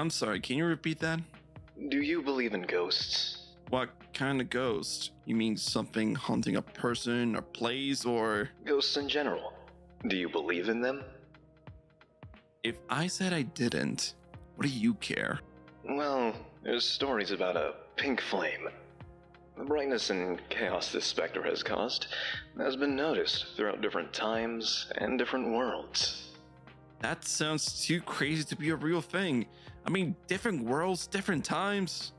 I'm sorry, can you repeat that? Do you believe in ghosts? What kind of ghost? You mean something haunting a person or place, or... Ghosts in general. Do you believe in them? If I said I didn't, what do you care? Well, there's stories about a pink flame. The brightness and chaos this specter has caused has been noticed throughout different times and different worlds. That sounds too crazy to be a real thing. I mean, different worlds, different times.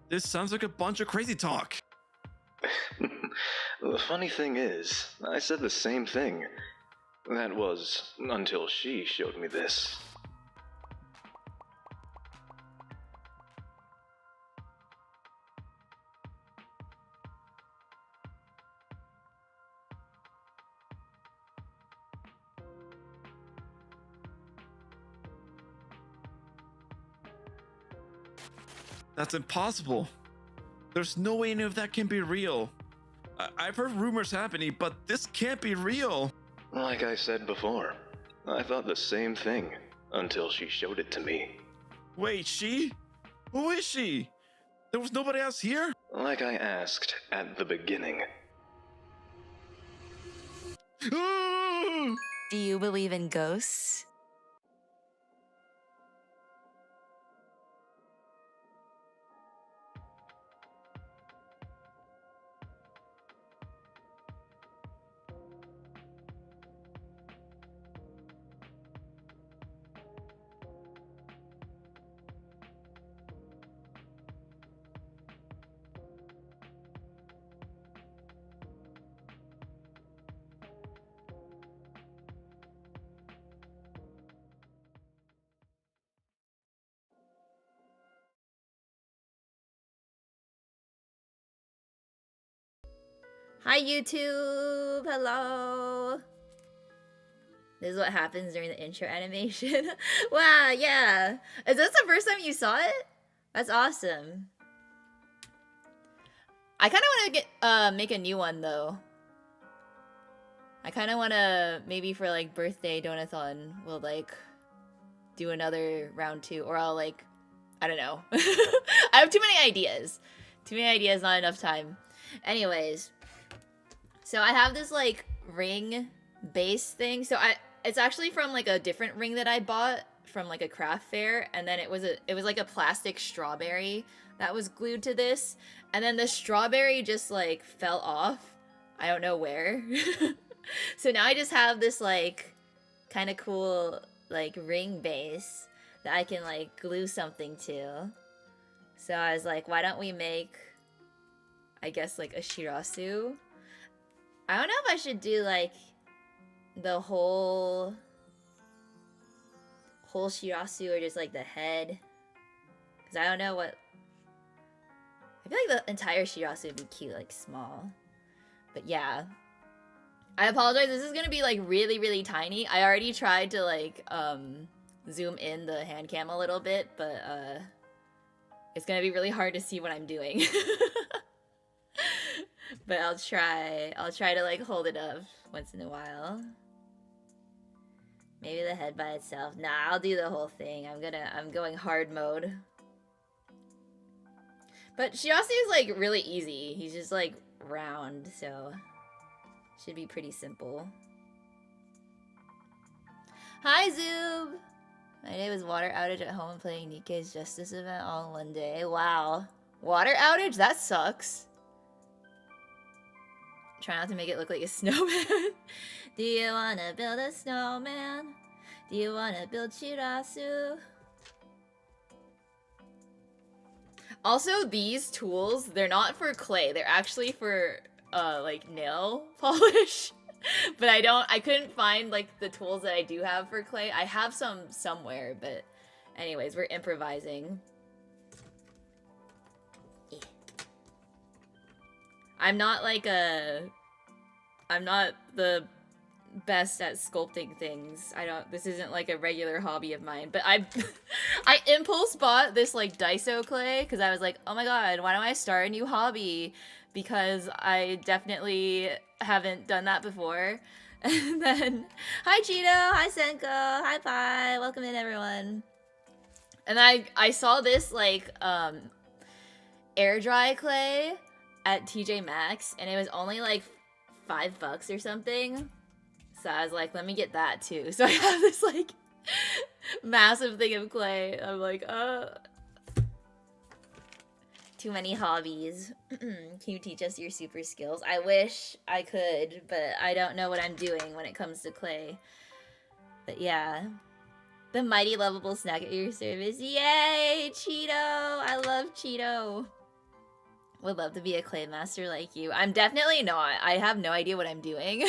This sounds like a bunch of crazy talk. The funny thing is, I said the same thing. That was until she showed me this. That's impossible. There's no way any of that can be real. I've heard rumors happening, but this can't be real. Like I said before, I thought the same thing until she showed it to me. Wait, she? Who is she? There was nobody else here? Like I asked at the beginning. Do you believe in ghosts? Hi YouTube! Hello! This is what happens during the intro animation. Wow, yeah! Is this the first time you saw it? That's awesome. I kind of want to get make a new one though. I kind of want to, maybe for like birthday donathon, we'll like do another round 2, or I'll like, I don't know. I have too many ideas. Too many ideas, not enough time. Anyways. So I have this like ring base thing. So it's actually from like a different ring that I bought from like a craft fair, and then it was like a plastic strawberry that was glued to this, and then the strawberry just like fell off. I don't know where. So now I just have this like kind of cool like ring base that I can like glue something to. So I was like, why don't we make, I guess, like a shirasu? I don't know if I should do like the whole shirasu or just like the head, because I don't know what. I feel like the entire shirasu would be cute, like small. But yeah, I apologize. This is gonna be like really, really tiny. I already tried to like zoom in the hand cam a little bit, but it's gonna be really hard to see what I'm doing. But I'll try to like hold it up once in a while. Maybe the head by itself. Nah, I'll do the whole thing. I'm going hard mode. But Shirasu is like really easy. He's just like round, so should be pretty simple. Hi Zoob! My day was water outage at home and playing Nikkei's Justice event all in one day. Wow. Water outage? That sucks. Try not to make it look like a snowman. Do you wanna build a snowman? Do you wanna build shirasu? Also, these tools, they're not for clay. They're actually for like nail polish. But I couldn't find like the tools that I do have for clay. I have some somewhere, but anyways, we're improvising. I'm not the best at sculpting things. This isn't like a regular hobby of mine, but I impulse bought this like Daiso clay because I was like, oh my god, why don't I start a new hobby? Because I definitely haven't done that before. And then, hi Cheeto, hi Senko, hi Pi, welcome in everyone. And I saw this like air dry clay at TJ Maxx, and it was only like $5 or something. So I was like, let me get that too. So I have this like massive thing of clay. I'm like, too many hobbies. Can you teach us your super skills? I wish I could, but I don't know what I'm doing when it comes to clay. But yeah. The mighty lovable snack at your service. Yay, Cheeto! I love Cheeto. Would love to be a clay master like you. I'm definitely not. I have no idea what I'm doing.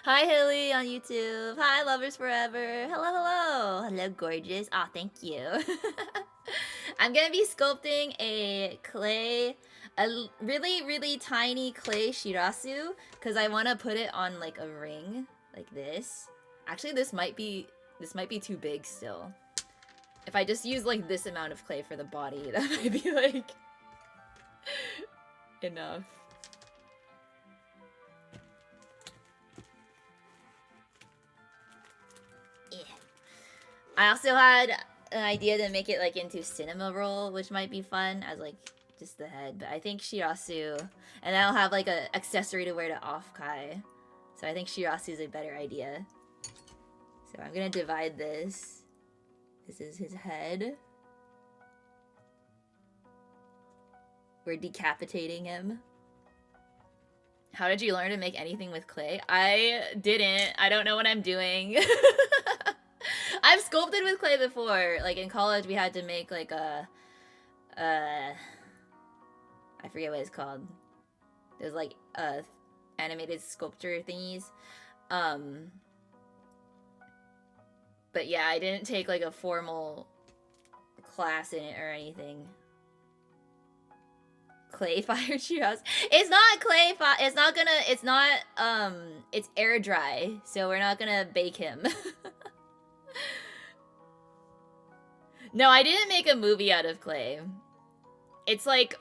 Hi, Hilly on YouTube. Hi, lovers forever. Hello, hello. Hello, gorgeous. Aw, thank you. I'm gonna be sculpting a really, really tiny clay shirasu, because I want to put it on like a ring, like this. Actually, this might be too big still. If I just use like this amount of clay for the body, that might be like enough. Yeah. I also had an idea to make it like into cinema roll, which might be fun as like just the head, but I think shirasu, and then I'll have like a accessory to wear to off-kai. So I think shirasu is a better idea. So I'm gonna divide this. This is his head. We're decapitating him. How did you learn to make anything with clay? I didn't. I don't know what I'm doing. I've sculpted with clay before. Like in college, we had to make like a, I forget what it's called. There's like animated sculpture thingies. But yeah, I didn't take like a formal class in it or anything. Clay fired shiraz. It's not clay fire. It's air dry. So we're not gonna bake him. No, I didn't make a movie out of clay. It's like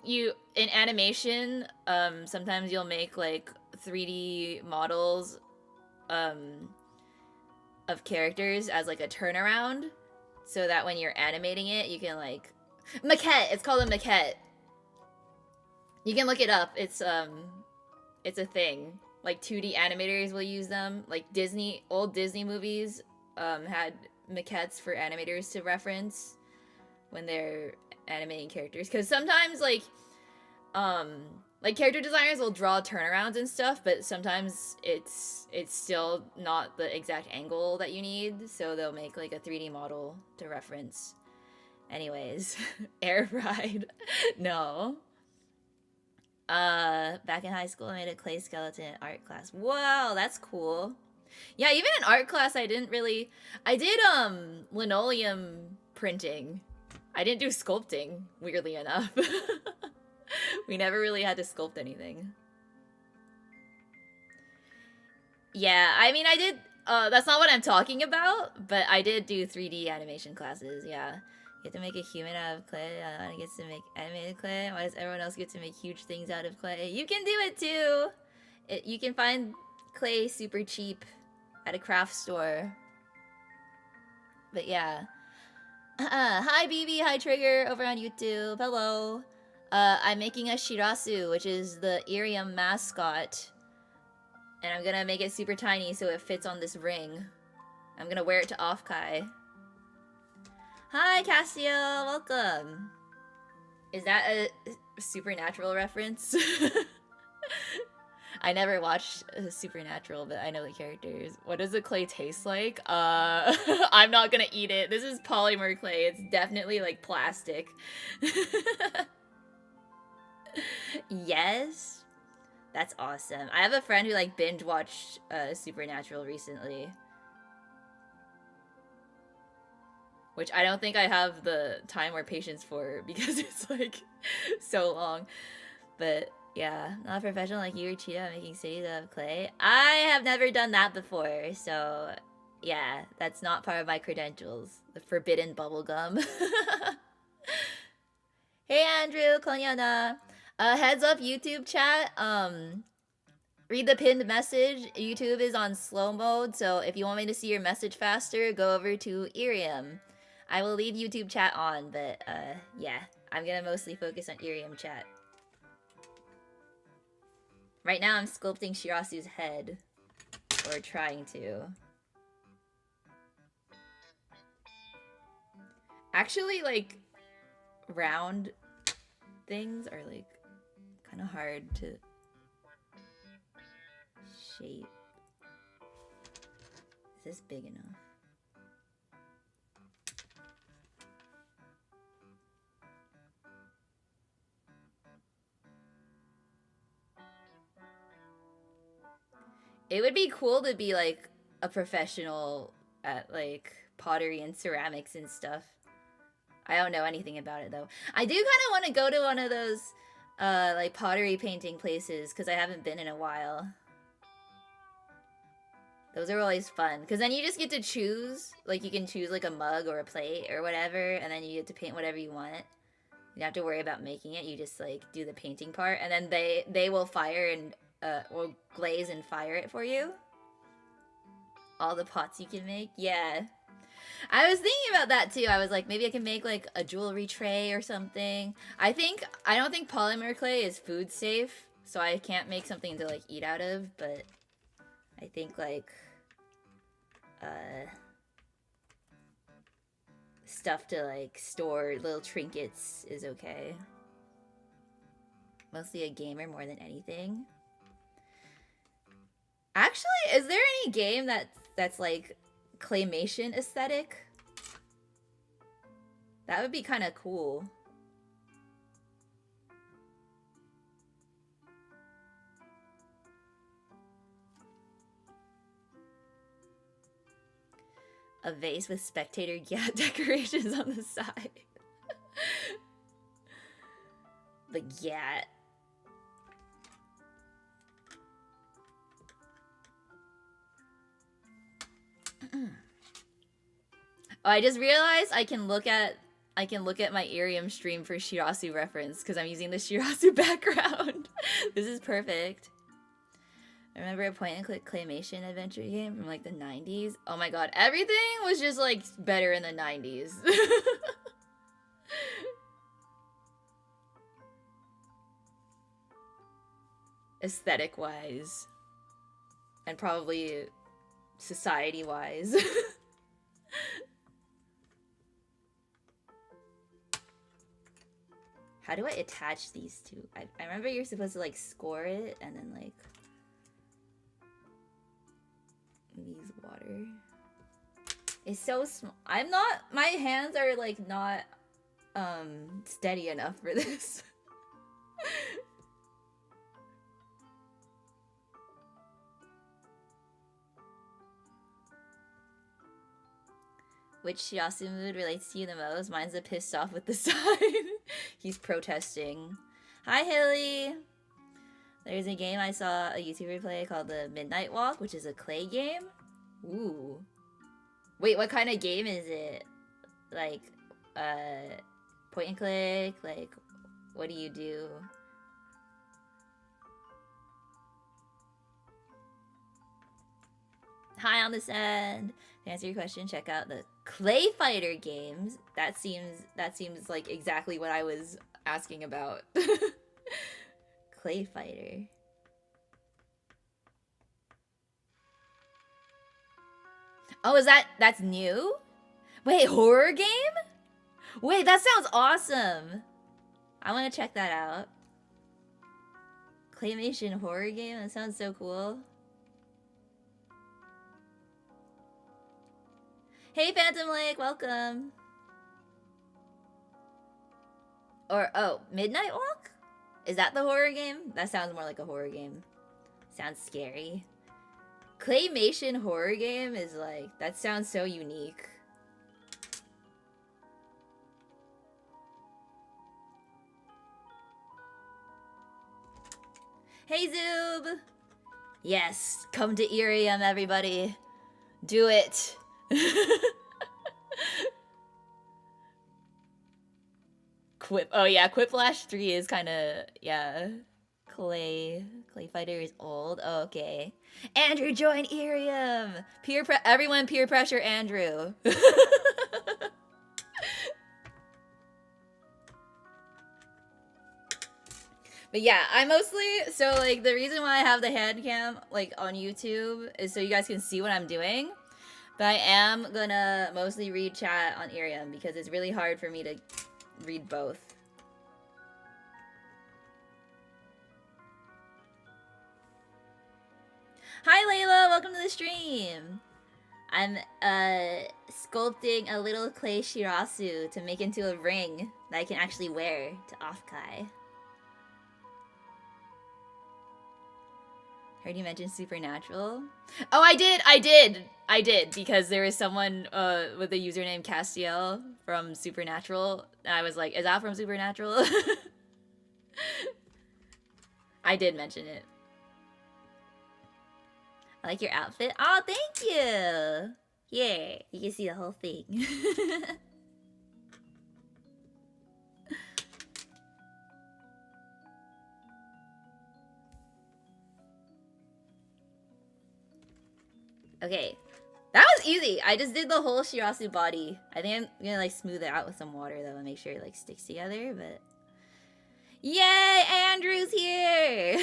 in animation, sometimes you'll make like 3D models, of characters as like a turnaround, so that when you're animating it, you can like maquette. It's called a maquette. You can look it up. It's a thing. Like 2D animators will use them. Like old Disney movies had maquettes for animators to reference when they're animating characters, because sometimes like character designers will draw turnarounds and stuff, but sometimes it's still not the exact angle that you need, so they'll make like a 3D model to reference. Anyways, air fried. No. Back in high school, I made a clay skeleton in art class. Wow, that's cool. Yeah, even in art class, I did linoleum printing. I didn't do sculpting, weirdly enough. We never really had to sculpt anything. Yeah, I mean, I did, that's not what I'm talking about, but I did do 3D animation classes, yeah. You get to make a human out of clay, Ayana gets to make animated clay. Why does everyone else get to make huge things out of clay? You can do it too! You can find clay super cheap at a craft store. But yeah. Hi BB, hi Trigger, over on YouTube, hello. I'm making a shirasu, which is the Irium mascot. And I'm gonna make it super tiny so it fits on this ring. I'm gonna wear it to off-kai. Hi Cassio, welcome. Is that a Supernatural reference? I never watched Supernatural, but I know the characters. What does the clay taste like? I'm not gonna eat it. This is polymer clay. It's definitely like plastic. Yes? That's awesome. I have a friend who like binge watched Supernatural recently. Which I don't think I have the time or patience for because it's like so long. But yeah, not a professional like you or Cheetah making cities out of clay. I have never done that before, so yeah, that's not part of my credentials. The forbidden bubblegum. Hey Andrew, Konyana. Heads up YouTube chat, read the pinned message. YouTube is on slow mode, so if you want me to see your message faster, go over to Irium. I will leave YouTube chat on, but yeah, I'm gonna mostly focus on Irium chat. Right now I'm sculpting Shirasu's head, or trying to. Actually, like, round things are like kind of hard to shape. Is this big enough? It would be cool to be like a professional at like pottery and ceramics and stuff. I don't know anything about it though. I do kind of want to go to one of those like pottery painting places because I haven't been in a while. Those are always fun because then you just get to choose. Like you can choose like a mug or a plate or whatever, and then you get to paint whatever you want. You don't have to worry about making it. You just like do the painting part, and then they will fire and will glaze and fire it for you. All the pots you can make, yeah. I was thinking about that too. I was like, maybe I can make like a jewelry tray or something. I don't think polymer clay is food safe, so I can't make something to like eat out of, but I think like stuff to like store little trinkets is okay. Mostly a gamer more than anything. Actually, is there any game that's like claymation aesthetic? That would be kind of cool. A vase with spectator decorations on the side. But yeah. Oh, I just realized I can look at my Irium stream for Shirasu reference because I'm using the Shirasu background. This is perfect. I remember a point-and-click claymation adventure game from like the 90s. Oh my god, everything was just like better in the 90s. Aesthetic-wise. And probably society-wise. How do I attach these two? I remember you're supposed to like score it and then like use water. It's so small. My hands are like not steady enough for this. Which Shirasu mood relates to you the most? Mine's the pissed off with the sign. He's protesting. Hi, Hilly! There's a game I saw a YouTuber play called the Midnight Walk, which is a clay game. Ooh. Wait, what kind of game is it? Like, point and click? Like, what do you do? Hi on this end. To answer your question, check out the Clay Fighter games. That seems like exactly what I was asking about. Clay Fighter. Oh, that's new? Wait, horror game? Wait, that sounds awesome. I want to check that out. Claymation horror game? That sounds so cool. Hey, Phantom Lake, welcome. Or, oh, Midnight Walk? Is that the horror game? That sounds more like a horror game. Sounds scary. Claymation horror game is like, that sounds so unique. Hey, Zoob! Yes, come to Irium, everybody. Do it. Oh yeah, Quiplash 3 is kind of, yeah. Clay Fighter is old. Oh, okay. Andrew, join Irium. Everyone peer pressure Andrew. But yeah, I mostly, so like the reason why I have the hand cam like on YouTube is so you guys can see what I'm doing. But I am gonna mostly read chat on Irium because it's really hard for me to read both. Hi Layla, welcome to the stream. I'm sculpting a little clay shirasu to make into a ring that I can actually wear to Offkai. Heard you mention Supernatural. Oh, I did, because there was someone with the username Castiel from Supernatural, and I was like, is that from Supernatural? I did mention it. I like your outfit. Oh, thank you! Yeah, you can see the whole thing. Okay, that was easy. I just did the whole Shirasu body. I think I'm gonna like smooth it out with some water though and make sure it like sticks together, but... Yay, Andrew's here!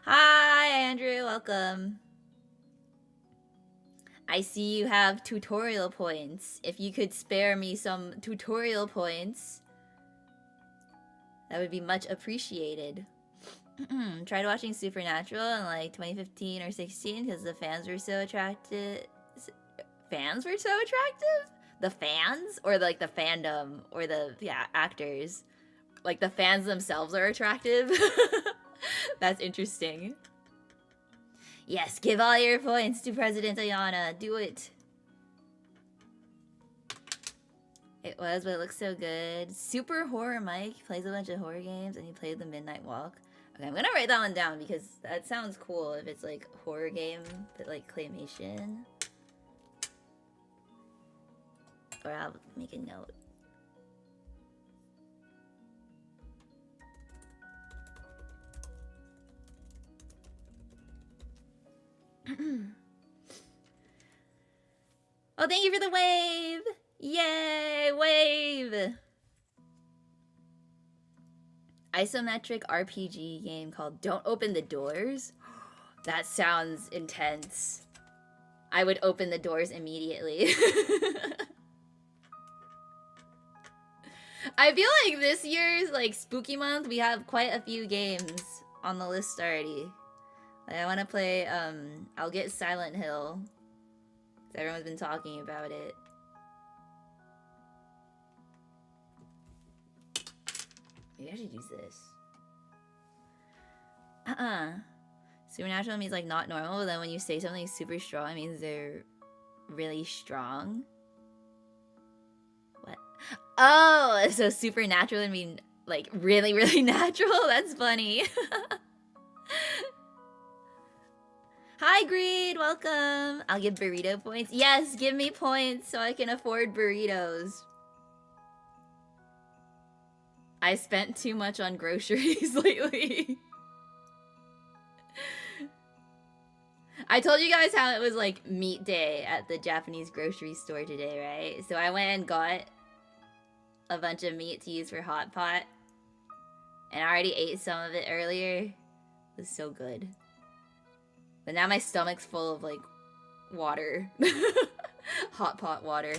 Hi, Andrew, welcome. I see you have tutorial points. If you could spare me some tutorial points, that would be much appreciated. Tried watching Supernatural in like 2015 or 16 because the fans were so attractive. Fans were so attractive? The fans? Or like the fandom? Or the, yeah, actors? Like the fans themselves are attractive? That's interesting. Yes, give all your points to President Ayana. Do it. It was, but it looks so good. Super Horror Mike plays a bunch of horror games and he played the Midnight Walk. Okay, I'm gonna write that one down because that sounds cool if it's like horror game, but like claymation. Or I'll make a note. Oh, thank you for the wave! Yay, wave! Isometric RPG game called Don't Open the Doors? That sounds intense. I would open the doors immediately. I feel like this year's like spooky month, we have quite a few games on the list already. Like, I want to play, I'll get Silent Hill. Everyone's been talking about it. Maybe I should use this. Supernatural means like not normal, but then when you say something super strong, it means they're really strong. What? Oh, so supernatural would mean like really, really natural? That's funny. Hi, Greed, welcome. I'll give burrito points. Yes, give me points so I can afford burritos. I spent too much on groceries lately. I told you guys how it was like meat day at the Japanese grocery store today, right? So I went and got a bunch of meat to use for hot pot. And I already ate some of it earlier. It was so good. But now my stomach's full of like water. Hot pot water.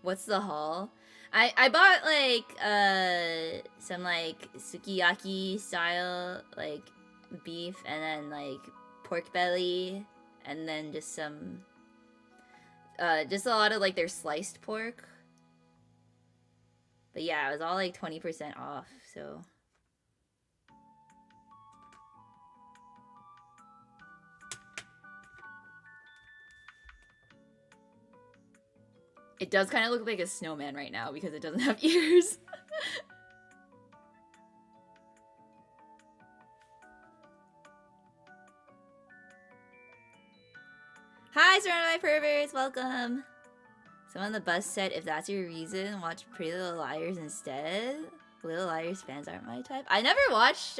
What's the haul? I bought like some like sukiyaki style like beef and then like pork belly and then just some just a lot of like their sliced pork. But yeah, it was all like 20% off, so it does kind of look like a snowman right now because it doesn't have ears. Hi, surrounded by perverts, welcome. Someone on the bus said, if that's your reason, watch Pretty Little Liars instead. Little Liars fans aren't my type. I never watched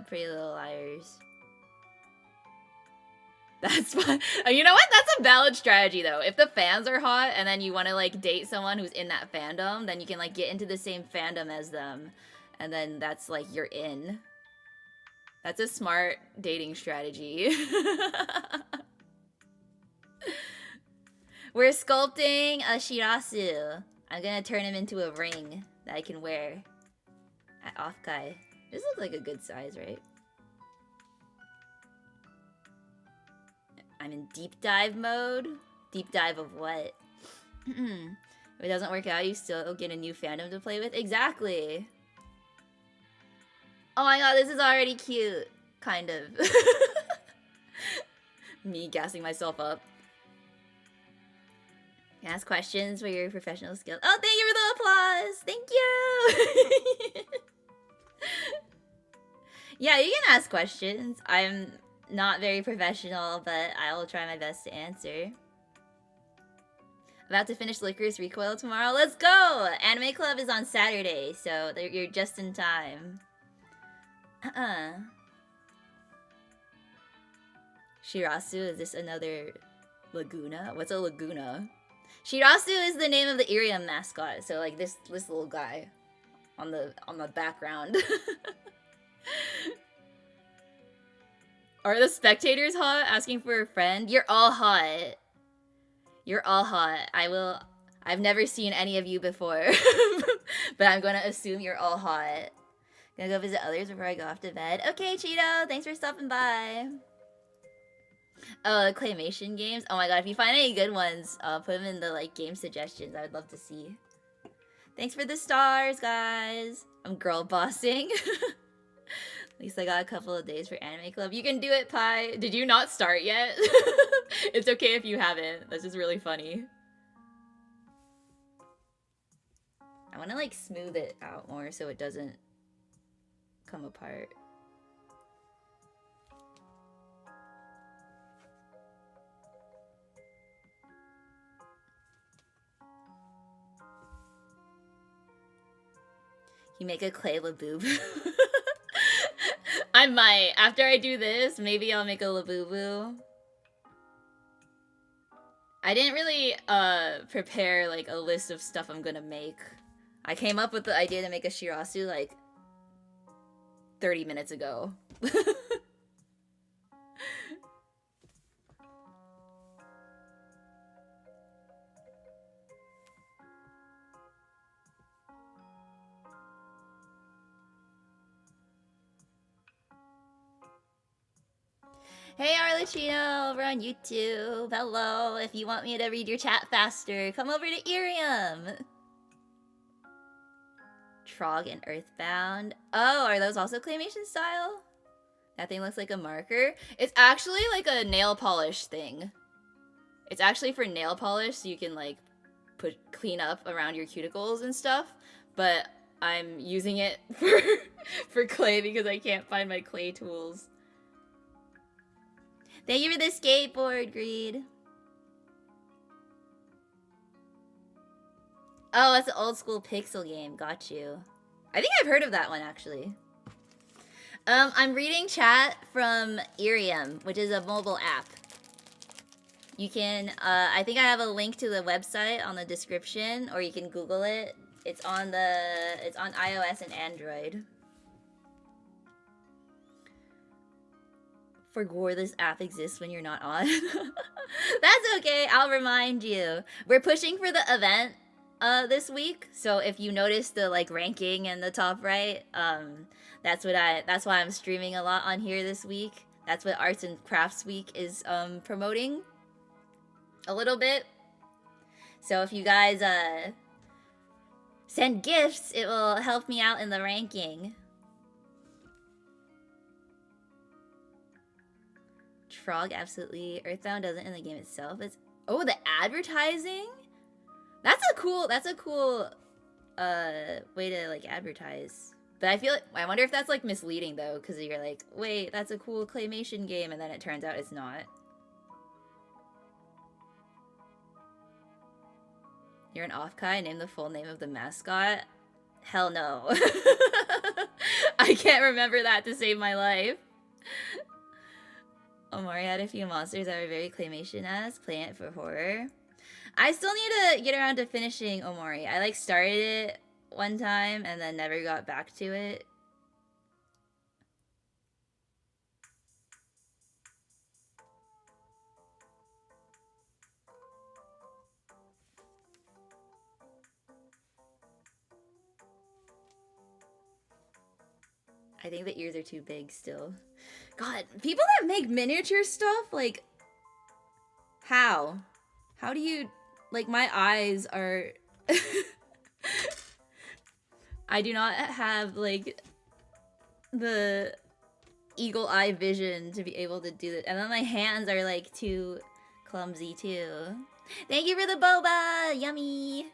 Pretty Little Liars. That's fun. You know what? That's a valid strategy, though. If the fans are hot and then you want to, like, date someone who's in that fandom, then you can, like, get into the same fandom as them. And then that's, like, you're in. That's a smart dating strategy. We're sculpting a Shirasu. I'm gonna turn him into a ring that I can wear at Offkai. This looks like a good size, right? I'm in deep dive mode. Deep dive of what? If it doesn't work out, you still get a new fandom to play with? Exactly. Oh my god, this is already cute. Kind of. Me gassing myself up. Ask questions for your professional skills. Oh, thank you for the applause! Thank you! Yeah, you can ask questions. I'm not very professional, but I will try my best to answer. About to finish Licorice Recoil tomorrow. Let's go! Anime Club is on Saturday, so you're just in time. Shirasu, is this another Laguna? What's a Laguna? Shirasu is the name of the Irium mascot, so like this little guy on the background. Are the spectators hot? Asking for a friend? You're all hot. You're all hot. I've never seen any of you before, but I'm gonna assume you're all hot. Gonna go visit others before I go off to bed. Okay, Cheeto, thanks for stopping by. Oh, claymation games? Oh my god, if you find any good ones, put them in the, like, game suggestions. I would love to see. Thanks for the stars, guys. I'm girl bossing. At least I got a couple of days for Anime Club. You can do it, Pi. Did you not start yet? It's okay if you haven't. That's just really funny. I want to, like, smooth it out more so it doesn't come apart. You make a clay Labubu. I might. After I do this, maybe I'll make a Labubu. I didn't really prepare like a list of stuff I'm gonna make. I came up with the idea to make a Shirasu like 30 minutes ago. Hey Arlecchino over on YouTube. Hello. If you want me to read your chat faster, come over to Irium. Trog and Earthbound. Oh, are those also claymation style? That thing looks like a marker. It's actually like a nail polish thing. It's actually for nail polish, so you can like clean up around your cuticles and stuff. But I'm using it for clay because I can't find my clay tools. Thank you for the skateboard, Greed. Oh, it's an old school pixel game. Got you. I think I've heard of that one, actually. I'm reading chat from Irium, which is a mobile app. You can, I think I have a link to the website on the description, or you can Google it. It's on iOS and Android. For Gore, this app exists when you're not on. That's okay, I'll remind you. We're pushing for the event this week, so if you notice the like ranking in the top right, that's why I'm streaming a lot on here this week. That's what Arts and Crafts Week is promoting a little bit. So if you guys send gifts, it will help me out in the ranking. Frog, absolutely. Earthbound doesn't in the game itself. It's oh, the advertising? That's a cool way to like advertise. But I wonder if that's like misleading though, because you're like, wait, that's a cool claymation game, and then it turns out it's not. You're an off-kai, name the full name of the mascot? Hell no. I can't remember that to save my life. Omori had a few monsters that were very claymation-esque. Playing it for horror. I still need to get around to finishing Omori. I like started it one time and then never got back to it. I think the ears are too big still. God, people that make miniature stuff, like, how? How do you, like, my eyes are, I do not have, like, the eagle eye vision to be able to do it. And then my hands are, like, too clumsy, too. Thank you for the boba! Yummy!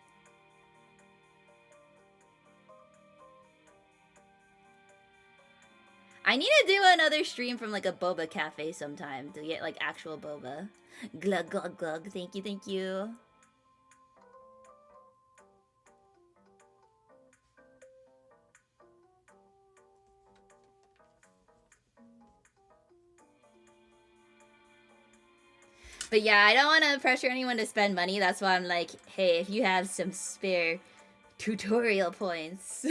I need to do another stream from like a boba cafe sometime to get like actual boba. Glug glug glug. Thank you, thank you. But yeah, I don't want to pressure anyone to spend money. That's why I'm like, hey, if you have some spare tutorial points.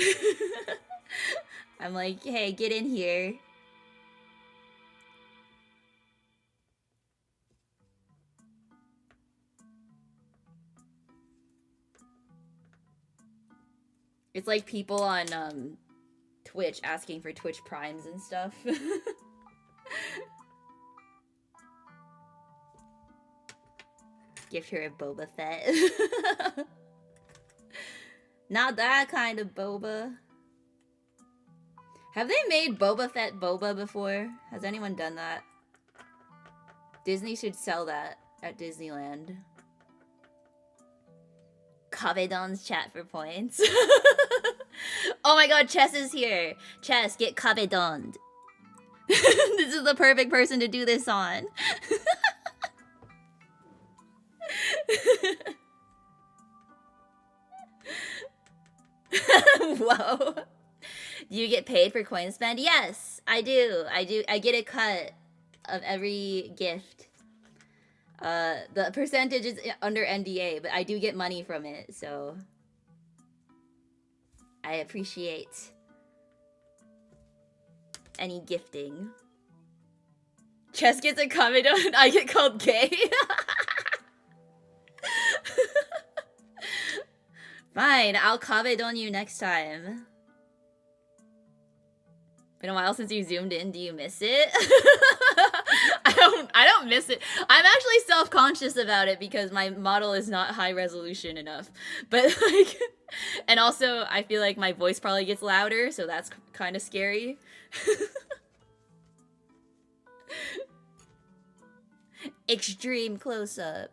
I'm like, hey, get in here. It's like people on Twitch asking for Twitch Primes and stuff. Gift her a Boba Fett. Not that kind of boba. Have they made Boba Fett boba before? Has anyone done that? Disney should sell that at Disneyland. Kabedon's chat for points. Oh my god, Chess is here. Chess, get Kabedoned. This is the perfect person to do this on. Whoa. Do you get paid for coin spend? Yes, I do. I get a cut of every gift. The percentage is under NDA, but I do get money from it, so I appreciate any gifting. Chess gets a comment on, I get called gay. Fine, I'll comment on you next time. Been a while since you zoomed in. Do you miss it? I don't miss it. I'm actually self-conscious about it because my model is not high resolution enough. But like, and also I feel like my voice probably gets louder, so that's kind of scary. Extreme close-up.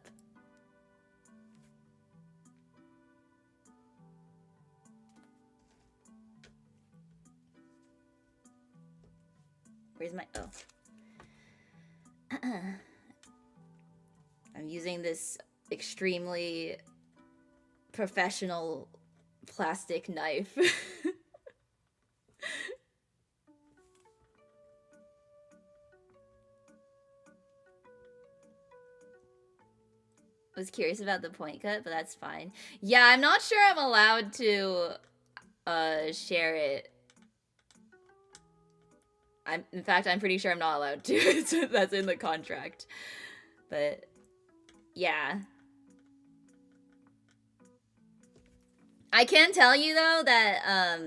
Where's my, oh. I'm using this extremely professional plastic knife. I was curious about the point cut, but that's fine. Yeah, I'm not sure I'm allowed to share it. In fact, I'm pretty sure I'm not allowed to. So that's in the contract. But yeah. I can tell you though that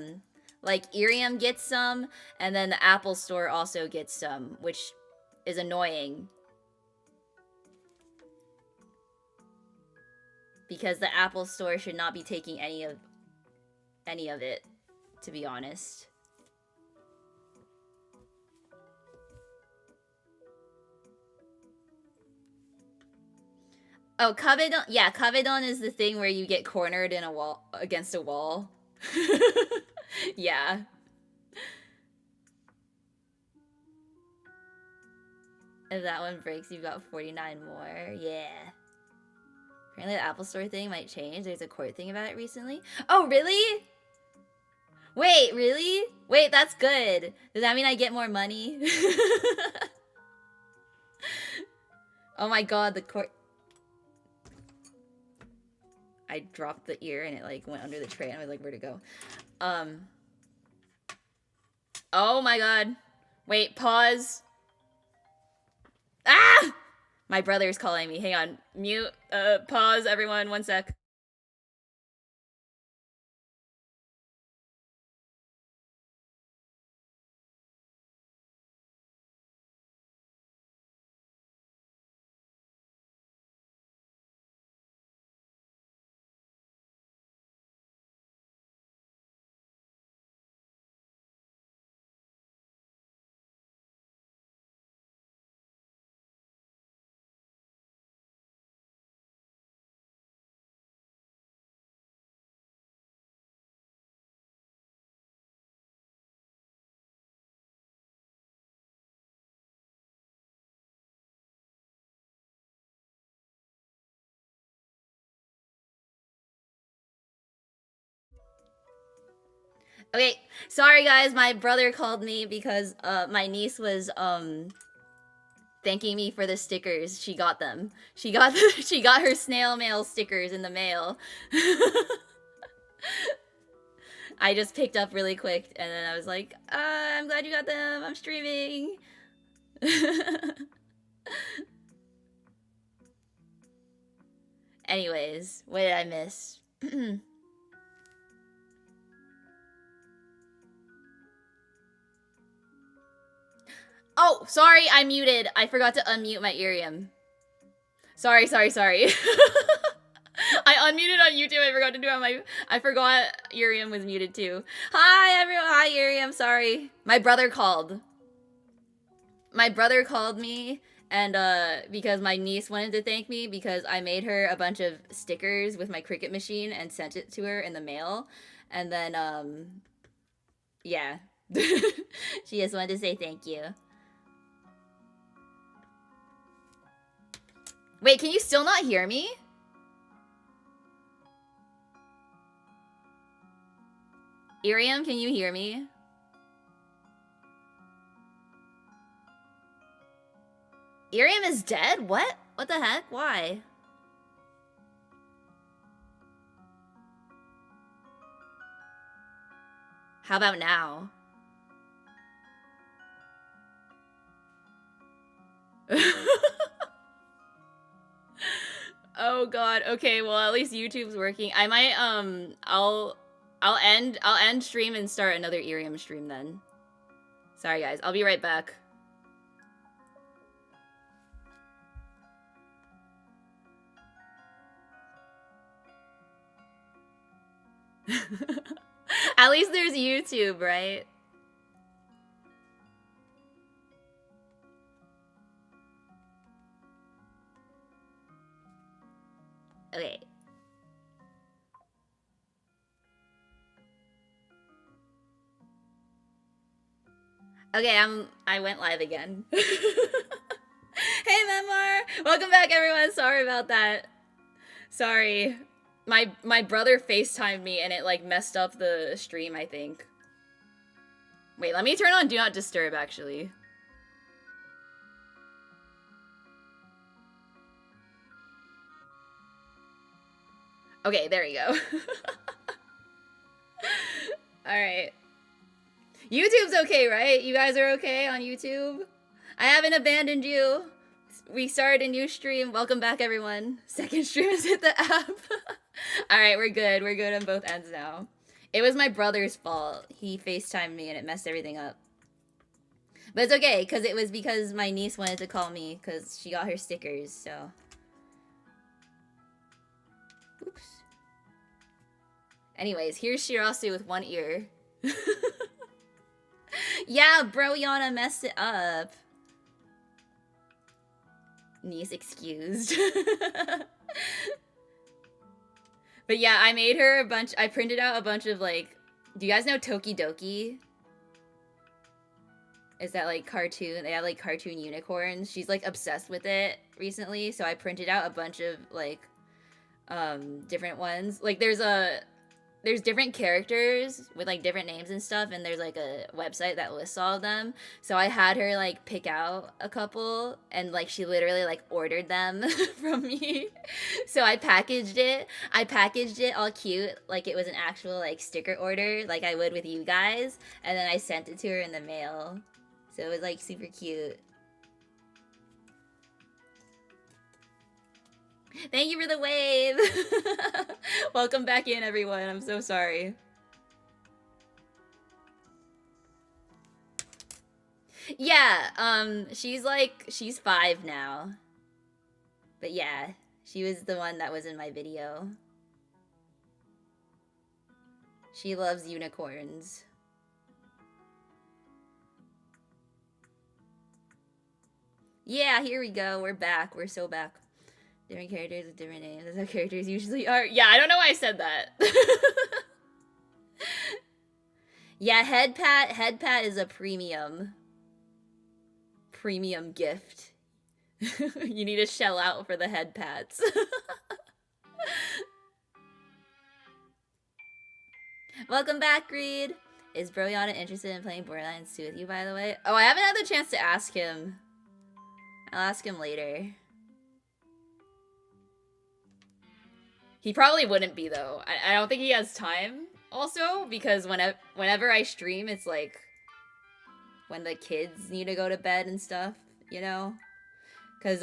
like Irium gets some, and then the Apple Store also gets some, which is annoying. Because the Apple Store should not be taking any of it, to be honest. Oh, Kabedon. Yeah, Kabedon is the thing where you get cornered in a wall against a wall. Yeah. If that one breaks, you've got 49 more. Yeah. Apparently the Apple Store thing might change. There's a court thing about it recently. Oh, really? Wait, really? Wait, that's good. Does that mean I get more money? Oh my god, the cord. I dropped the ear and it like went under the tray and I was like, where'd it go? Oh my god. Wait, pause. Ah! My brother's calling me. Hang on. Mute. Pause, everyone. 1 sec. Okay, sorry guys, my brother called me because my niece was thanking me for the stickers. She got them. She got her snail mail stickers in the mail. I just picked up really quick and then I was like, I'm glad you got them. I'm streaming. Anyways, what did I miss? Oh, sorry, I muted. I forgot to unmute my Irium. Sorry. I unmuted on YouTube. I forgot to do it on my... I forgot Irium was muted too. Hi, everyone. Hi, Irium. Sorry. My brother called. My brother called me, and because my niece wanted to thank me because I made her a bunch of stickers with my Cricut machine and sent it to her in the mail. And then, yeah. She just wanted to say thank you. Wait, can you still not hear me? Irium, can you hear me? Irium is dead? What? What the heck? Why? How about now? Oh god. Okay, well at least YouTube's working. I might I'll end stream and start another Irium stream then. Sorry guys, I'll be right back. At least there's YouTube, right? Okay. Okay, I went live again. Hey Memar! Welcome back everyone, sorry about that. Sorry. My brother FaceTimed me and it like messed up the stream, I think. Wait, let me turn on Do Not Disturb actually. Okay, there we go. Alright. YouTube's okay, right? You guys are okay on YouTube? I haven't abandoned you. We started a new stream. Welcome back, everyone. Second stream has hit the app. Alright, we're good. We're good on both ends now. It was my brother's fault. He FaceTimed me and it messed everything up. But it's okay, because it was because my niece wanted to call me because she got her stickers, so... Oops. Anyways, here's Shirasu with one ear. Yeah, bro, Yana messed it up. Niece excused. But yeah, I made her a bunch... I printed out a bunch of, like... Do you guys know Tokidoki? Is that, like, cartoon? They have, like, cartoon unicorns. She's, like, obsessed with it recently, so I printed out a bunch of, like, different ones. Like, there's a... there's different characters with like different names and stuff, and there's like a website that lists all of them. So I had her like pick out a couple, and like she literally like ordered them from me. So I packaged it all cute, like it was an actual like sticker order, like I would with you guys, and then I sent it to her in the mail. So it was like super cute. Thank you for the wave. Welcome back in, everyone. I'm so sorry. Yeah, she's 5 now. But yeah, she was the one that was in my video. She loves unicorns. Yeah, here we go. We're back. We're so back. Different characters with different names. That's how characters usually are. Yeah, I don't know why I said that. Yeah, head pat is a premium gift. You need to shell out for the head pats. Welcome back, Reed. Is Broyana interested in playing Borderlands 2 with you, by the way? Oh, I haven't had the chance to ask him. I'll ask him later. He probably wouldn't be, though. I don't think he has time, also, because whenever I stream, it's like when the kids need to go to bed and stuff, you know? Because,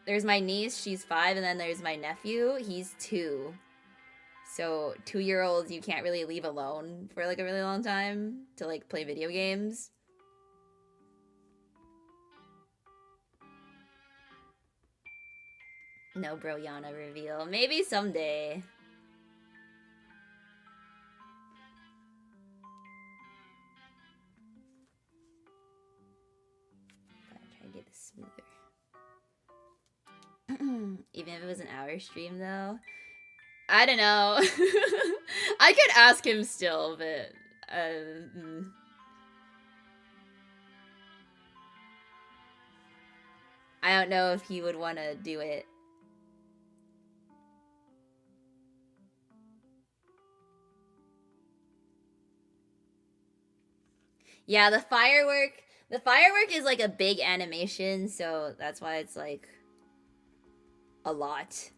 there's my niece, she's 5, and then there's my nephew, he's 2. So, 2-year-olds you can't really leave alone for, like, a really long time to, like, play video games. No Broyana reveal. Maybe someday. Gotta try to get this smoother. Even if it was an hour stream, though. I don't know. I could ask him still, but... I don't know if he would want to do it. Yeah, the firework is like a big animation, so that's why it's like a lot.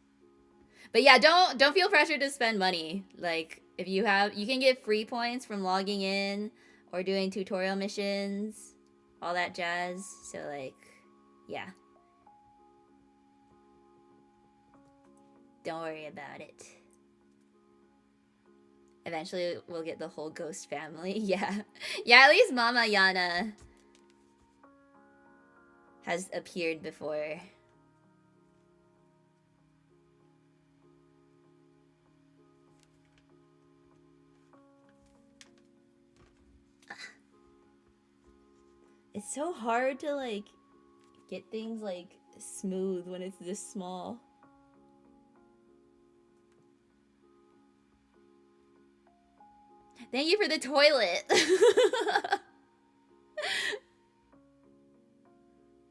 But yeah, don't feel pressured to spend money. Like if you can get free points from logging in or doing tutorial missions, all that jazz. So like, yeah. Don't worry about it. Eventually, we'll get the whole ghost family. Yeah. Yeah, at least Mama Yana has appeared before. It's so hard to, like, get things, like, smooth when it's this small. Thank you for the toilet.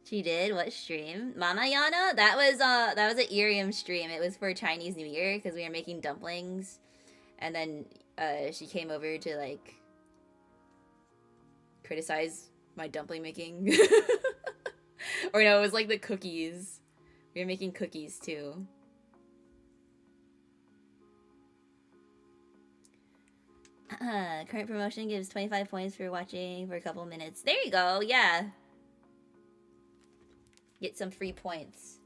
She did? What stream? Mama Yana? That was an Irium stream. It was for Chinese New Year because we were making dumplings. And then she came over to like criticize my dumpling making. Or no, it was like the cookies. We were making cookies too. Current promotion gives 25 points for watching for a couple minutes. There you go, yeah. Get some free points.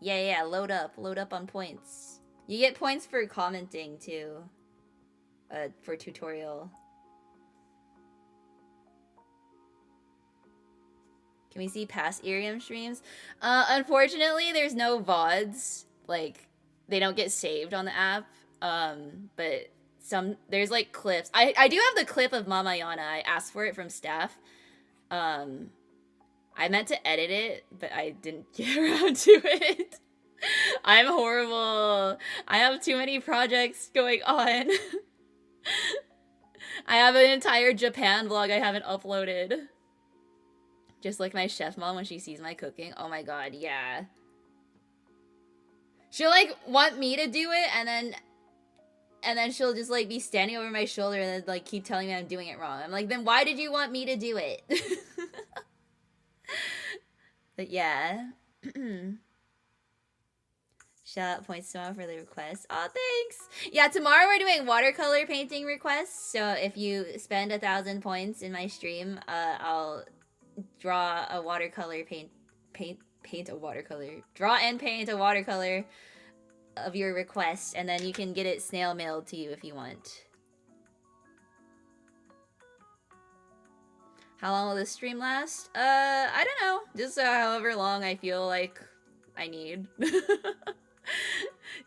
Yeah, load up on points. You get points for commenting too. For tutorial. Can we see past Irium streams? Unfortunately, there's no VODs. Like, they don't get saved on the app. But there's like clips. I do have the clip of Mama Yana. I asked for it from staff. I meant to edit it, but I didn't get around to it. I'm horrible. I have too many projects going on. I have an entire Japan vlog I haven't uploaded. Just like my chef mom when she sees my cooking. Oh my god, yeah. She'll like want me to do it, and then she'll just like be standing over my shoulder and then like keep telling me I'm doing it wrong. I'm like, then why did you want me to do it? But yeah. Shout out points tomorrow for the request. Aw, thanks. Yeah, tomorrow we're doing watercolor painting requests. So if you spend 1,000 points in my stream, I'll draw a watercolor paint a watercolor. Draw and paint a watercolor of your request, and then you can get it snail mailed to you if you want. How long will this stream last? I don't know. Just however long I feel like I need.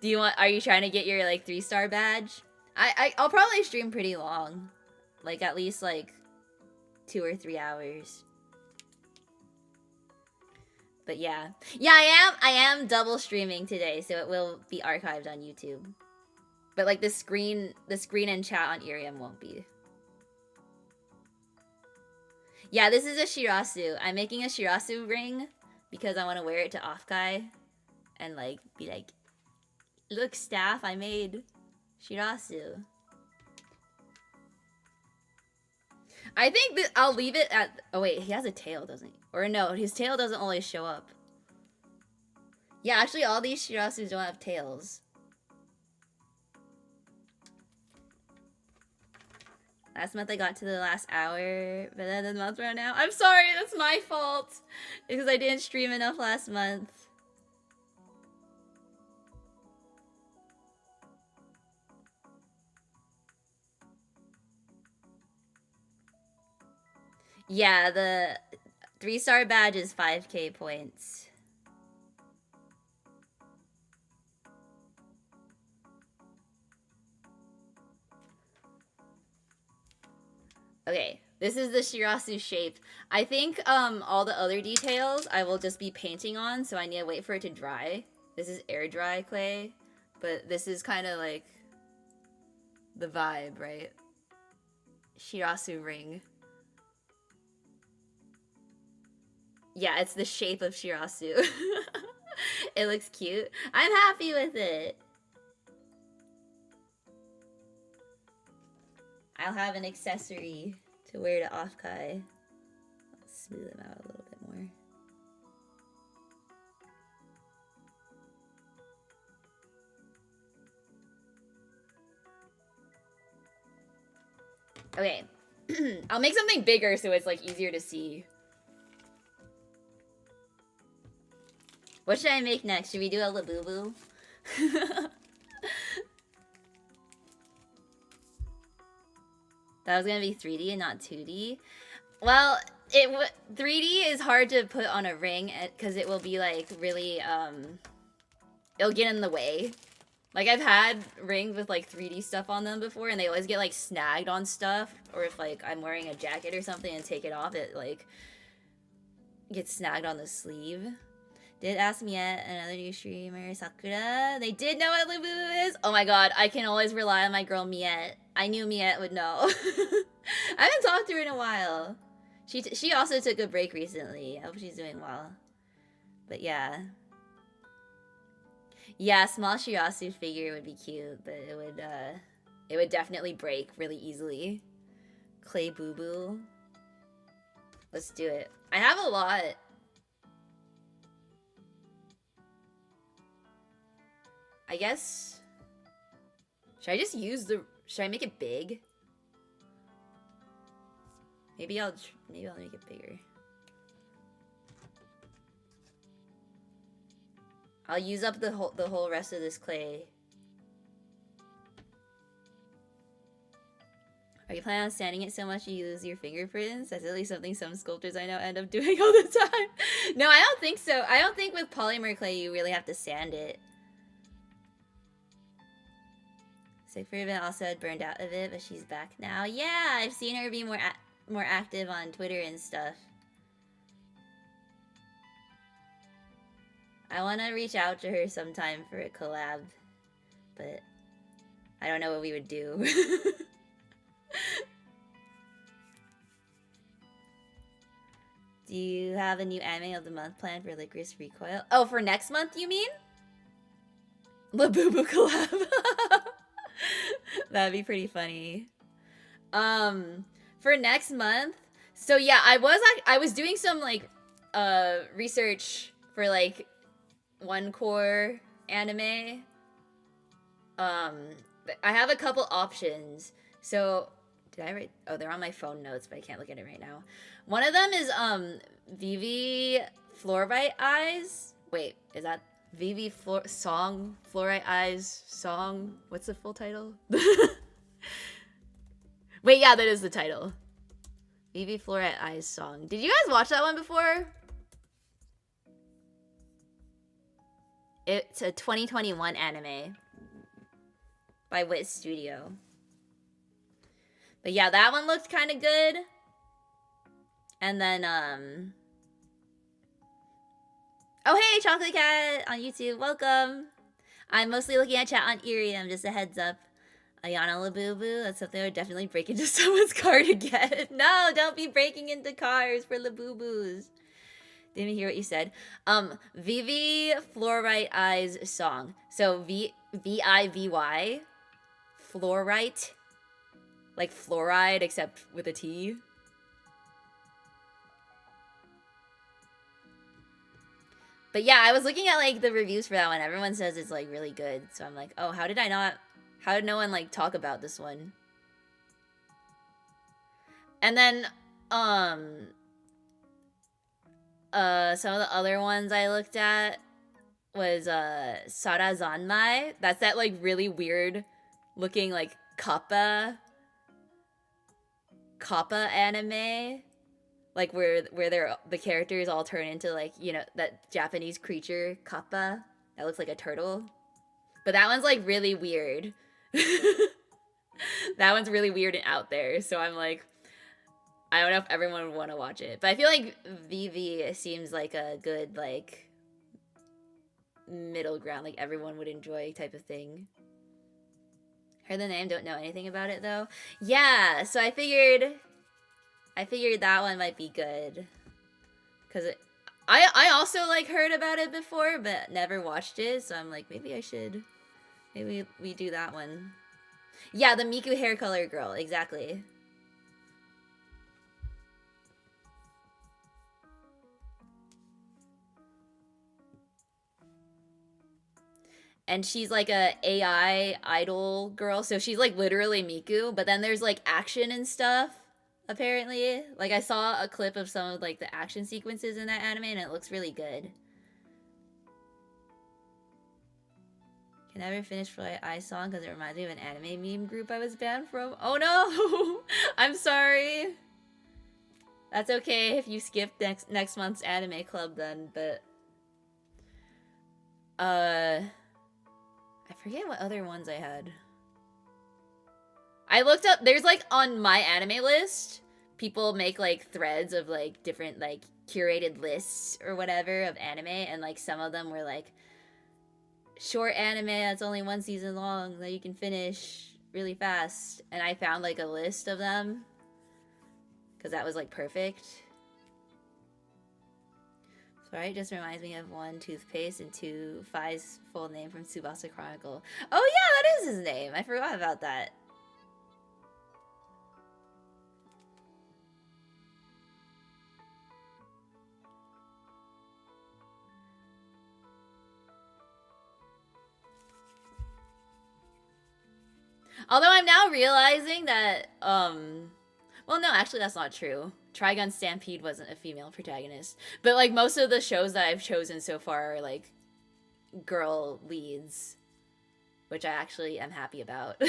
Are you trying to get your like 3-star badge? I'll probably stream pretty long. Like at least like 2 or 3 hours. But yeah. Yeah, I am double streaming today, so it will be archived on YouTube. But like the screen and chat on Irium won't be. Yeah, this is a Shirasu. I'm making a Shirasu ring because I want to wear it to Off-Kai and like be like, look staff, I made Shirasu. I think that I'll leave it at, oh wait, he has a tail, doesn't he? Or no, his tail doesn't always show up. Yeah, actually all these Shirasus don't have tails. Last month I got to the last hour, but then the month ran out. I'm sorry, that's my fault. Because I didn't stream enough last month. Yeah, the 3-star badge is 5k points. Okay, this is the Shirasu shape. I think all the other details I will just be painting on, so I need to wait for it to dry. This is air dry clay, but this is kind of like the vibe, right? Shirasu ring. Yeah, it's the shape of Shirasu. It looks cute. I'm happy with it. I'll have an accessory to wear to Off-Kai. Let's smooth them out a little bit more. Okay. I'll make something bigger so it's like easier to see. What should I make next? Should we do a Labubu? That was gonna be 3D and not 2D. Well, 3D is hard to put on a ring because it will be like really it'll get in the way. Like I've had rings with like 3D stuff on them before, and they always get like snagged on stuff. Or if like I'm wearing a jacket or something and take it off, it like gets snagged on the sleeve. Did ask Miette, another new streamer, Sakura. They did know what Labubu is. Oh my god, I can always rely on my girl Miette. I knew Miette would know. I haven't talked to her in a while. She also took a break recently. I hope she's doing well. But yeah. Yeah, small Shirasu figure would be cute, but it would definitely break really easily. Clay Boo Boo. Let's do it. I have a lot. I guess, should I just use should I make it big? Maybe I'll make it bigger. I'll use up the whole rest of this clay. Are you planning on sanding it so much you lose your fingerprints? That's at least something some sculptors I know end up doing all the time. No, I don't think so. I don't think with polymer clay you really have to sand it. Siegfried also had burned out of it, but she's back now. Yeah, I've seen her be more active on Twitter and stuff. I want to reach out to her sometime for a collab, but I don't know what we would do. Do you have a new anime of the month planned for Licorice Recoil? Oh, for next month, you mean? Labubu collab. That'd be pretty funny. For next month, so yeah, I was doing some like research for like one core anime. I have a couple options. So did I write? Oh, they're on my phone notes, but I can't look at it right now. One of them is Vivi Fluorite Eyes. Wait, is that Vivi Song Fluorite Eyes Song? What's the full title? Wait, yeah, that is the title. Vivi Fluorite Eyes Song. Did you guys watch that one before? It's a 2021 anime by Wit Studio. But yeah, that one looked kind of good. And then, oh, hey, Chocolate Cat on YouTube. Welcome. I'm mostly looking at chat on Irium, just a heads up. Ayana Labubu, that's something I would definitely break into someone's car to get. No, don't be breaking into cars for Labubus. Didn't even hear what you said. Vivi Fluorite Eyes Song. So V-I-V-Y. Fluorite. Like fluoride, except with a T. But yeah, I was looking at like the reviews for that one. Everyone says it's like really good. So I'm like, oh, how did no one like talk about this one? And then some of the other ones I looked at was Sarazanmai. That's that like really weird looking like kappa anime. Like where the characters all turn into like, you know, that Japanese creature kappa that looks like a turtle. But that one's like really weird. That one's really weird and out there. So I'm like, I don't know if everyone would want to watch it. But I feel like VV seems like a good like middle ground, like everyone would enjoy type of thing. Heard the name, don't know anything about it though. Yeah, so I figured that one might be good. Cause I also like heard about it before, but never watched it. So I'm like, maybe we do that one. Yeah, the Miku hair color girl, exactly. And she's like a AI idol girl, so she's like literally Miku, but then there's like action and stuff, apparently. Like I saw a clip of some of like the action sequences in that anime and it looks really good. Can never finish Fly Eye Song because it reminds me of an anime meme group I was banned from. Oh no! I'm sorry. That's okay if you skip next month's anime club then, but I forget what other ones I had. I looked up, there's like on my anime list, people make like threads of like different like curated lists or whatever of anime, and like some of them were like short anime that's only one season long that you can finish really fast. And I found like a list of them because that was like perfect. Sorry, it just reminds me of one toothpaste and two Phi's full name from Tsubasa Chronicle. Oh yeah, that is his name. I forgot about that. Although I'm now realizing that, well, no, actually that's not true. Trigun Stampede wasn't a female protagonist. But, like, most of the shows that I've chosen so far are, like, girl leads. Which I actually am happy about.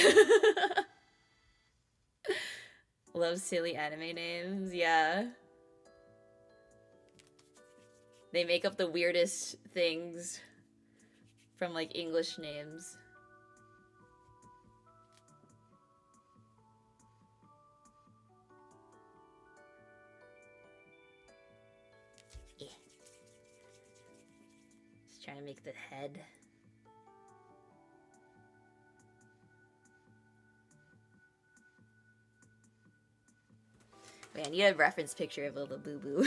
Love silly anime names, yeah. They make up the weirdest things from, like, English names. Trying to make the head. Wait, I need a reference picture of a Labubu.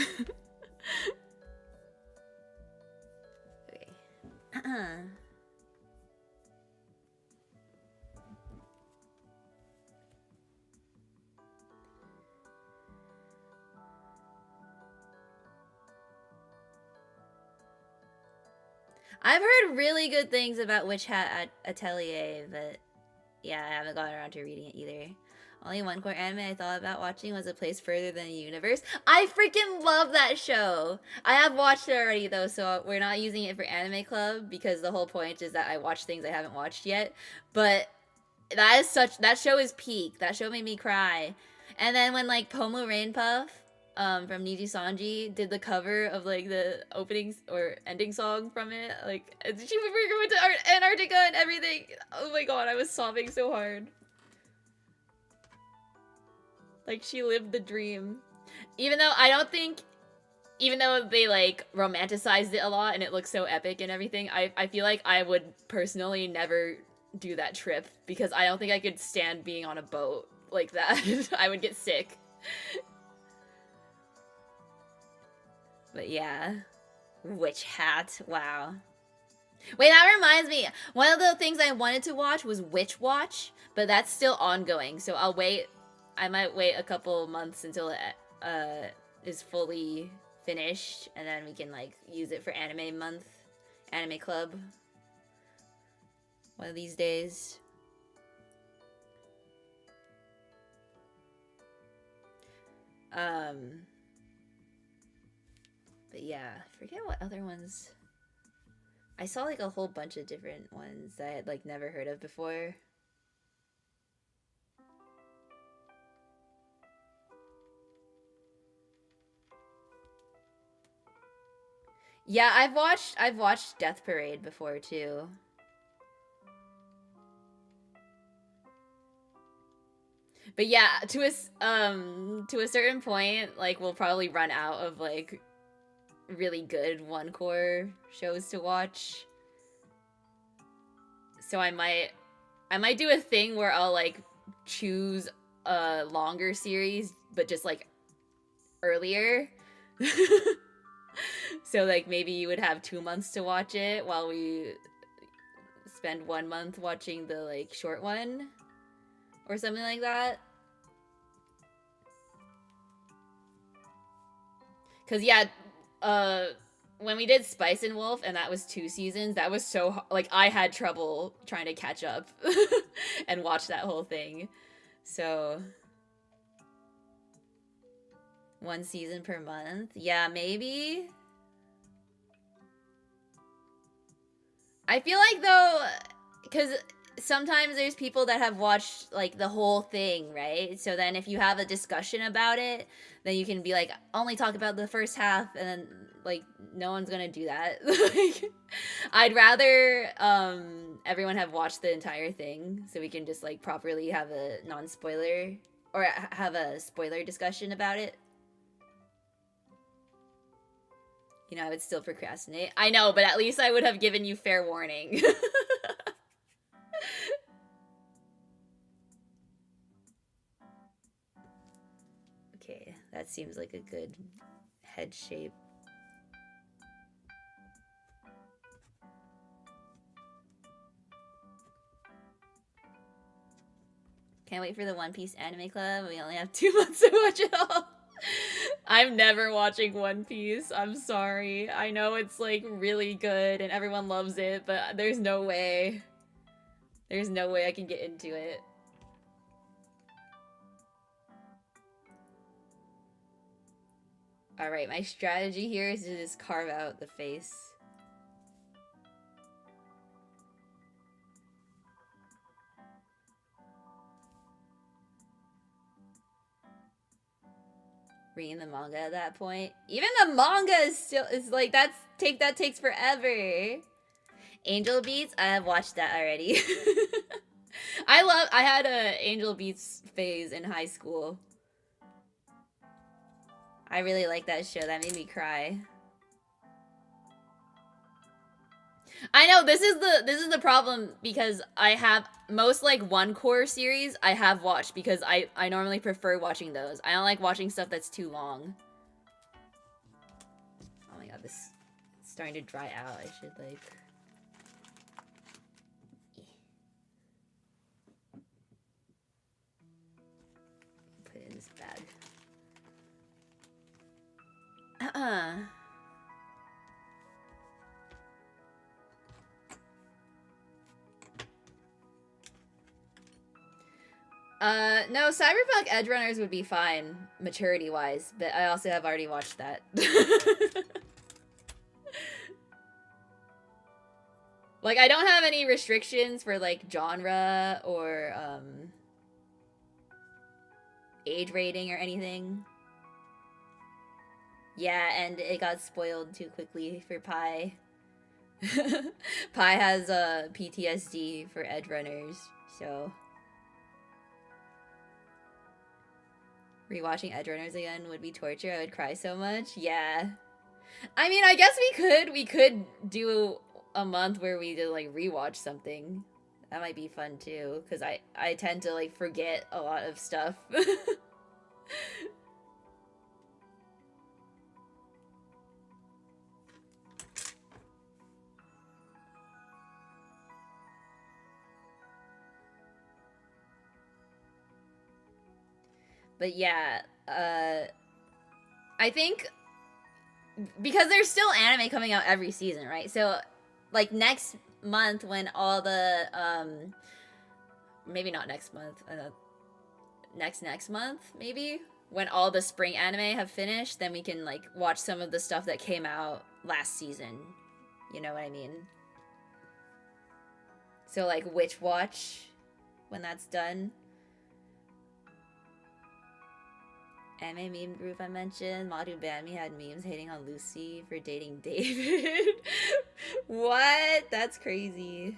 Okay. I've heard really good things about Witch Hat Atelier, but yeah, I haven't gotten around to reading it either. Only one core anime I thought about watching was A Place Further Than the Universe. I freaking love that show! I have watched it already though, so we're not using it for Anime Club because the whole point is that I watch things I haven't watched yet. But that show is peak. That show made me cry. And then when like Pomu Rainpuff from Niji Sanji did the cover of like the opening or ending song from it, like she went to Antarctica and everything. Oh my god, I was sobbing so hard. Like, she lived the dream. Even though they, like, romanticized it a lot and it looks so epic and everything, I feel like I would personally never do that trip because I don't think I could stand being on a boat like that. I would get sick. But yeah. Witch Hat. Wow. Wait, that reminds me. One of the things I wanted to watch was Witch Watch, but that's still ongoing, so I'll wait. I might wait a couple months until it is fully finished, and then we can like use it for anime month, anime club. One of these days. But yeah, forget what other ones. I saw like a whole bunch of different ones that I had like never heard of before. Yeah, I've watched Death Parade before too. But yeah, to a certain point, like we'll probably run out of like really good one core shows to watch. So I might do a thing where I'll like choose a longer series, but just like earlier. So like maybe you would have 2 months to watch it while we spend 1 month watching the like short one or something like that. Cause yeah, when we did Spice and Wolf and that was 2 seasons, that was so like I had trouble trying to catch up and watch that whole thing. So 1 season per month, yeah, maybe. I feel like though, because sometimes there's people that have watched like the whole thing, right? So then if you have a discussion about it, then you can be like, only talk about the first half, and then like no one's gonna do that. Like, I'd rather everyone have watched the entire thing so we can just like properly have a non-spoiler or have a spoiler discussion about it. You know, I would still procrastinate. I know, but at least I would have given you fair warning. Okay, that seems like a good head shape. Can't wait for the One Piece anime club. We only have 2 months to watch it all. I'm never watching One Piece. I'm sorry. I know it's like really good and everyone loves it, but there's no way. There's no way I can get into it. Alright, my strategy here is to just carve out the face. Reading the manga at that point. Even the manga is like that takes forever. Angel Beats, I have watched that already. I had a Angel Beats phase in high school. I really like that show. That made me cry. I know this is the problem because I have most like one core series I have watched because I normally prefer watching those. I don't like watching stuff that's too long. Oh my god, this is starting to dry out. I should like put it in this bag. No, Cyberpunk Edgerunners would be fine, maturity-wise, but I also have already watched that. Like, I don't have any restrictions for, like, genre or, age rating or anything. Yeah, and it got spoiled too quickly for Pi. Pi has, PTSD for Edgerunners, so... Rewatching Edgerunners again would be torture. I would cry so much. Yeah. I mean, I guess we could do a month where we did like rewatch something. That might be fun too, because I tend to like forget a lot of stuff. But yeah, I think because there's still anime coming out every season, right? So like next month when all the maybe not next month, next month maybe, when all the spring anime have finished, then we can like watch some of the stuff that came out last season. You know what I mean? So like Witch Watch when that's done. Anime meme group I mentioned, Madu Bami had memes hating on Lucy for dating David. What? That's crazy.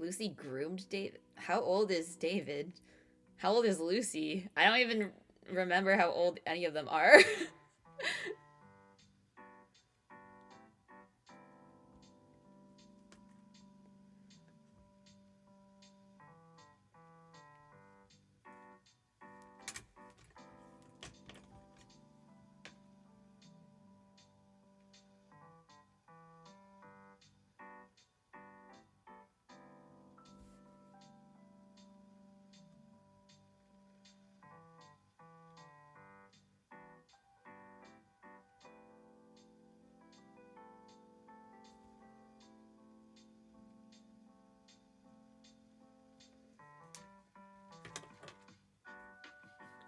Lucy groomed David? How old is David? How old is Lucy? I don't even remember how old any of them are.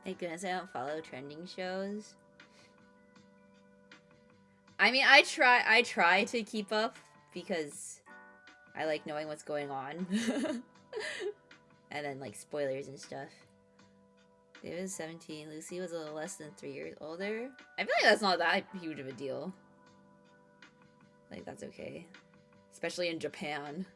Thank goodness I don't follow trending shows. I mean, I try to keep up because I like knowing what's going on. And then like spoilers and stuff. David was 17, Lucy was a little less than 3 years older. I feel like that's not that huge of a deal. Like, that's okay. Especially in Japan.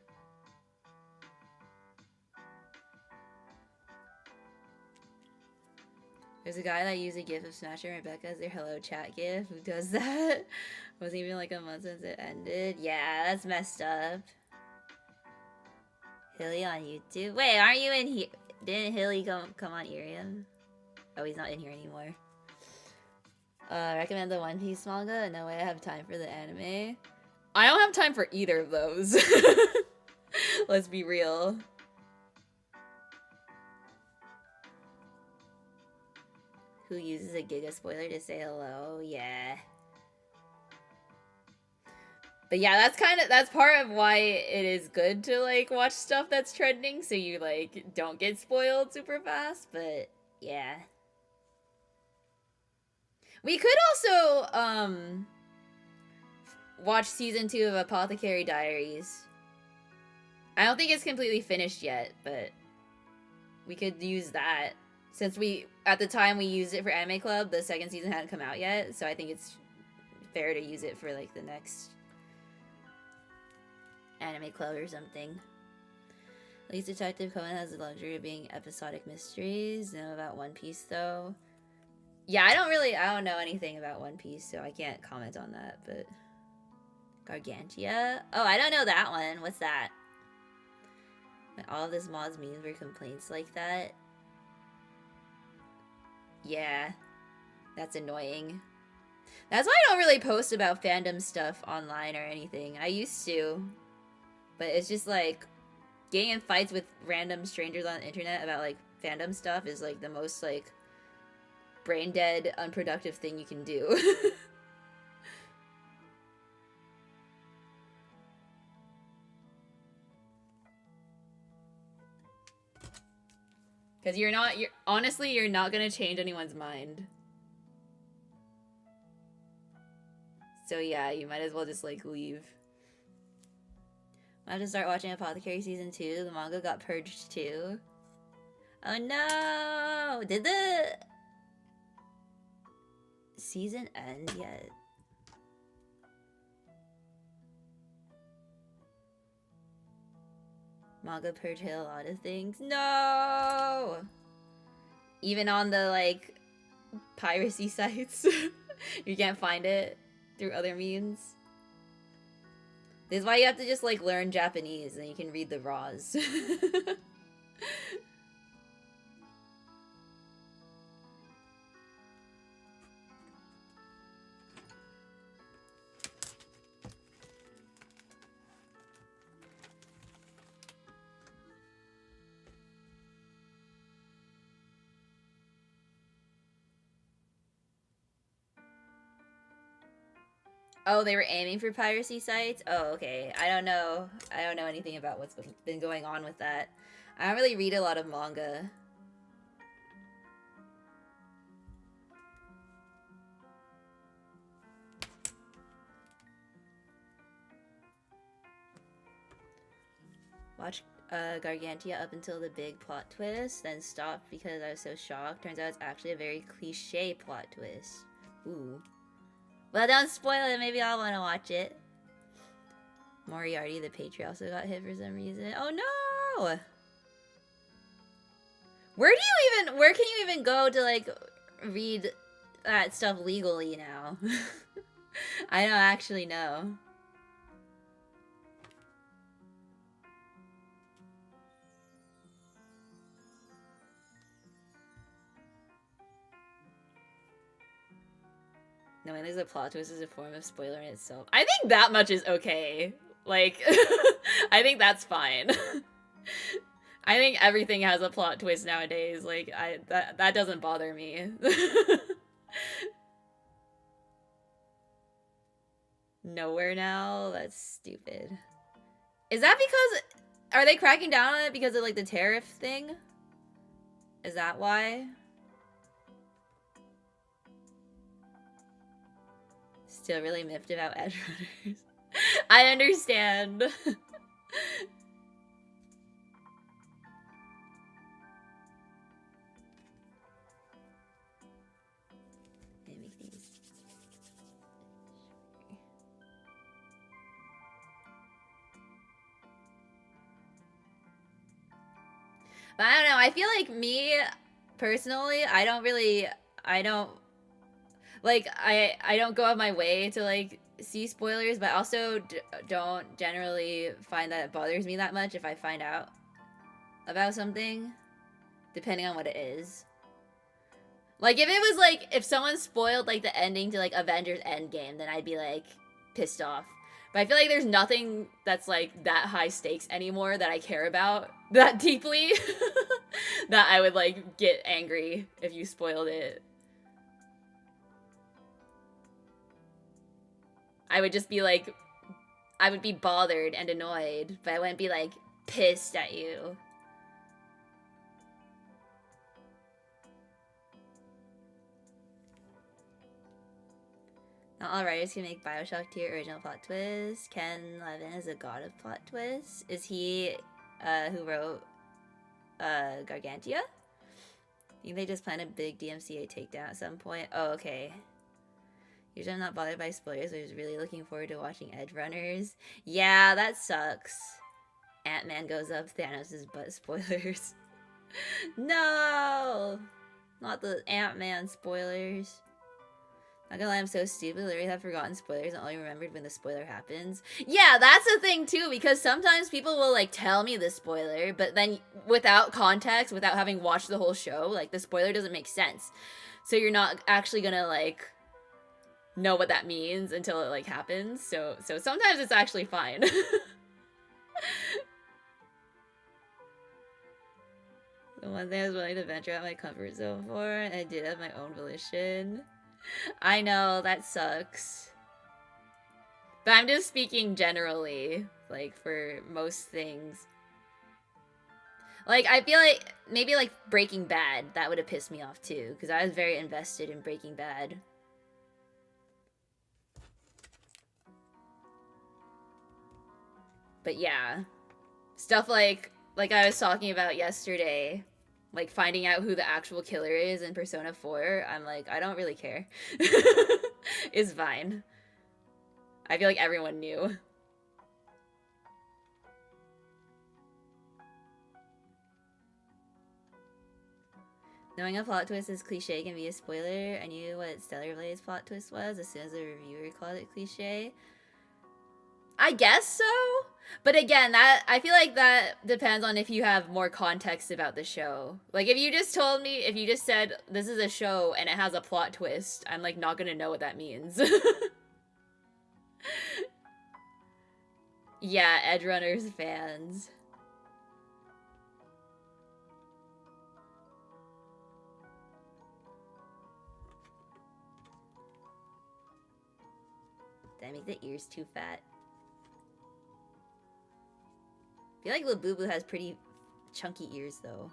There's a guy that used a gif of Smasher and Rebecca as their hello chat gif. Who does that? Wasn't even like a month since it ended. Yeah, that's messed up. Hilly on YouTube. Wait, aren't you in here? Didn't Hilly come on Irium? Oh, he's not in here anymore. Recommend the One Piece manga? No way I have time for the anime. I don't have time for either of those. Let's be real. Who uses a Giga spoiler to say hello? Yeah. But yeah, that's part of why it is good to like watch stuff that's trending so you like don't get spoiled super fast, but yeah. We could also watch season 2 of Apothecary Diaries. I don't think it's completely finished yet, but we could use that. Since at the time we used it for Anime Club, the second season hadn't come out yet, so I think it's fair to use it for like the next Anime Club or something. At least Detective Conan has the luxury of being episodic mysteries. Know about One Piece though. Yeah, I don't know anything about One Piece, so I can't comment on that, but Gargantia? Oh, I don't know that one. What's that? All of this mod's memes were complaints like that. Yeah, that's annoying. That's why I don't really post about fandom stuff online or anything. I used to, but it's just like getting in fights with random strangers on the internet about like fandom stuff is like the most like brain dead, unproductive thing you can do. Because you're honestly, you're not gonna change anyone's mind. So yeah, you might as well just like leave. I have to start watching Apothecary season 2. The manga got purged too. Oh no! Did the season end yet? Manga purge hit a lot of things. No! Even on the like piracy sites, you can't find it through other means. This is why you have to just like learn Japanese and you can read the raws. Oh, they were aiming for piracy sites? Oh, okay. I don't know anything about what's been going on with that. I don't really read a lot of manga. Watch Gargantia up until the big plot twist, then stopped because I was so shocked. Turns out it's actually a very cliche plot twist. Ooh. Well, don't spoil it. Maybe I'll want to watch it. Moriarty, the Patriot, also got hit for some reason. Oh no! Where can you even go to like read that stuff legally now? I don't actually know. Knowing there's a plot twist is a form of spoiler in itself. I think that much is okay. Like, I think that's fine. I think everything has a plot twist nowadays. Like, that doesn't bother me. Nowhere now? That's stupid. Is that because... Are they cracking down on it because of, like, the tariff thing? Is that why? Still really miffed about edge runners. I understand. Make these. But I don't know. I feel like me personally, I don't go out of my way to like see spoilers, but I also don't generally find that it bothers me that much if I find out about something, depending on what it is. Like if it was like if someone spoiled like the ending to like Avengers Endgame, then I'd be like pissed off. But I feel like there's nothing that's like that high stakes anymore that I care about that deeply that I would like get angry if you spoiled it. I would just be like, I would be bothered and annoyed, but I wouldn't be like pissed at you. Not all writers can make Bioshock tier original plot twists. Ken Levin is a god of plot twists. Is he who wrote Gargantia? I think they just planned a big DMCA takedown at some point. Oh, okay. Usually I'm not bothered by spoilers, I was really looking forward to watching Edge Runners. Yeah, that sucks. Ant-Man goes up Thanos' butt spoilers. No! Not the Ant-Man spoilers. Not gonna lie, I'm so stupid. I literally have forgotten spoilers and only remembered when the spoiler happens. Yeah, that's the thing too, because sometimes people will like tell me the spoiler, but then without context, without having watched the whole show, like the spoiler doesn't make sense. So you're not actually gonna like know what that means until it like happens. So sometimes it's actually fine. One thing I was willing to venture out my comfort zone for, and I did have my own volition. I know, that sucks. But I'm just speaking generally, like, for most things. Like, I feel like, maybe like Breaking Bad, that would have pissed me off too, because I was very invested in Breaking Bad. But yeah, stuff like I was talking about yesterday, like finding out who the actual killer is in Persona 4, I'm like, I don't really care. It's fine. I feel like everyone knew. Knowing a plot twist is cliche can be a spoiler. I knew what Stellar Blade's plot twist was as soon as the reviewer called it cliche. I guess so. But again, that I feel like that depends on if you have more context about the show. Like, if you just told me, if you just said, this is a show and it has a plot twist, I'm, like, not gonna know what that means. Yeah, Edgerunners fans. Did I make the ears too fat? I feel like Labubu has pretty chunky ears, though.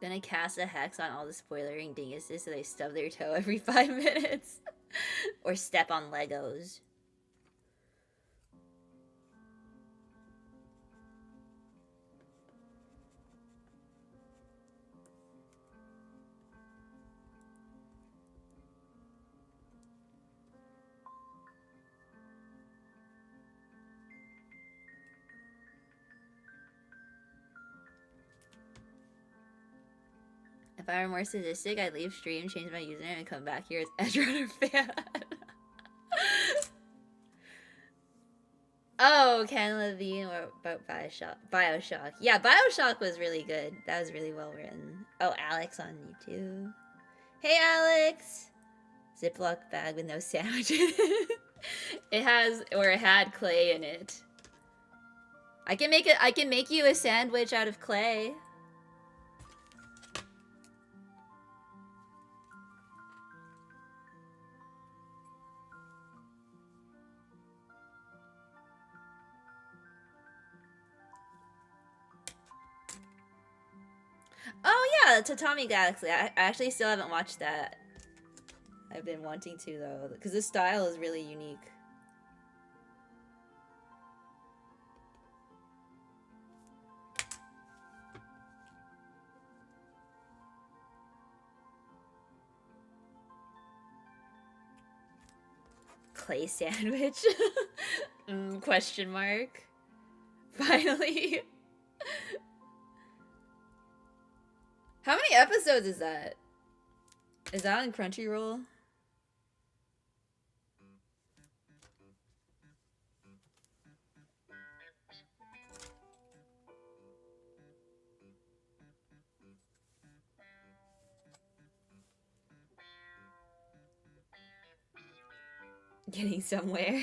Then I cast a hex on all the spoilering dinguses so they stub their toe every 5 minutes. Or step on Legos. If I were more sadistic, I'd leave stream, change my username, and come back here as Edgerunner fan. Oh, Ken Levine or about Bioshock. Yeah, Bioshock was really good. That was really well written. Oh, Alex on YouTube. Hey, Alex! Ziploc bag with no sandwich in it. It has, or it had clay in it. I can make you a sandwich out of clay. Oh yeah, Tatami Galaxy. I actually still haven't watched that. I've been wanting to though, because this style is really unique. Clay sandwich? Question mark. Finally. How many episodes is that? Is that on Crunchyroll? Getting somewhere.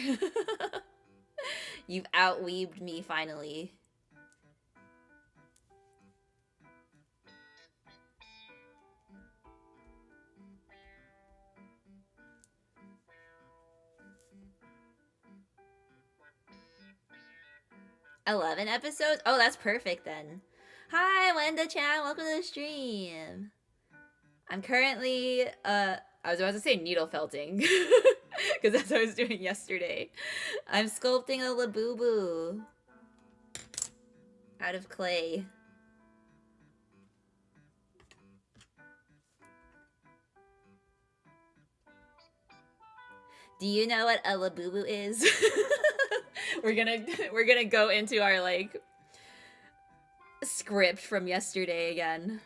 You've out-weebed me finally. $11 episodes? Oh, that's perfect then. Hi, Wenda-chan, welcome to the stream. I'm currently, I was about to say needle felting, because that's what I was doing yesterday. I'm sculpting a Labubu out of clay. Do you know what a Labubu is? We're gonna go into our like script from yesterday again.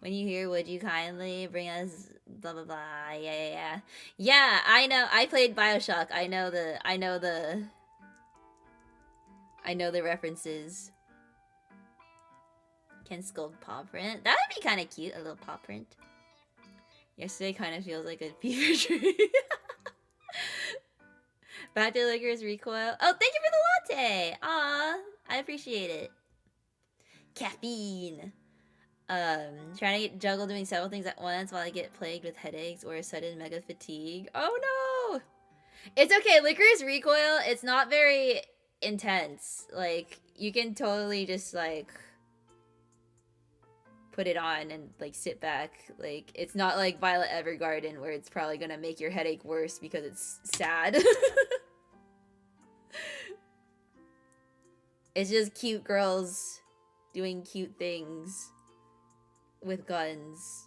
When you hear "Would you kindly bring us blah blah blah," yeah. I know. I played BioShock. I know the references. Can sculpt paw print. That would be kind of cute. A little paw print. Yesterday kind of feels like a fever dream. Back to Liquor's recoil. Oh, thank you for the latte. Aw, I appreciate it. Caffeine. Trying to juggle doing several things at once while I get plagued with headaches or a sudden mega fatigue. Oh no! It's okay, Licorice Recoil, it's not very intense. Like, you can totally just, like, put it on and, like, sit back. Like, it's not like Violet Evergarden where it's probably gonna make your headache worse because it's sad. It's just cute girls doing cute things with guns.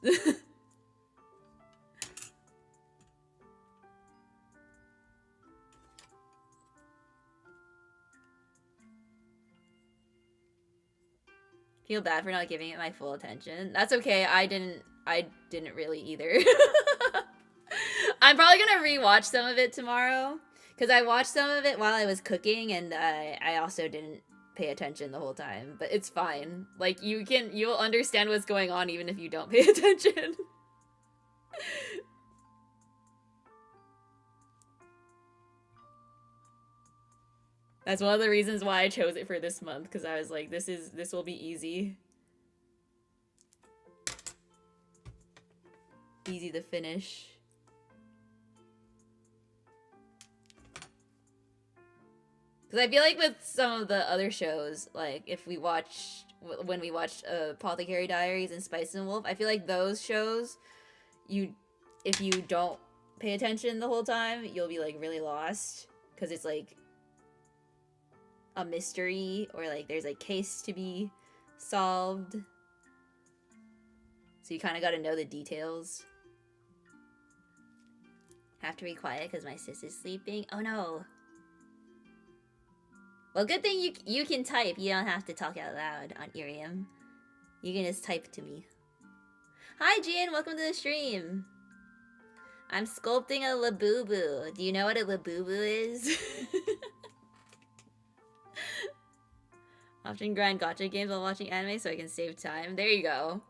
Feel bad for not giving it my full attention. That's okay. I didn't really either. I'm probably gonna rewatch some of it tomorrow because I watched some of it while I was cooking, and I also didn't pay attention the whole time. But it's fine. Like, you'll understand what's going on even if you don't pay attention. That's one of the reasons why I chose it for this month, because I was like, this will be easy. Easy to finish. Because I feel like with some of the other shows, like when we watched Apothecary Diaries and Spice and Wolf, I feel like those shows, if you don't pay attention the whole time, you'll be like really lost. Because it's like a mystery, or like there's a case to be solved, so you kind of got to know the details. Have to be quiet because my sis is sleeping. Oh no. Well, good thing you can type. You don't have to talk out loud on Irium. You can just type to me. Hi Gian, welcome to the stream. I'm sculpting a Labubu. Do you know what a Labubu is? Often grind gacha games while watching anime so I can save time. There you go.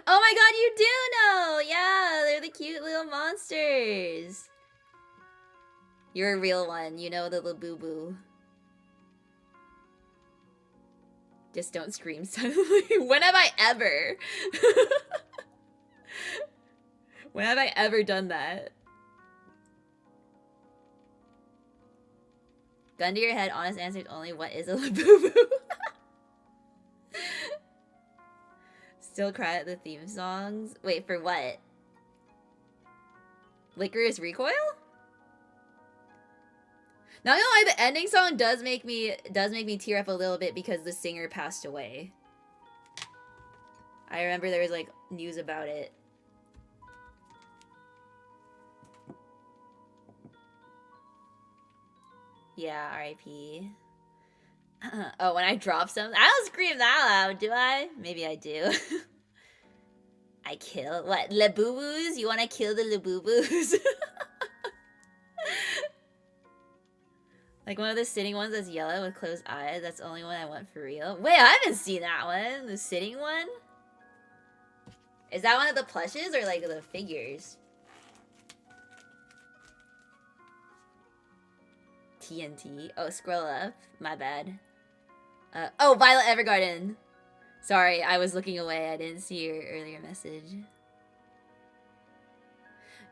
Oh my god, you do know! Yeah, they're the cute little monsters. You're a real one. You know the Labubu. Just don't scream suddenly. When have I ever? When have I ever done that? Gun to your head, honest answers only. What is a Labubu? Still cry at the theme songs. Wait, for what? Licorice Recoil? Not gonna lie, the ending song does make me tear up a little bit because the singer passed away. I remember there was like news about it. Yeah, R.I.P. Oh, when I drop something, I don't scream that loud, do I? Maybe I do. I kill what? Labubus? You want to kill the Labubus? Like one of the sitting ones that's yellow with closed eyes. That's the only one I want for real. Wait, I haven't seen that one. The sitting one? Is that one of the plushes or like the figures? TNT. Oh, scroll up. My bad. Oh, Violet Evergarden. Sorry, I was looking away. I didn't see your earlier message.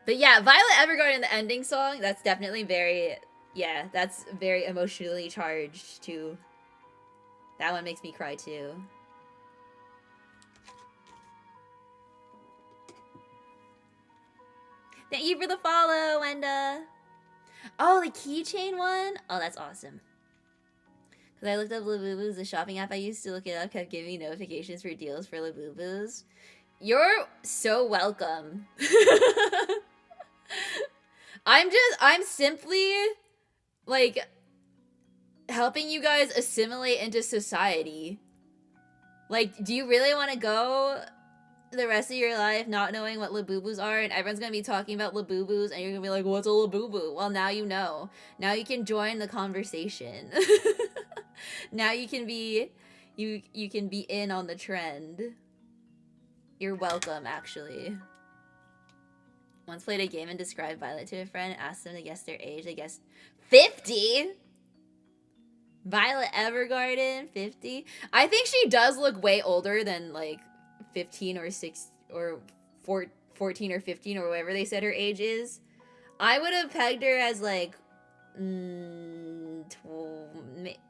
But yeah, Violet Evergarden, the ending song, that's definitely very... Yeah, that's very emotionally charged, too. That one makes me cry, too. Thank you for the follow, Wenda. Oh, the keychain one? Oh, that's awesome. Because I looked up Labubus, the shopping app I used to look it up kept giving me notifications for deals for Labubus. You're so welcome. I'm simply, like, helping you guys assimilate into society. Like, do you really want to go the rest of your life not knowing what Labubus are, and everyone's gonna be talking about Labubus, and you're gonna be like, what's a Labubu? Well, now you know. Now you can join the conversation. Now you can be, you can be in on the trend. You're welcome, actually. Once played a game and described Violet to a friend, asked them to guess their age. They guessed 50? Violet Evergarden, 50? I think she does look way older than, like, 15 or 6 or 14 or 15 or whatever they said her age is. I would have pegged her as, like,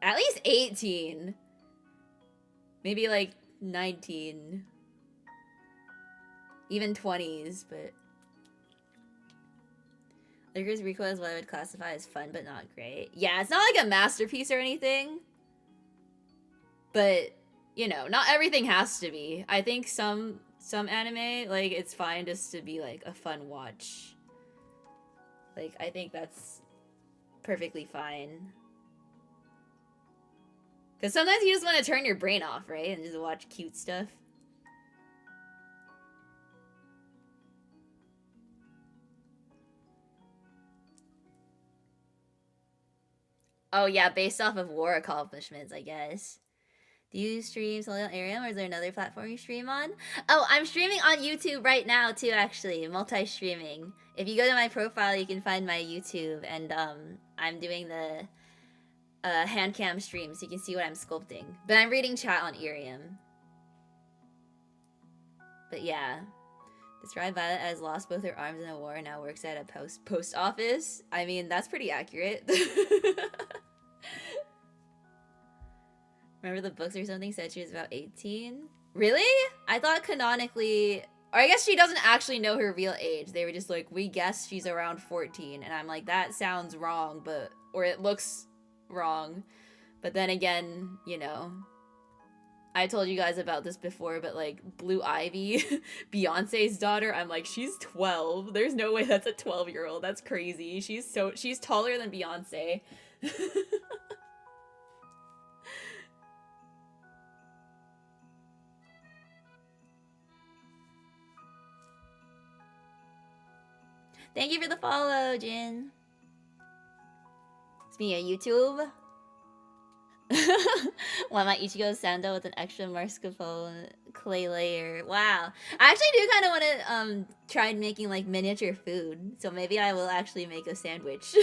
at least 18. Maybe, like, 19. Even 20s, but... Liquor's recoil is what I would classify as fun, but not great. Yeah, it's not like a masterpiece or anything. But, you know, not everything has to be. I think some anime, like, it's fine just to be, like, a fun watch. Like, I think that's perfectly fine. Because sometimes you just want to turn your brain off, right? And just watch cute stuff. Oh yeah, based off of war accomplishments, I guess. Do you stream Solarium, or is there another platform you stream on? Oh, I'm streaming on YouTube right now too, actually. Multi-streaming. If you go to my profile, you can find my YouTube, and I'm doing the hand cam stream, so you can see what I'm sculpting. But I'm reading chat on Irium. But yeah. Described Violet as lost both her arms in a war and now works at a post office. I mean, that's pretty accurate. Remember the books or something said she was about 18? Really? I thought canonically... Or I guess she doesn't actually know her real age. They were just like, we guess she's around 14. And I'm like, that sounds wrong, but... Or it looks wrong. But then again, you know... I told you guys about this before, but like Blue Ivy, Beyonce's daughter, I'm like, she's 12. There's no way that's a 12-year-old. That's crazy. She's taller than Beyonce. Thank you for the follow, Jin. It's me on YouTube. Why my Ichigo sandal with an extra mascarpone clay layer. Wow. I actually do kind of want to try making like miniature food. So maybe I will actually make a sandwich.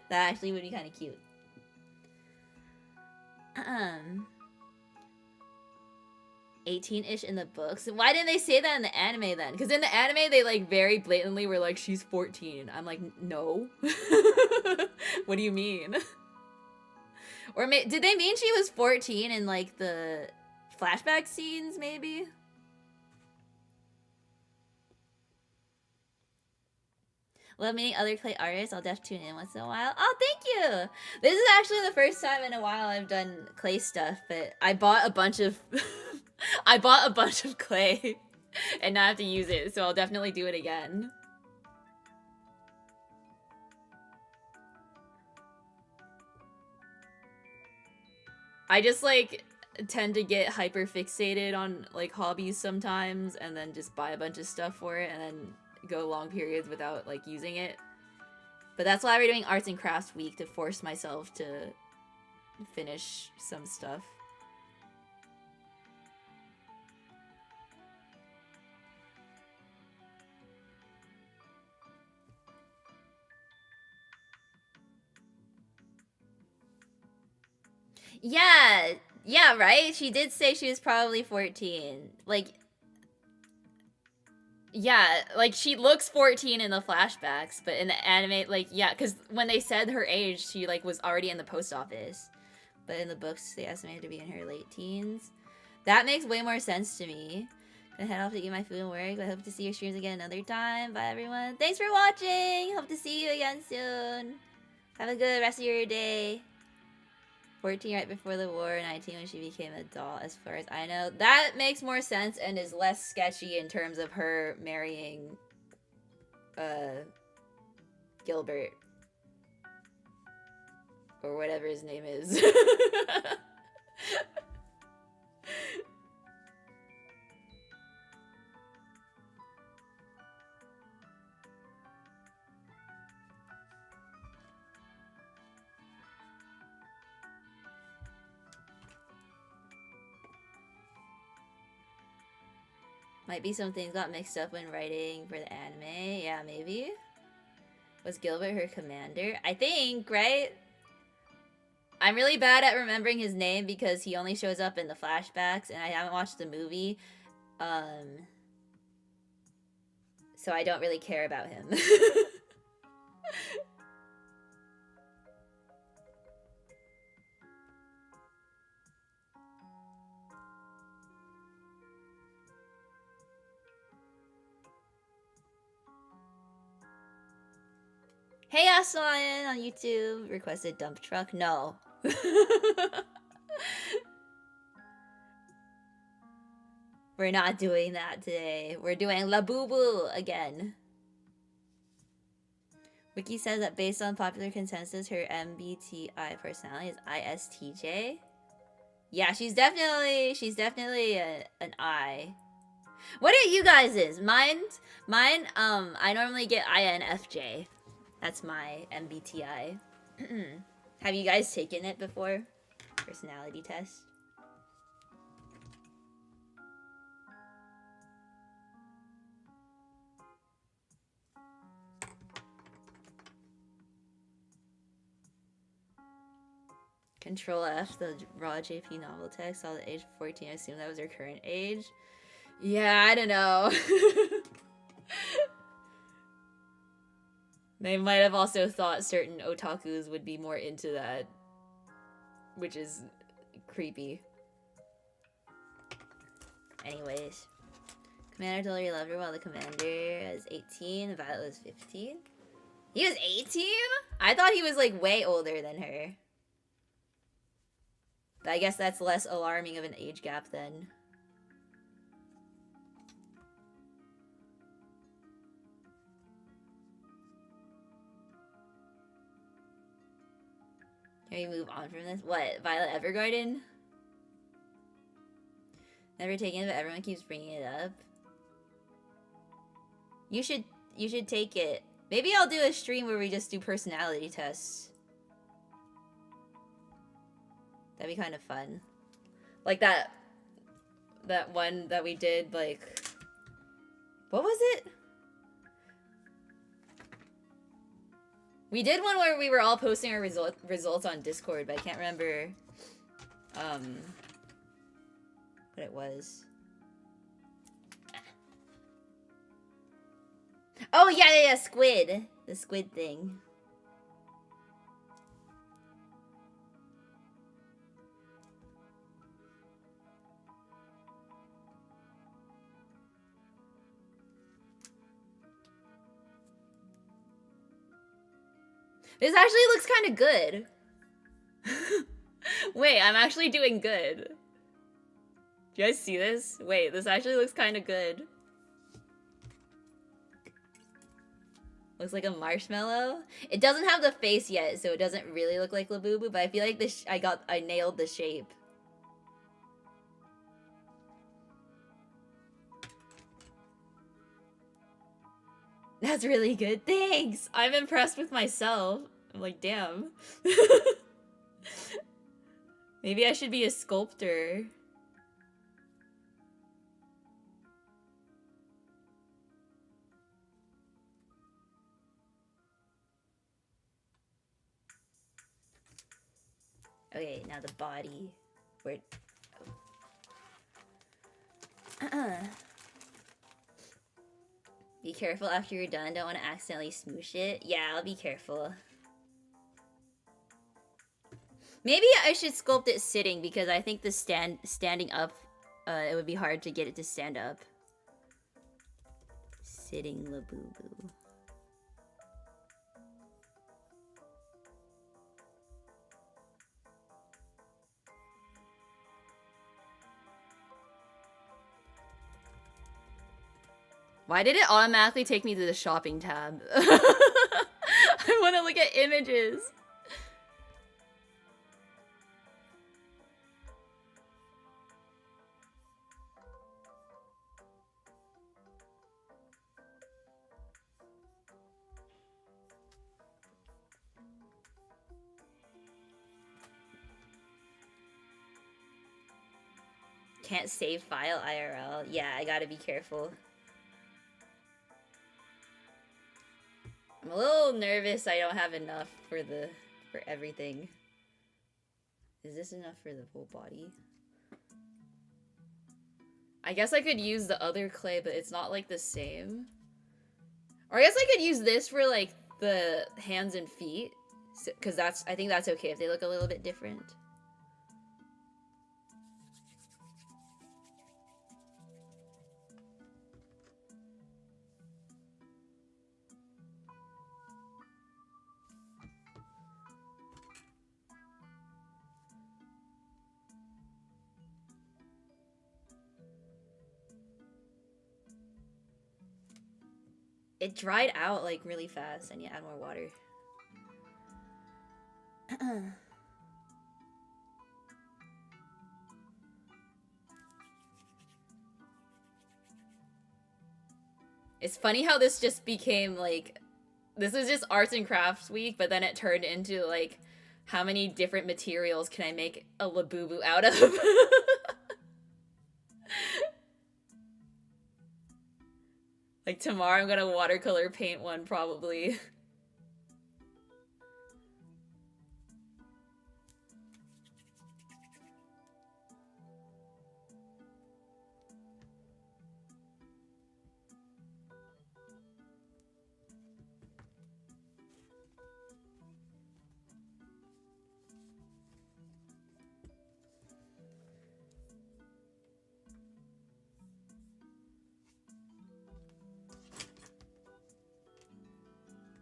That actually would be kind of cute. 18-ish in the books. Why didn't they say that in the anime then? Because in the anime they like very blatantly were like, she's 14. I'm like, no. What do you mean? Or did they mean she was 14 in, like, the flashback scenes, maybe? Love meeting other clay artists. I'll definitely tune in once in a while. Oh, thank you! This is actually the first time in a while I've done clay stuff, but I bought a bunch of... I bought a bunch of clay, and now I have to use it, so I'll definitely do it again. I just, like, tend to get hyper fixated on, like, hobbies sometimes, and then just buy a bunch of stuff for it, and then go long periods without, like, using it. But that's why we're doing Arts and Crafts Week, to force myself to finish some stuff. Yeah, right? She did say she was probably 14. Like, yeah, like, she looks 14 in the flashbacks, but in the anime, like, yeah, because when they said her age, she, like, was already in the post office. But in the books, they estimated to be in her late teens. That makes way more sense to me. Gonna head off to eat my food and work, but I hope to see your streams again another time. Bye, everyone. Thanks for watching! Hope to see you again soon. Have a good rest of your day. 14 right before the war, 19 when she became an adult, as far as I know. That makes more sense and is less sketchy in terms of her marrying Gilbert. Or whatever his name is. Might be some things got mixed up when writing for the anime. Yeah, maybe. Was Gilbert her commander? I think, right? I'm really bad at remembering his name because he only shows up in the flashbacks and I haven't watched the movie. So I don't really care about him. Hey, Aslan on YouTube. Requested dump truck. No. We're not doing that today. We're doing Labubu again. Wiki says that based on popular consensus, her MBTI personality is ISTJ. Yeah, she's definitely an I. What are you guys'? Mine, I normally get INFJ. That's my MBTI. Have you guys taken it before? Personality test? Control F, the raw JP novel text, saw the age 14. I assume that was her current age. Yeah, I don't know. They might have also thought certain otakus would be more into that, which is creepy. Anyways, Commander told her he loved her while the commander was 18 and Violet was 15. He was 18? I thought he was like way older than her. But I guess that's less alarming of an age gap then. Can we move on from this? What? Violet Evergarden? Never taken it, but everyone keeps bringing it up. You should take it. Maybe I'll do a stream where we just do personality tests. That'd be kind of fun. Like that one that we did, like... What was it? We did one where we were all posting our results on Discord, but I can't remember what it was. Oh, yeah, squid. The squid thing. This actually looks kind of good. Wait, I'm actually doing good. Do you guys see this? Wait, this actually looks kind of good. Looks like a marshmallow. It doesn't have the face yet, so it doesn't really look like Labubu, but I feel like this I nailed the shape. That's really good. Thanks! I'm impressed with myself. I'm like, damn. Maybe I should be a sculptor. Okay, now the body. Where... Oh. Be careful after you're done. Don't want to accidentally smoosh it. Yeah, I'll be careful. Maybe I should sculpt it sitting because I think the standing up, it would be hard to get it to stand up. Sitting Labubu. Why did it automatically take me to the shopping tab? want to look at images. Can't save file IRL. Yeah, I gotta be careful. I'm a little nervous I don't have enough for everything. Is this enough for the whole body? I guess I could use the other clay, but it's not like the same. Or I guess I could use this for like the hands and feet, because I think that's okay if they look a little bit different. It dried out like really fast. I need to add more water. It's funny how this just became like, this is just arts and crafts week, but then it turned into like, how many different materials can I make a Labubu out of? Like tomorrow I'm gonna watercolor paint one probably.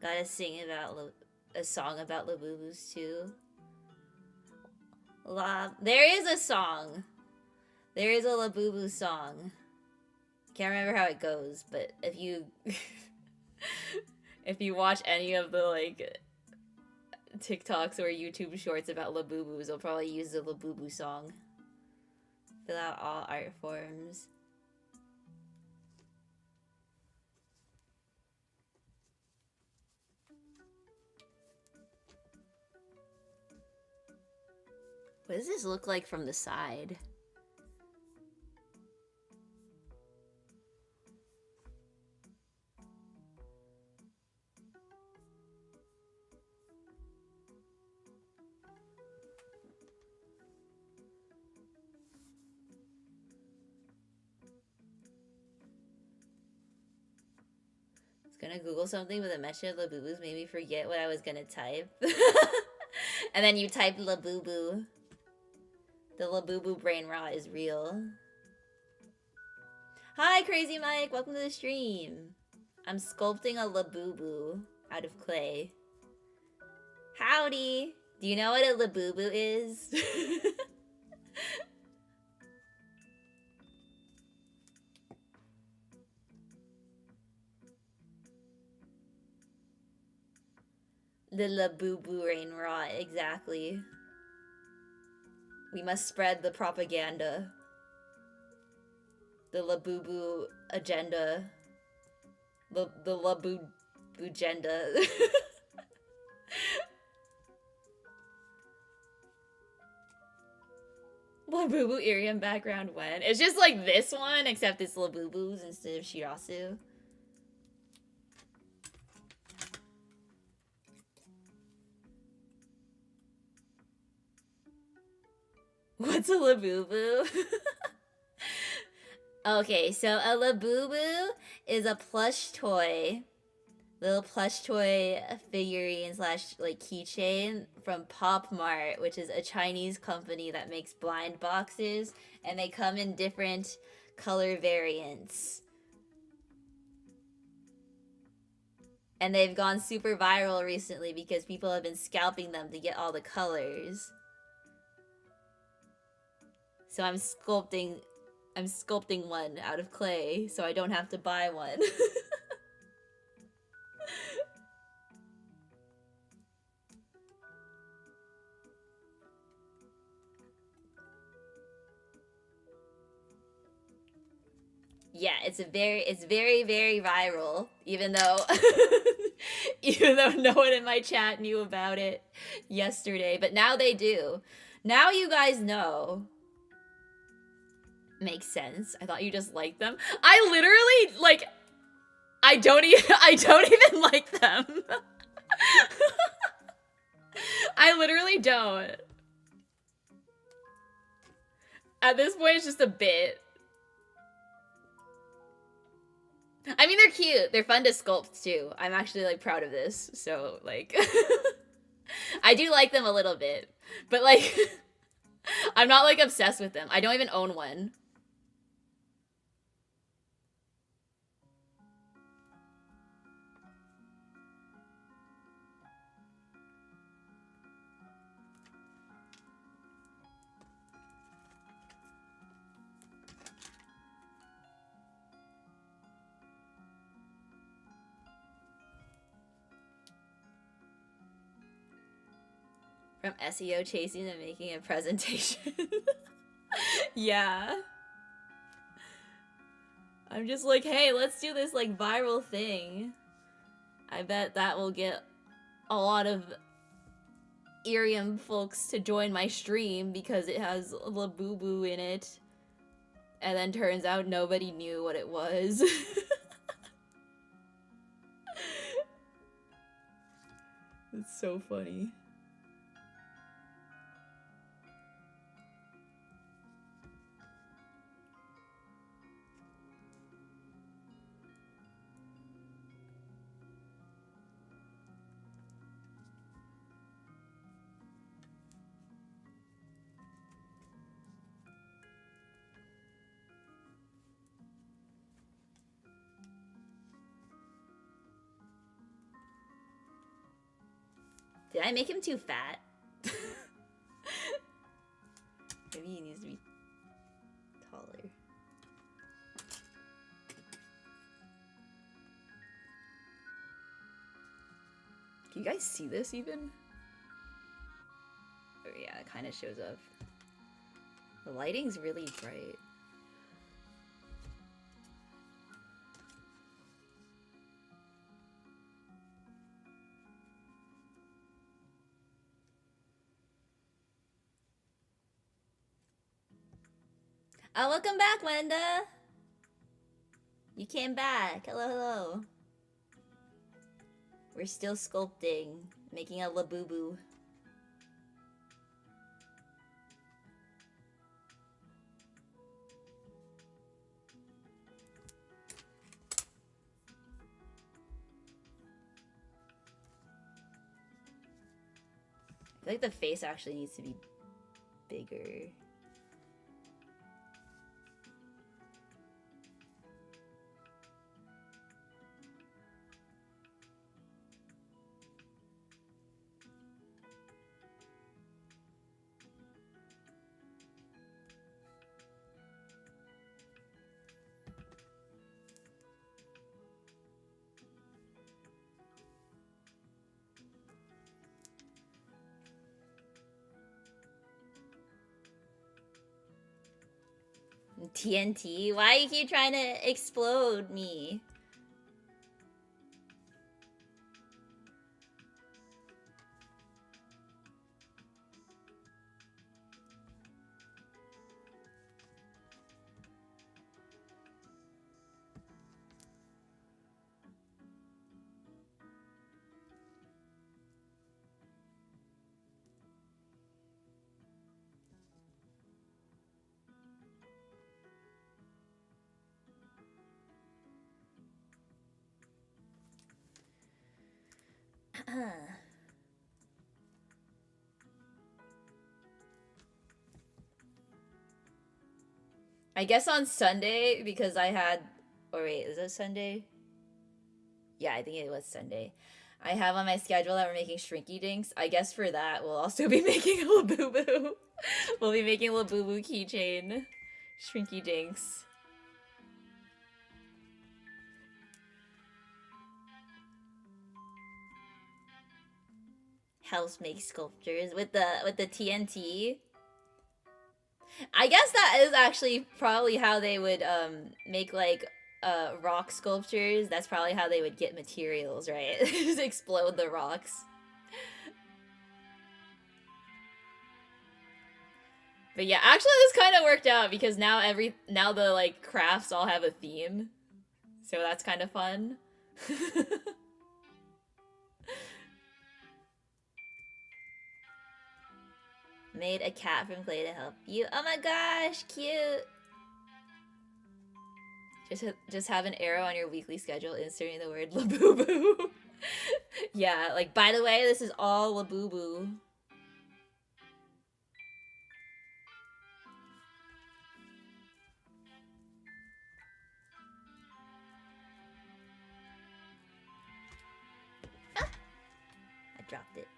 Gotta sing about a song about Labubus too. There is a song. There is a Labubu song. Can't remember how it goes, but if you if you watch any of the like TikToks or YouTube shorts about Labubus, they'll probably use the Labubu song. Fill out all art forms. What does this look like from the side? I was gonna Google something, but the mention of Labubus made me forget what I was gonna type. And then you typed Labubu. The Labubu brain rot is real. Hi, Crazy Mike. Welcome to the stream. I'm sculpting a Labubu out of clay. Howdy. Do you know what a Labubu is? The Labubu brain rot, exactly. We must spread the propaganda. The Labubu agenda. The Labubu agenda. Labubu Irium background when? It's just like this one, except it's Labubus instead of Shirasu. What's a Labubu? Okay, so a Labubu is a plush toy. Little plush toy figurine slash like keychain from Pop Mart, which is a Chinese company that makes blind boxes, and they come in different color variants. And they've gone super viral recently because people have been scalping them to get all the colors. So I'm sculpting one out of clay so I don't have to buy one. Yeah, it's very, very viral, even though even though no one in my chat knew about it yesterday, but now they do. Now you guys know. Makes sense. I thought you just liked them. I literally, like, I don't even like them. I literally don't. At this point, it's just a bit. I mean, they're cute. They're fun to sculpt, too. I'm actually, like, proud of this. So, like, I do like them a little bit. But, like, I'm not, like, obsessed with them. I don't even own one. From SEO chasing to making a presentation. Yeah. I'm just like, hey, let's do this, like, viral thing. I bet that will get a lot of Irium folks to join my stream because it has Labubu in it. And then turns out nobody knew what it was. It's so funny. Did I make him too fat? Maybe he needs to be taller. Can you guys see this even? Oh yeah, it kind of shows up. The lighting's really bright. Oh, welcome back, Wenda! You came back. Hello, hello. We're still sculpting, making a Labubu. I feel like the face actually needs to be bigger. TNT? Why you keep trying to explode me? I guess on Sunday, because I had... Or wait, is it Sunday? Yeah, I think it was Sunday. I have on my schedule that we're making Shrinky Dinks. I guess for that, we'll also be making a Labubu. We'll be making a Labubu keychain. Shrinky Dinks. House make sculptures with the TNT. I guess that is actually probably how they would make like rock sculptures. That's probably how they would get materials, right? Just explode the rocks. But yeah, actually this kind of worked out because now the like crafts all have a theme. So that's kind of fun. Made a cat from clay to help you. Oh my gosh, cute. Just have an arrow on your weekly schedule inserting the word Labubu. Yeah, like, by the way, this is all Labubu. Ah! I dropped it.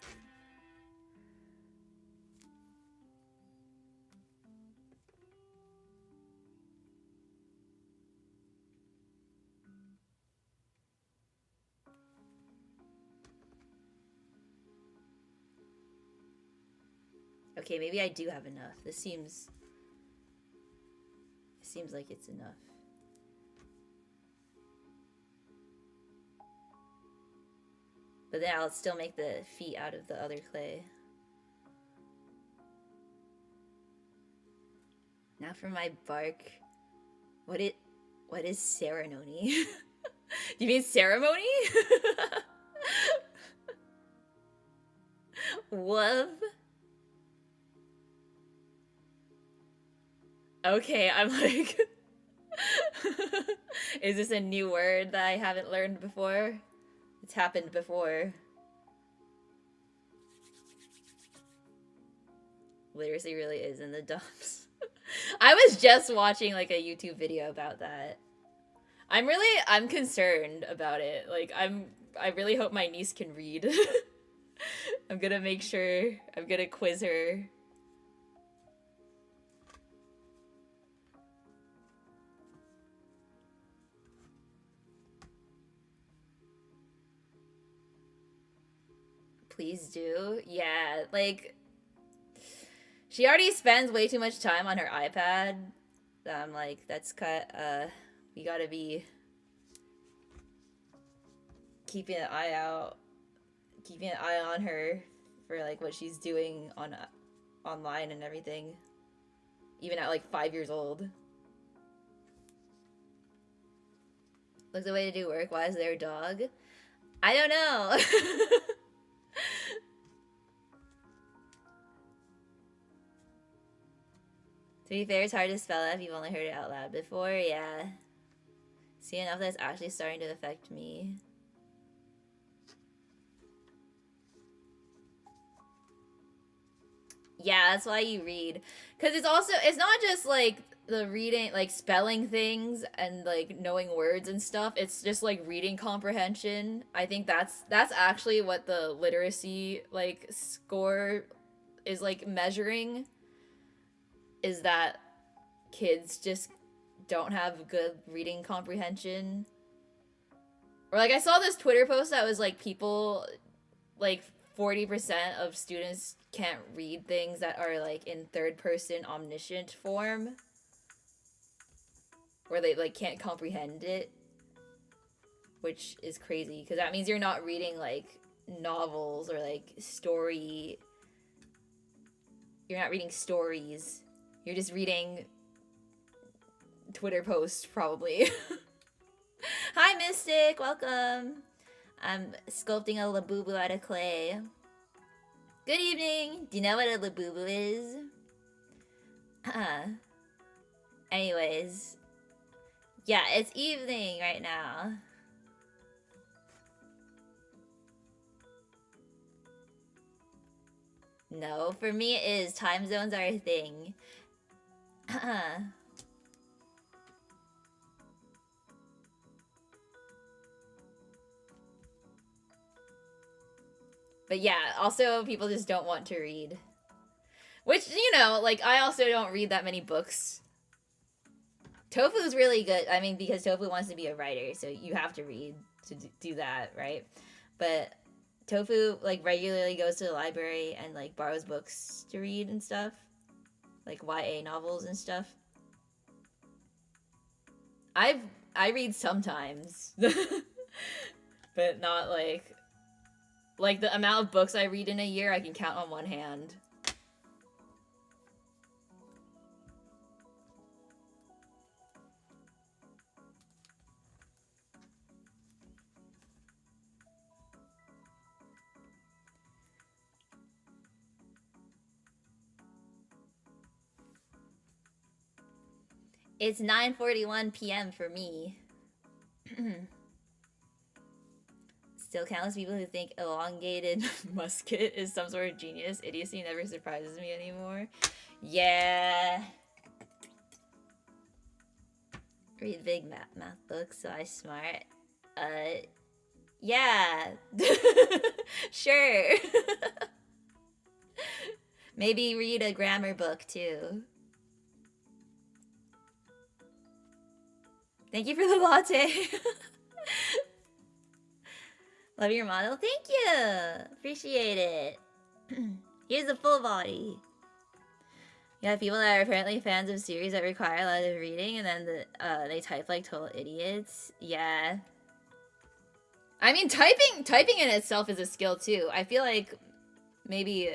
Okay, maybe I do have enough. This seems like it's enough. But then I'll still make the feet out of the other clay. Now for my bark. What is ceremony? Do you mean ceremony? Love? Okay, I'm like... Is this a new word that I haven't learned before? It's happened before. Literacy really is in the dumps. I was just watching like a YouTube video about that. I'm concerned about it. Like I really hope my niece can read. I'm gonna make sure, I'm gonna quiz her. Please do. Yeah, like, she already spends way too much time on her iPad. I'm like, that's we gotta be keeping an eye on her for like what she's doing online and everything. Even at like 5 years old. Look the way to do work. Why is there a dog? I don't know. To be fair, it's hard to spell out if you've only heard it out loud before. Yeah. See enough that's actually starting to affect me. Yeah, that's why you read. Because it's not just like the reading, like spelling things and like knowing words and stuff. It's just like reading comprehension. I think that's actually what the literacy like score is like measuring. Is that kids just don't have good reading comprehension. Or like I saw this Twitter post that was like people, like 40% of students can't read things that are like in third person omniscient form. Where they like can't comprehend it. Which is crazy because that means you're not reading like novels or like you're not reading stories. You're just reading Twitter posts, probably. Hi, Mystic! Welcome! I'm sculpting a Labubu out of clay. Good evening! Do you know what a Labubu is? Anyways. Yeah, it's evening right now. No, for me it is. Time zones are a thing. But yeah, also people just don't want to read. Which, you know, like I also don't read that many books. Tofu's really good. I mean, because Tofu wants to be a writer, so you have to read to do that, right? But Tofu like regularly goes to the library and like borrows books to read and stuff. like YA novels and stuff. I read sometimes, but not like the amount of books I read in a year I can count on one hand. It's 9:41 p.m. for me. Still countless people who think elongated musket is some sort of genius. Idiocy never surprises me anymore. Yeah. Read big math books, so I smart. Yeah. Sure. Maybe read a grammar book too. Thank you for the latte. Love your model. Thank you. Appreciate it. Here's the full body. You have people that are apparently fans of series that require a lot of reading, and then they type like total idiots. Yeah. I mean, typing in itself is a skill too. I feel like maybe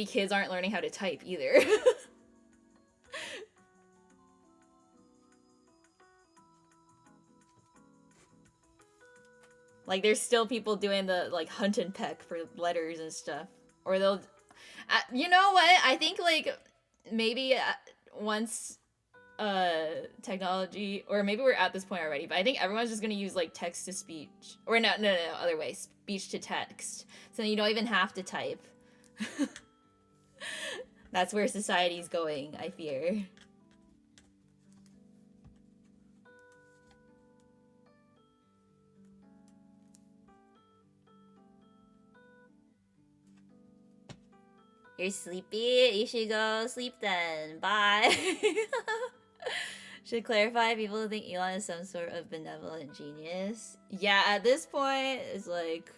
kids aren't learning how to type either. Like, there's still people doing the, like, hunt and peck for letters and stuff. Or they'll... you know what? I think, like, maybe once technology... Or maybe we're at this point already, but I think everyone's just gonna use, like, text-to-speech. Or no, other way. Speech-to-text. So you don't even have to type. That's where society's going, I fear. You're sleepy? You should go sleep then. Bye. Should clarify, people think Elon is some sort of benevolent genius. Yeah, at this point, it's like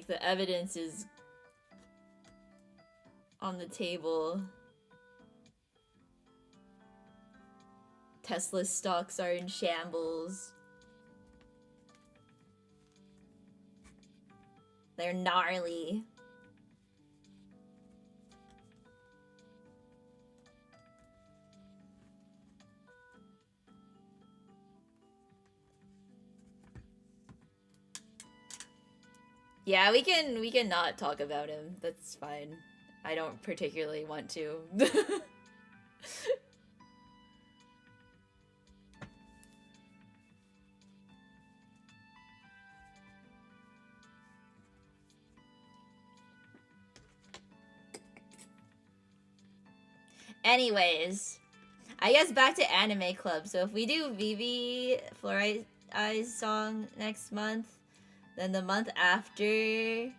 the evidence is on the table. Tesla stocks are in shambles. They're gnarly. Yeah, we can not talk about him. That's fine. I don't particularly want to. Anyways, I guess back to Anime Club. So if we do Vivi Fluorite Eyes song next month, then the month after,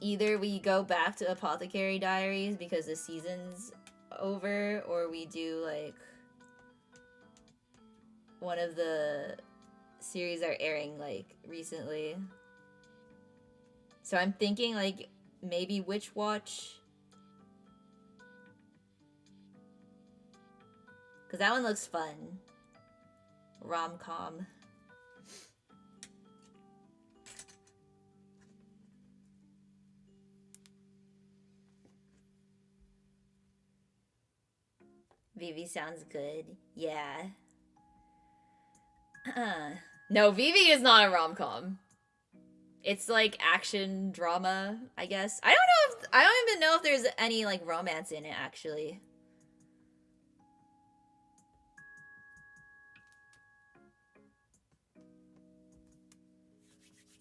either we go back to Apothecary Diaries because the season's over, or we do like one of the series that are airing like recently. So I'm thinking, like, maybe Witch Watch. Because that one looks fun. Rom-com. Vivi sounds good. Yeah. No, Vivi is not a rom-com. It's like action drama, I guess. I don't even know if there's any like romance in it actually.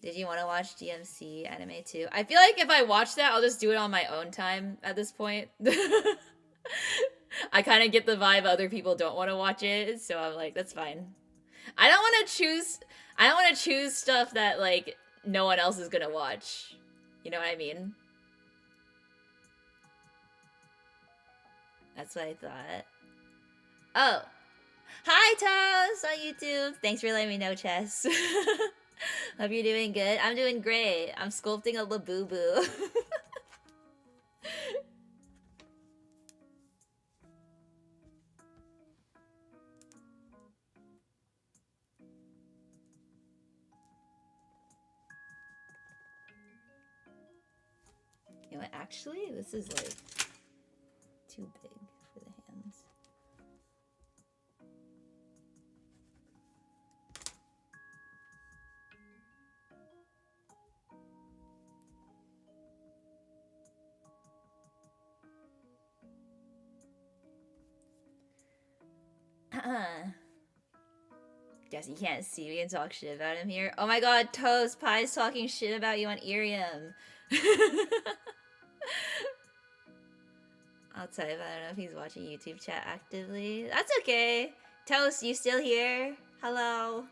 Did you want to watch DMC anime too? I feel like if I watch that, I'll just do it on my own time at this point. I kind of get the vibe other people don't want to watch it, so I'm like, that's fine. I don't want to choose stuff that like no one else is gonna watch. You know what I mean? That's what I thought. Oh. Hi, Toast on YouTube. Thanks for letting me know, Chess. Hope you're doing good. I'm doing great. I'm sculpting a Labubu. You know what? Actually, this is like too big for the hands. Guess you can't see. We can talk shit about him here. Oh my god, Toast Pie's talking shit about you on Irium. I'll tell you, but I don't know if he's watching YouTube chat actively. That's okay. Toast, you still here? Hello.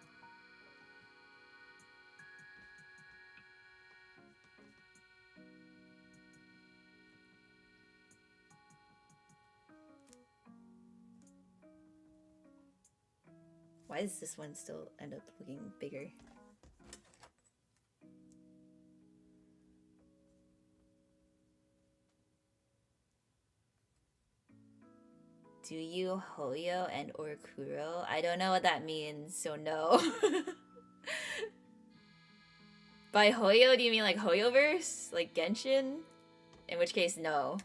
Why does this one still end up looking bigger? Do you Hoyo and or Kuro? I don't know what that means, so no. By Hoyo, do you mean like Hoyoverse? Like Genshin? In which case, no.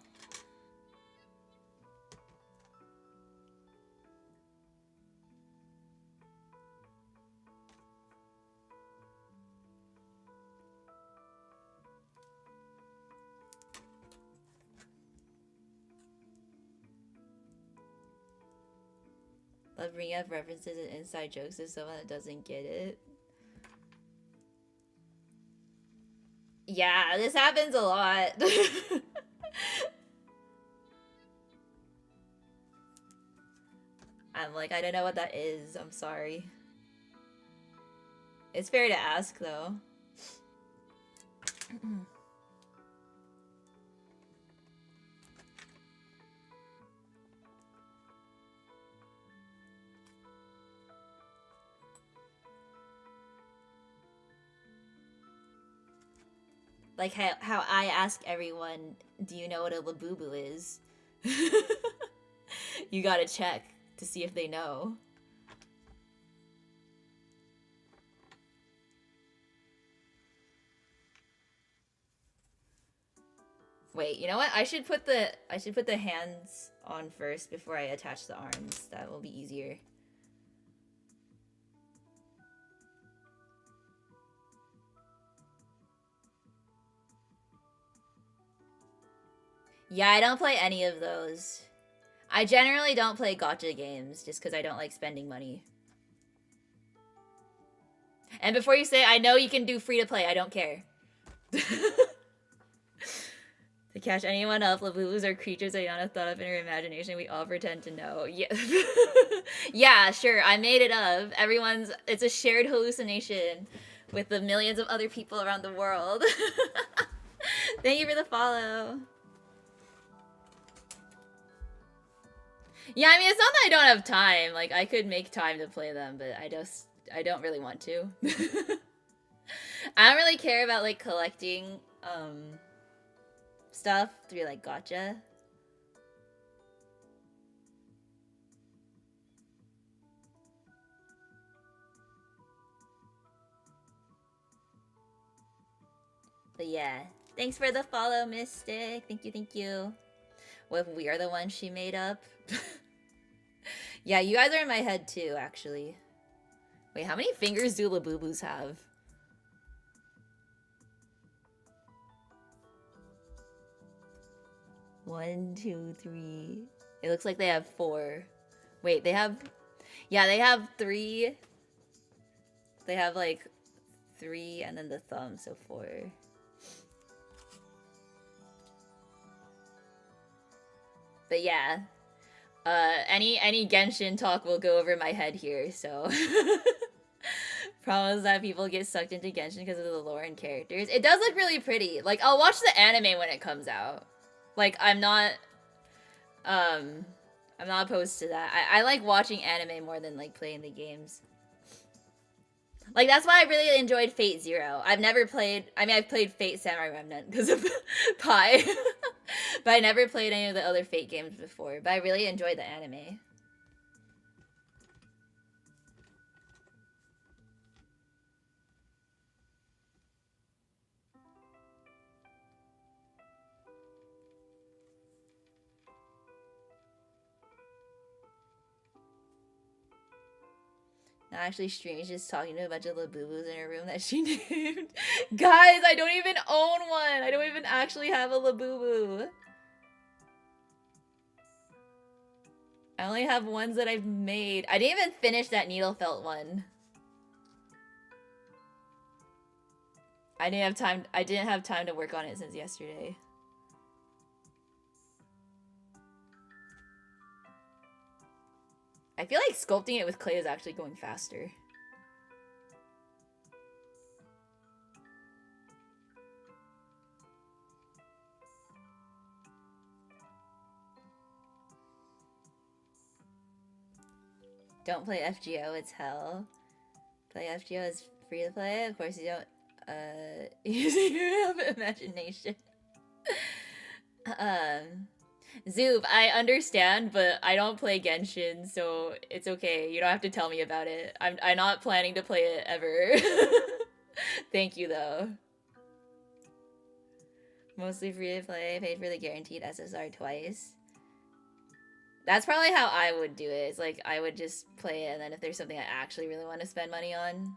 Love bringing up references and inside jokes to someone that doesn't get it. Yeah, this happens a lot. I'm like, I don't know what that is. I'm sorry. It's fair to ask, though. Like how I ask everyone, do you know what a Labubu is? You gotta check to see if they know. Wait, you know what? I should put the hands on first before I attach the arms. That will be easier. Yeah, I don't play any of those. I generally don't play gacha games just because I don't like spending money. And before you say, I know you can do free to play, I don't care. To catch anyone up, Labubus are creatures Ayana thought of in her imagination. We all pretend to know. Yeah. Yeah, sure, I made it up. It's a shared hallucination with the millions of other people around the world. Thank you for the follow. Yeah, I mean, it's not that I don't have time. Like, I could make time to play them, but I don't really want to. I don't really care about, like, collecting, stuff through, like, gacha. But yeah, thanks for the follow, Mystic. Thank you, thank you. What if we are the ones she made up? Yeah, you guys are in my head too, actually. Wait, how many fingers do Labubus have? One, two, three. It looks like they have 4. Wait, they have... Yeah, they have 3. They have, like, 3 and then the thumb, so 4. But yeah. Any Genshin talk will go over my head here, so... Problem is that people get sucked into Genshin because of the lore and characters. It does look really pretty. Like, I'll watch the anime when it comes out. Like, I'm not I'm not opposed to that. I like watching anime more than like playing the games. Like, that's why I really enjoyed Fate Zero. I've never played... I mean, I've played Fate Samurai Remnant because of Pi. But I never played any of the other Fate games before. But I really enjoyed the anime. Not actually strange, just talking to a bunch of Labubus in her room that she named. Guys, I don't even own one! I don't even actually have a Labubu. I only have ones that I've made. I didn't even finish that needle felt one. I didn't have time to work on it since yesterday. I feel like sculpting it with clay is actually going faster. Don't play FGO, it's hell. Play FGO is free to play. Of course you don't you have imagination. Zoob, I understand, but I don't play Genshin, so it's okay. You don't have to tell me about it. I'm not planning to play it ever. Thank you, though. Mostly free to play, paid for the guaranteed SSR twice. That's probably how I would do it. It's like, I would just play it, and then if there's something I actually really want to spend money on.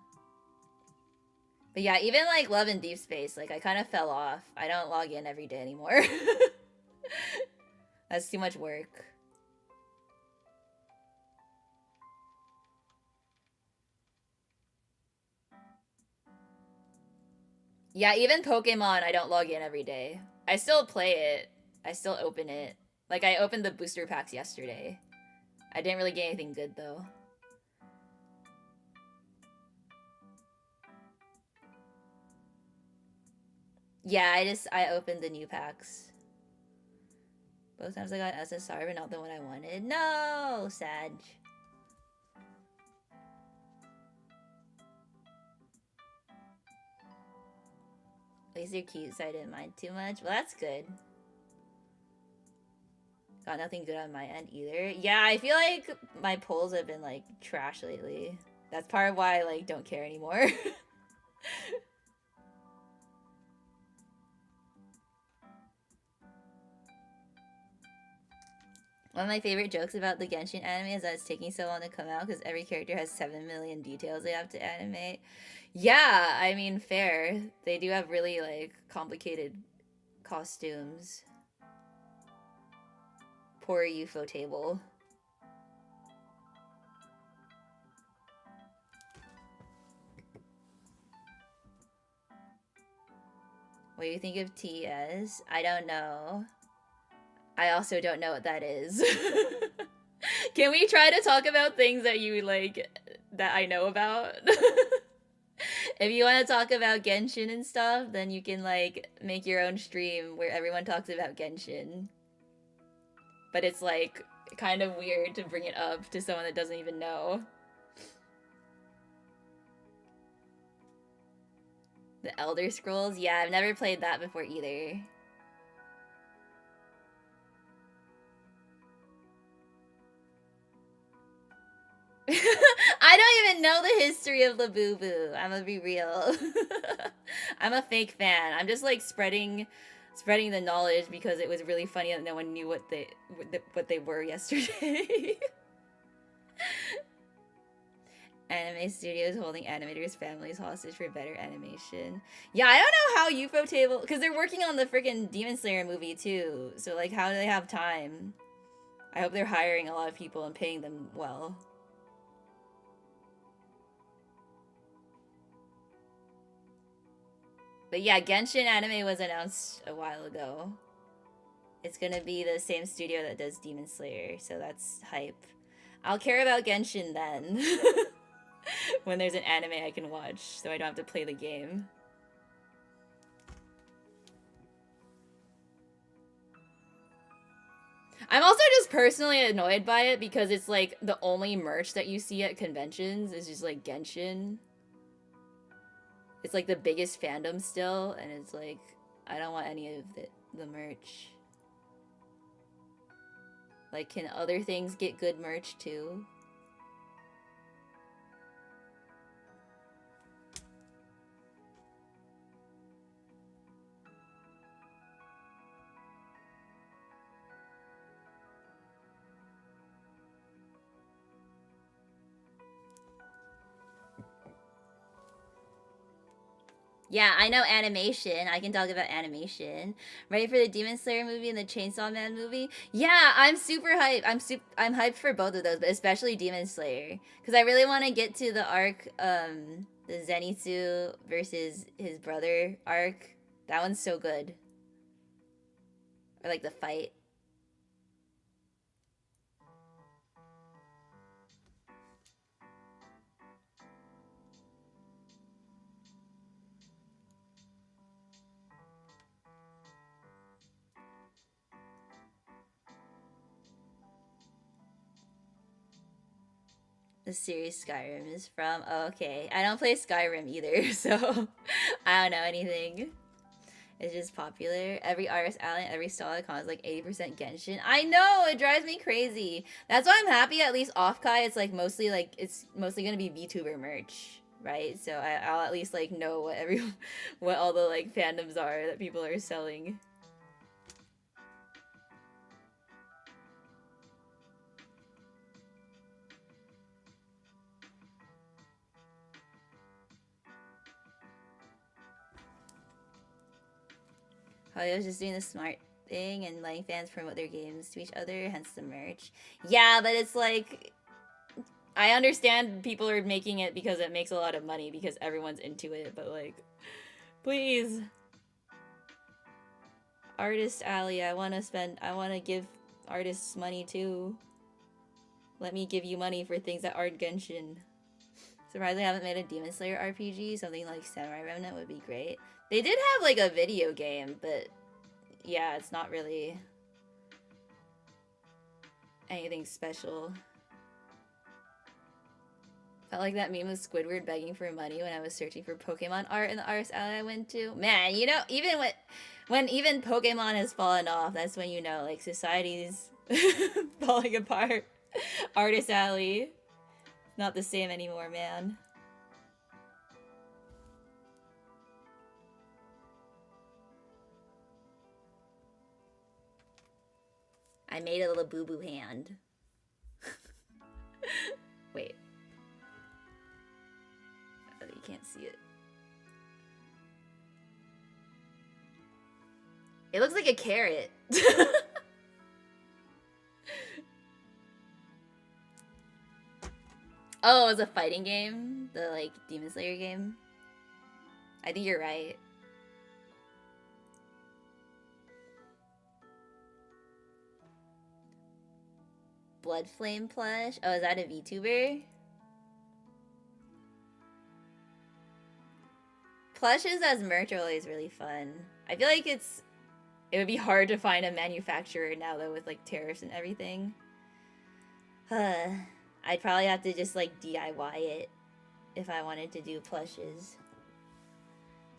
But yeah, even like Love and Deep Space, like I kind of fell off. I don't log in every day anymore. That's too much work. Yeah, even Pokemon, I don't log in every day. I still play it. I still open it. Like, I opened the booster packs yesterday. I didn't really get anything good, though. Yeah, I opened the new packs. Both times I got SSR, but not the one I wanted. No, Sag. At least you're cute, so I didn't mind too much. Well, that's good. Got nothing good on my end either. Yeah, I feel like my polls have been, like, trash lately. That's part of why I, like, don't care anymore. One of my favorite jokes about the Genshin anime is that it's taking so long to come out because every character has 7 million details they have to animate. Yeah, I mean, fair. They do have really, like, complicated costumes. Poor UFO table. What do you think of TS? I don't know. I also don't know what that is. Can we try to talk about things that you, like, that I know about? If you want to talk about Genshin and stuff, then you can, like, make your own stream where everyone talks about Genshin. But it's, like, kind of weird to bring it up to someone that doesn't even know. The Elder Scrolls? Yeah, I've never played that before either. I don't even know the history of Labubu. I'm gonna be real. I'm a fake fan. I'm just like spreading the knowledge because it was really funny that no one knew what they were yesterday. Anime studios holding animators' families hostage for better animation. Yeah, I don't know how UFO Table, because they're working on the freaking Demon Slayer movie too. So like, how do they have time? I hope they're hiring a lot of people and paying them well. But yeah, Genshin anime was announced a while ago. It's gonna be the same studio that does Demon Slayer, so that's hype. I'll care about Genshin then. When there's an anime I can watch, so I don't have to play the game. I'm also just personally annoyed by it because it's like the only merch that you see at conventions is just like Genshin. It's like the biggest fandom still, and it's like I don't want any of the merch. Like, can other things get good merch too? Yeah, I know animation. I can talk about animation. Ready for the Demon Slayer movie and the Chainsaw Man movie? Yeah, I'm super hyped. I'm hyped for both of those, but especially Demon Slayer, because I really want to get to the arc, the Zenitsu versus his brother arc. That one's so good. Or like the fight. The series Skyrim is from. Oh, okay. I don't play Skyrim either, so I don't know anything. It's just popular. Every artist alley, every stall icon is like 80% Genshin. I know, it drives me crazy. That's why I'm happy at least Offkai it's mostly gonna be VTuber merch, right? So I'll at least like know what all the like fandoms are that people are selling. Hollywood's just doing the smart thing and letting fans promote their games to each other, hence the merch. Yeah, but it's like, I understand people are making it because it makes a lot of money because everyone's into it, but like, please. Artist Alley, I want to give artists money too. Let me give you money for things that aren't Genshin. Surprised they haven't made a Demon Slayer RPG. Something like Samurai Remnant would be great. They did have like a video game, but yeah, it's not really anything special. Felt like that meme of Squidward begging for money when I was searching for Pokemon art in the artist alley I went to. Man, you know, even when even Pokemon has fallen off, that's when you know, like, society's falling apart. Artist alley. Not the same anymore, man. I made a Labubu hand. Wait. Oh, you can't see it. It looks like a carrot. Oh, it was a fighting game? The, like, Demon Slayer game? I think you're right. Blood Flame plush? Oh, is that a VTuber? Plushes as merch are always really fun. I feel like it would be hard to find a manufacturer now, though, with, like, tariffs and everything. I'd probably have to just, like, DIY it if I wanted to do plushes.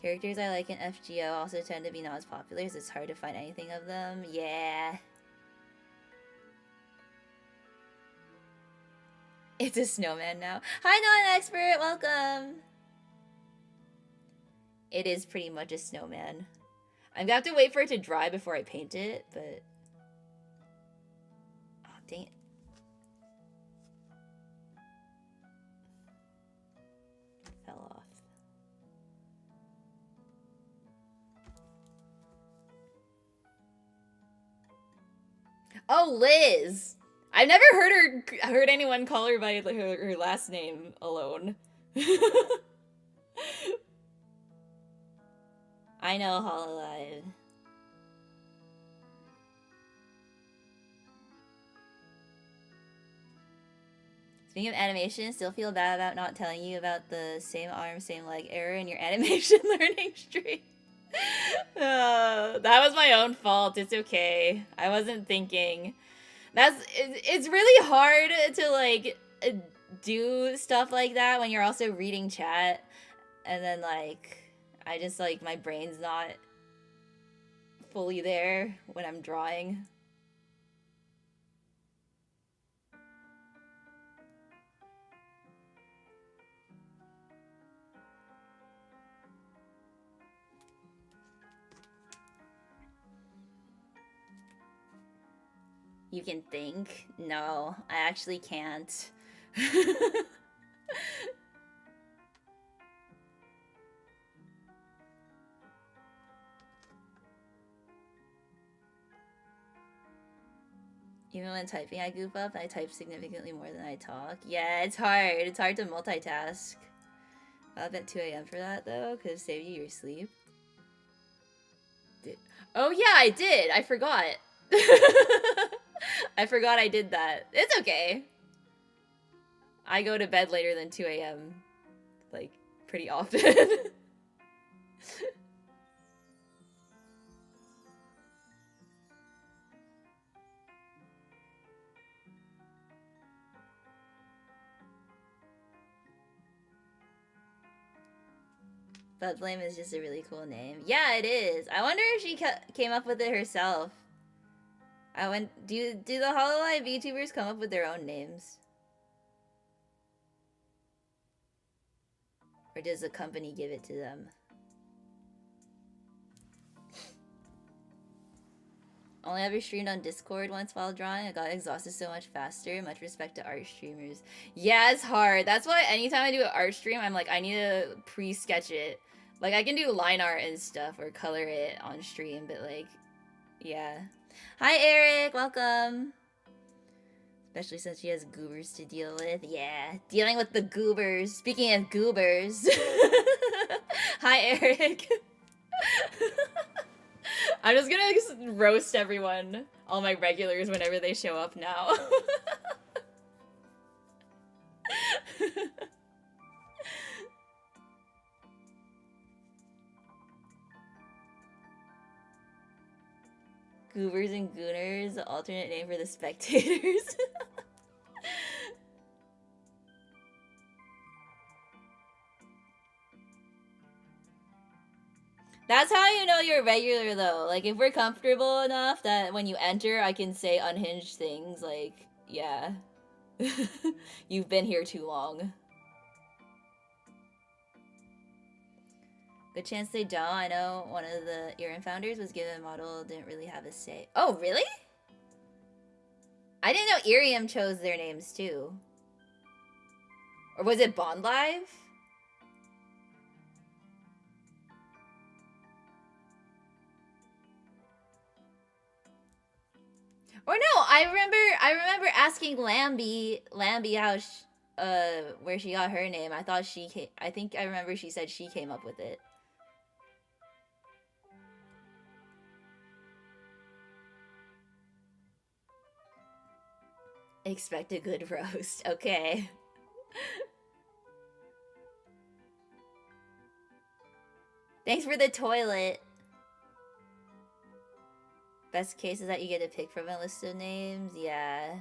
Characters I like in FGO also tend to be not as popular, so it's hard to find anything of them. Yeah. It's a snowman now. Hi, non-expert! Welcome! It is pretty much a snowman. I'm gonna have to wait for it to dry before I paint it, but... Oh, dang it. Fell off. Oh, Liz! I've never heard anyone call her by her last name alone. I know Hololive. Speaking of animation, still feel bad about not telling you about the same arm, same leg error in your animation learning stream. That was my own fault. It's okay. I wasn't thinking. It's really hard to like do stuff like that when you're also reading chat, and then like I just like my brain's not fully there when I'm drawing. You can think? No, I actually can't. Even when typing, I goof up. I type significantly more than I talk. Yeah, it's hard. It's hard to multitask. I'll bet 2 a.m. for that, though, because save you your sleep. Oh, yeah, I did. I forgot. I forgot I did that. It's okay. I go to bed later than 2 a.m. like, pretty often. But Blame is just a really cool name. Yeah, it is. I wonder if she came up with it herself. Do the HoloLive VTubers come up with their own names? Or does the company give it to them? Only ever streamed on Discord once while drawing. I got exhausted so much faster. Much respect to art streamers. Yeah, it's hard. That's why anytime I do an art stream, I'm like, I need to pre-sketch it. Like, I can do line art and stuff or color it on stream, but like, yeah. Hi, Eric. Welcome. Especially since she has goobers to deal with. Yeah, dealing with the goobers. Speaking of goobers. Hi, Eric. I'm just gonna roast everyone, all my regulars, whenever they show up now. Goobers and Gooners, alternate name for the spectators. That's how you know you're regular, though. Like, if we're comfortable enough that when you enter, I can say unhinged things, like, yeah. You've been here too long. Good chance they don't. I know one of the Erin founders was given a model, didn't really have a say. Oh, really? I didn't know Irium chose their names, too. Or was it Bond Live? Or no, I remember asking Lambie how where she got her name. I think I remember she said she came up with it. Expect a good roast. Okay. Thanks for the toilet. Best case is that you get to pick from a list of names. Yeah.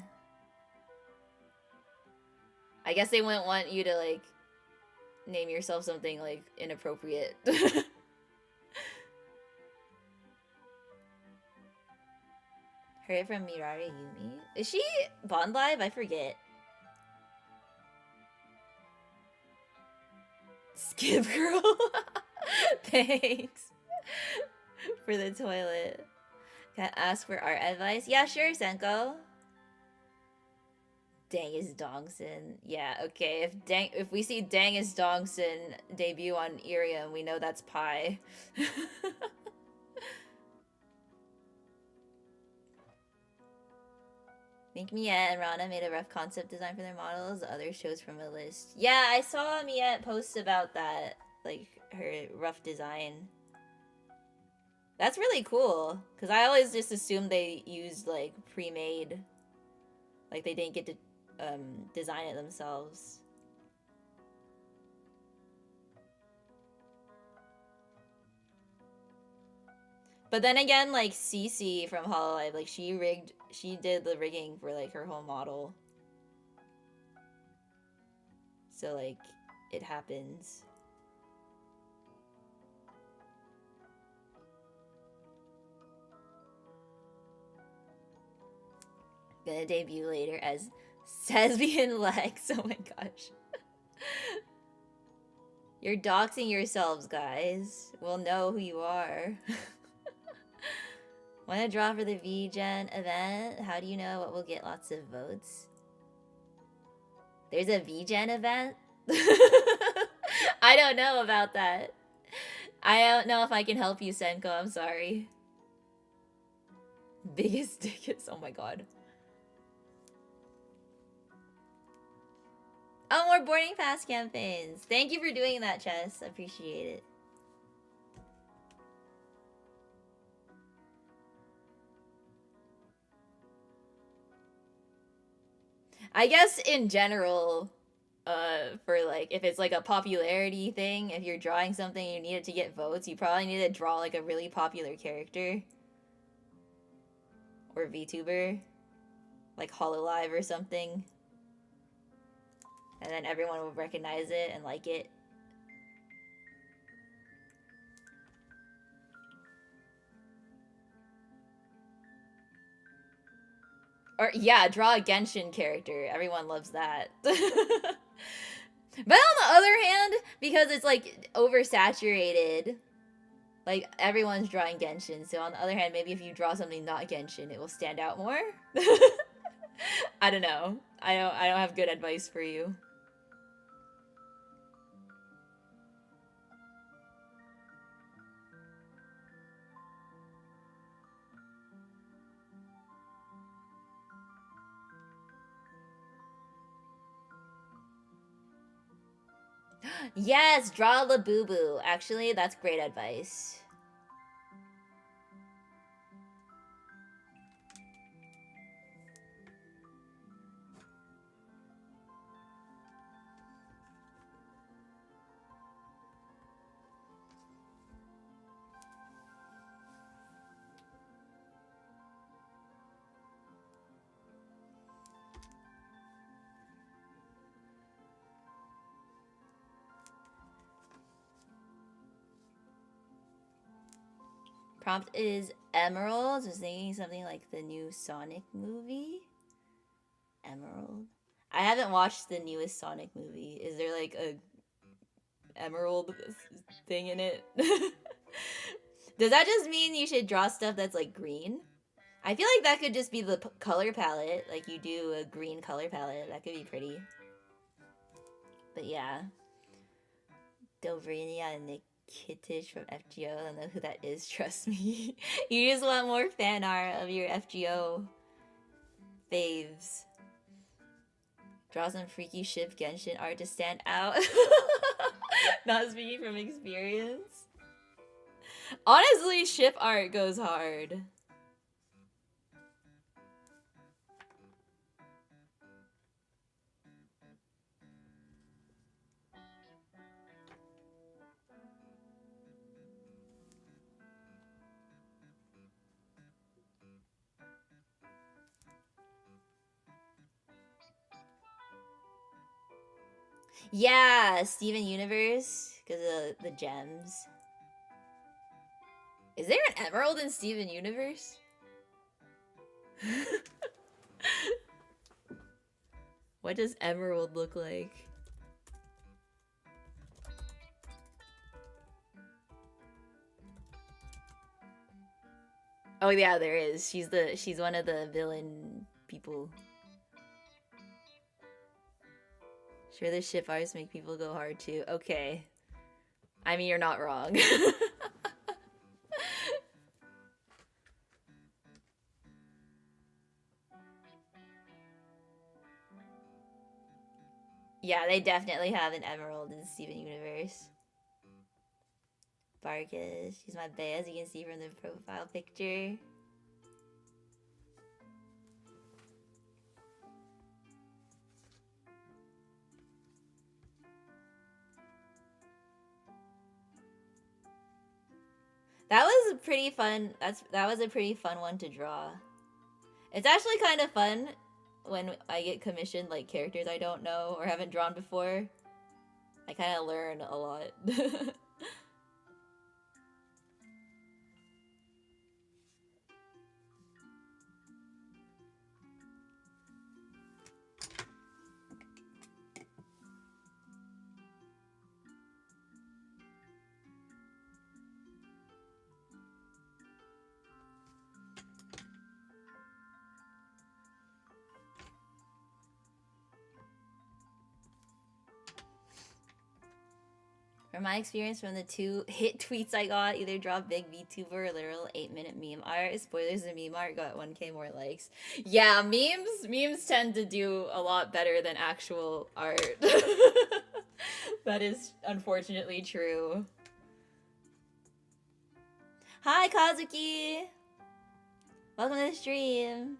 I guess they wouldn't want you to, like, name yourself something, like, inappropriate. Heard it from Mirari Yumi. Is she Bond Live? I forget. Skip girl. Thanks for the toilet. Can I ask for art advice? Yeah, sure, Senko. Dang is Dongson. Yeah, okay. If we see Dang is Dongson debut on Irium, we know that's Pi. I think Miette and Rana made a rough concept design for their models. The others chose from a list. Yeah, I saw Miette post about that, like her rough design. That's really cool, because I always just assumed they used like pre-made, like they didn't get to design it themselves. But then again, like Cece from Hololive, like she did the rigging for like her whole model. So like it happens. Gonna debut later as Sesbian Lex. Oh my gosh. You're doxing yourselves, guys. We'll know who you are. Wanna draw for the VGen event? How do you know what will get lots of votes? There's a VGen event? I don't know about that. I don't know if I can help you, Senko. I'm sorry. Biggest dick is... Oh my god. Oh, more boarding pass campaigns. Thank you for doing that, Chess. I appreciate it. I guess in general, for like, if it's like a popularity thing, if you're drawing something and you need it to get votes, you probably need to draw like a really popular character. Or VTuber. Like Hololive or something. And then everyone will recognize it and like it. Or, yeah, draw a Genshin character. Everyone loves that. But on the other hand, because it's, like, oversaturated, like, everyone's drawing Genshin. So on the other hand, maybe if you draw something not Genshin, it will stand out more. I don't know. I don't have good advice for you. Yes, draw Labubu. Actually, that's great advice. Prompt is Emerald. Was thinking something like the new Sonic movie. Emerald. I haven't watched the newest Sonic movie. Is there like a emerald thing in it? Does that just mean you should draw stuff that's like green? I feel like that could just be the color palette. Like you do a green color palette. That could be pretty. But yeah. Dobrania and Nikitich from FGO. I don't know who that is, trust me. You just want more fan art of your FGO faves. Draw some freaky ship Genshin art to stand out. Not speaking from experience. Honestly, ship art goes hard. Yeah, Steven Universe, because of the gems. Is there an emerald in Steven Universe? What does emerald look like? Oh yeah, there is. She's one of the villain people. Sure, the ship arts make people go hard too. Okay. I mean, you're not wrong. Yeah, they definitely have an emerald in Steven Universe. Barkus, she's my bae, as you can see from the profile picture. That was a pretty fun. That was a pretty fun one to draw. It's actually kind of fun when I get commissioned like characters I don't know or haven't drawn before. I kind of learn a lot. From my experience from the 2 hit tweets I got, either draw big VTuber or literal 8-minute meme art. Spoilers, the meme art got 1K more likes. Yeah, memes tend to do a lot better than actual art. That is unfortunately true. Hi, Kazuki! Welcome to the stream.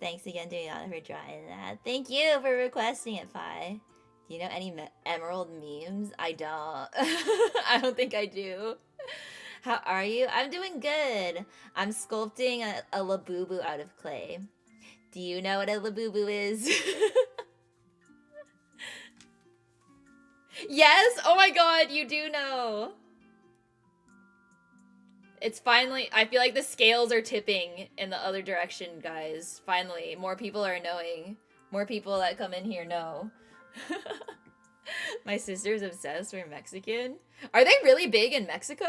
Thanks again to Ayana for drawing that. Thank you for requesting it, Pi. Do you know any emerald memes? I don't. I don't think I do. How are you? I'm doing good. I'm sculpting a Labubu out of clay. Do you know what a Labubu is? Yes! Oh my god, you do know! It's finally... I feel like the scales are tipping in the other direction, guys. Finally. More people are knowing. More people that come in here know. My sister's obsessed. We're Mexican. Are they really big in Mexico?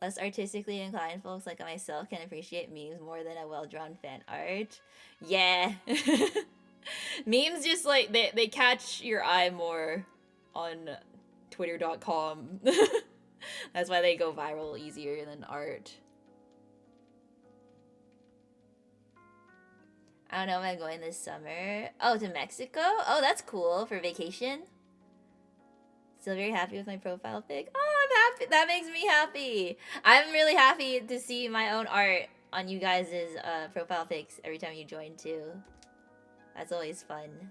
Less artistically inclined folks like myself can appreciate memes more than a well-drawn fan art. Yeah. Memes just like, they catch your eye more on twitter.com. That's why they go viral easier than art. I don't know if I'm going this summer. Oh, to Mexico? Oh, that's cool. For vacation? Still very happy with my profile pic. Oh, I'm happy. That makes me happy. I'm really happy to see my own art on you guys' profile pics every time you join too. That's always fun.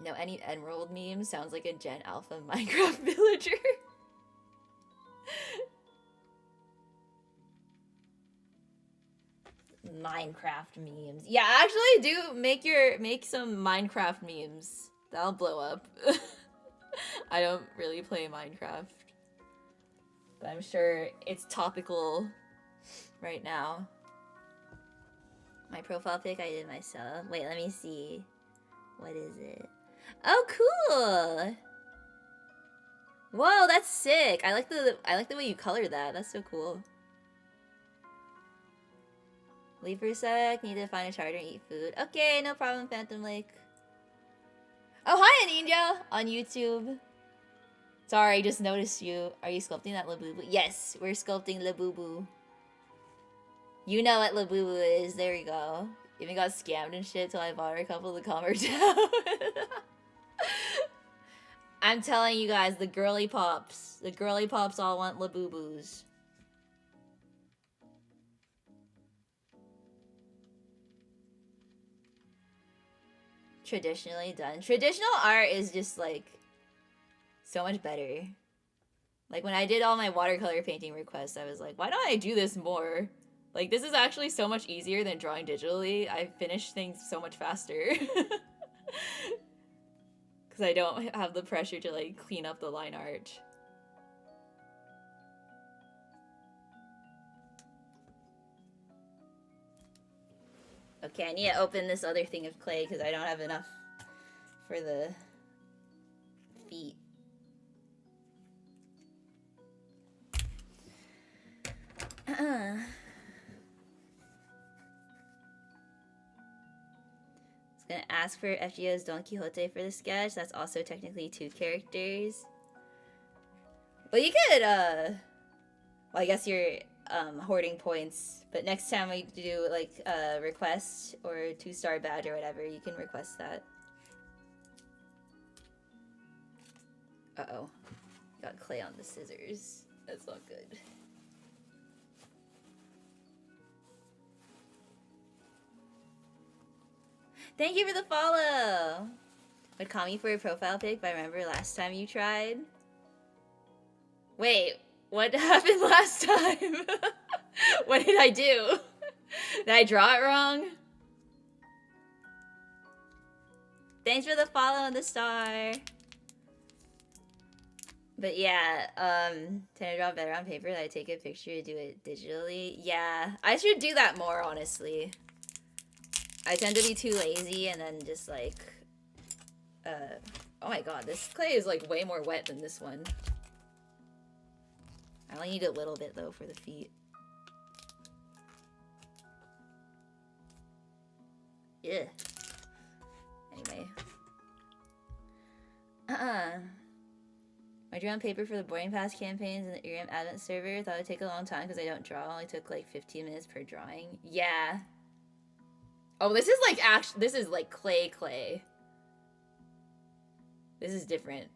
Know any Emerald memes? Sounds like a Gen Alpha Minecraft villager. Minecraft memes. Yeah, actually do make some Minecraft memes. That'll blow up. I don't really play Minecraft. But I'm sure it's topical right now. My profile pic I did myself. Wait, let me see. What is it? Oh, cool! Whoa, that's sick. I like the way you colored that. That's so cool. Leave for a sec. Need to find a charger and eat food. Okay, no problem, Phantom Lake. Oh, hi, Aninja! On YouTube. Sorry, just noticed you. Are you sculpting that Labubu? Yes, we're sculpting Labubu. You know what Labubu is. There we go. Even got scammed and shit till I bought her a couple to calm her down. I'm telling you guys, the girly pops all want Labubus. Traditionally done. Traditional art is just like so much better. Like when I did all my watercolor painting requests, I was like, why don't I do this more? Like, this is actually so much easier than drawing digitally. I finish things so much faster. Because I don't have the pressure to, like, clean up the line art. Okay, I need to open this other thing of clay because I don't have enough for the feet. Gonna ask for FGO's Don Quixote for the sketch. That's also technically 2 characters. But you could, well, I guess you're hoarding points. But next time we do, like, a request or 2-star badge or whatever, you can request that. Uh-oh. Got clay on the scissors. That's not good. Thank you for the follow! Would call me for a profile pic, but I remember last time you tried. Wait, what happened last time? What did I do? Did I draw it wrong? Thanks for the follow and the star. But yeah, can I draw better on paper? That I take a picture to do it digitally? Yeah, I should do that more, honestly. I tend to be too lazy and then just like, oh my god, this clay is like way more wet than this one. I only need a little bit though for the feet. Yeah. Anyway. I drew on paper for the boarding pass campaigns and the Irium Advent server. Thought it would take a long time because I don't draw. It only took like 15 minutes per drawing. Yeah. Oh, this is like this is like clay. This is different.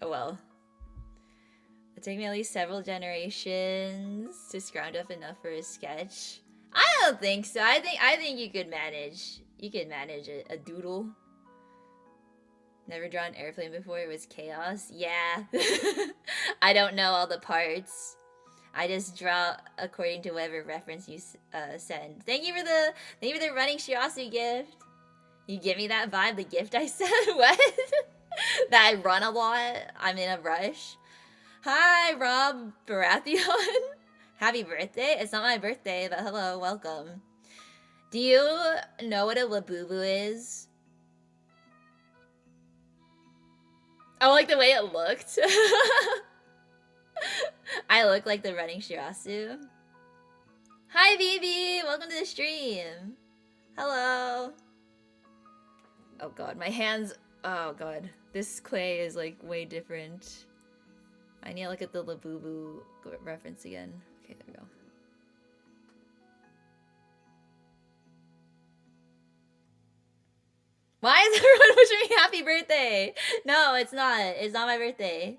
Oh well. It'll take me at least several generations to scrounge up enough for a sketch. I don't think so. I think you could manage. You could manage a doodle. Never drawn an airplane before. It was chaos. Yeah. I don't know all the parts. I just draw according to whatever reference you send. Thank you for the running Shiasu gift. You give me that vibe. The gift I said. What? That I run a lot. I'm in a rush. Hi, Rob Baratheon. Happy birthday. It's not my birthday, but hello, welcome. Do you know what a Labubu is? I like the way it looked. I look like the running Shirasu. Hi, Vivi! Welcome to the stream. Hello. Oh god, my hands... Oh god. This clay is like way different. I need to look at the Labubu reference again. Okay, there we go. Why is everyone wishing me happy birthday? No, it's not. It's not my birthday.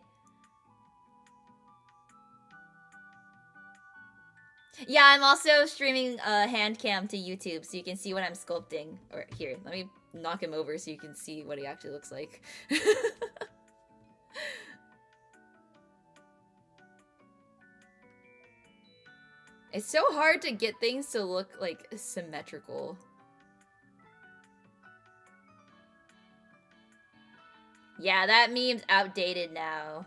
Yeah, I'm also streaming hand cam to YouTube so you can see what I'm sculpting. Or here, let me knock him over so you can see what he actually looks like. It's so hard to get things to look like symmetrical. Yeah, that meme's outdated now.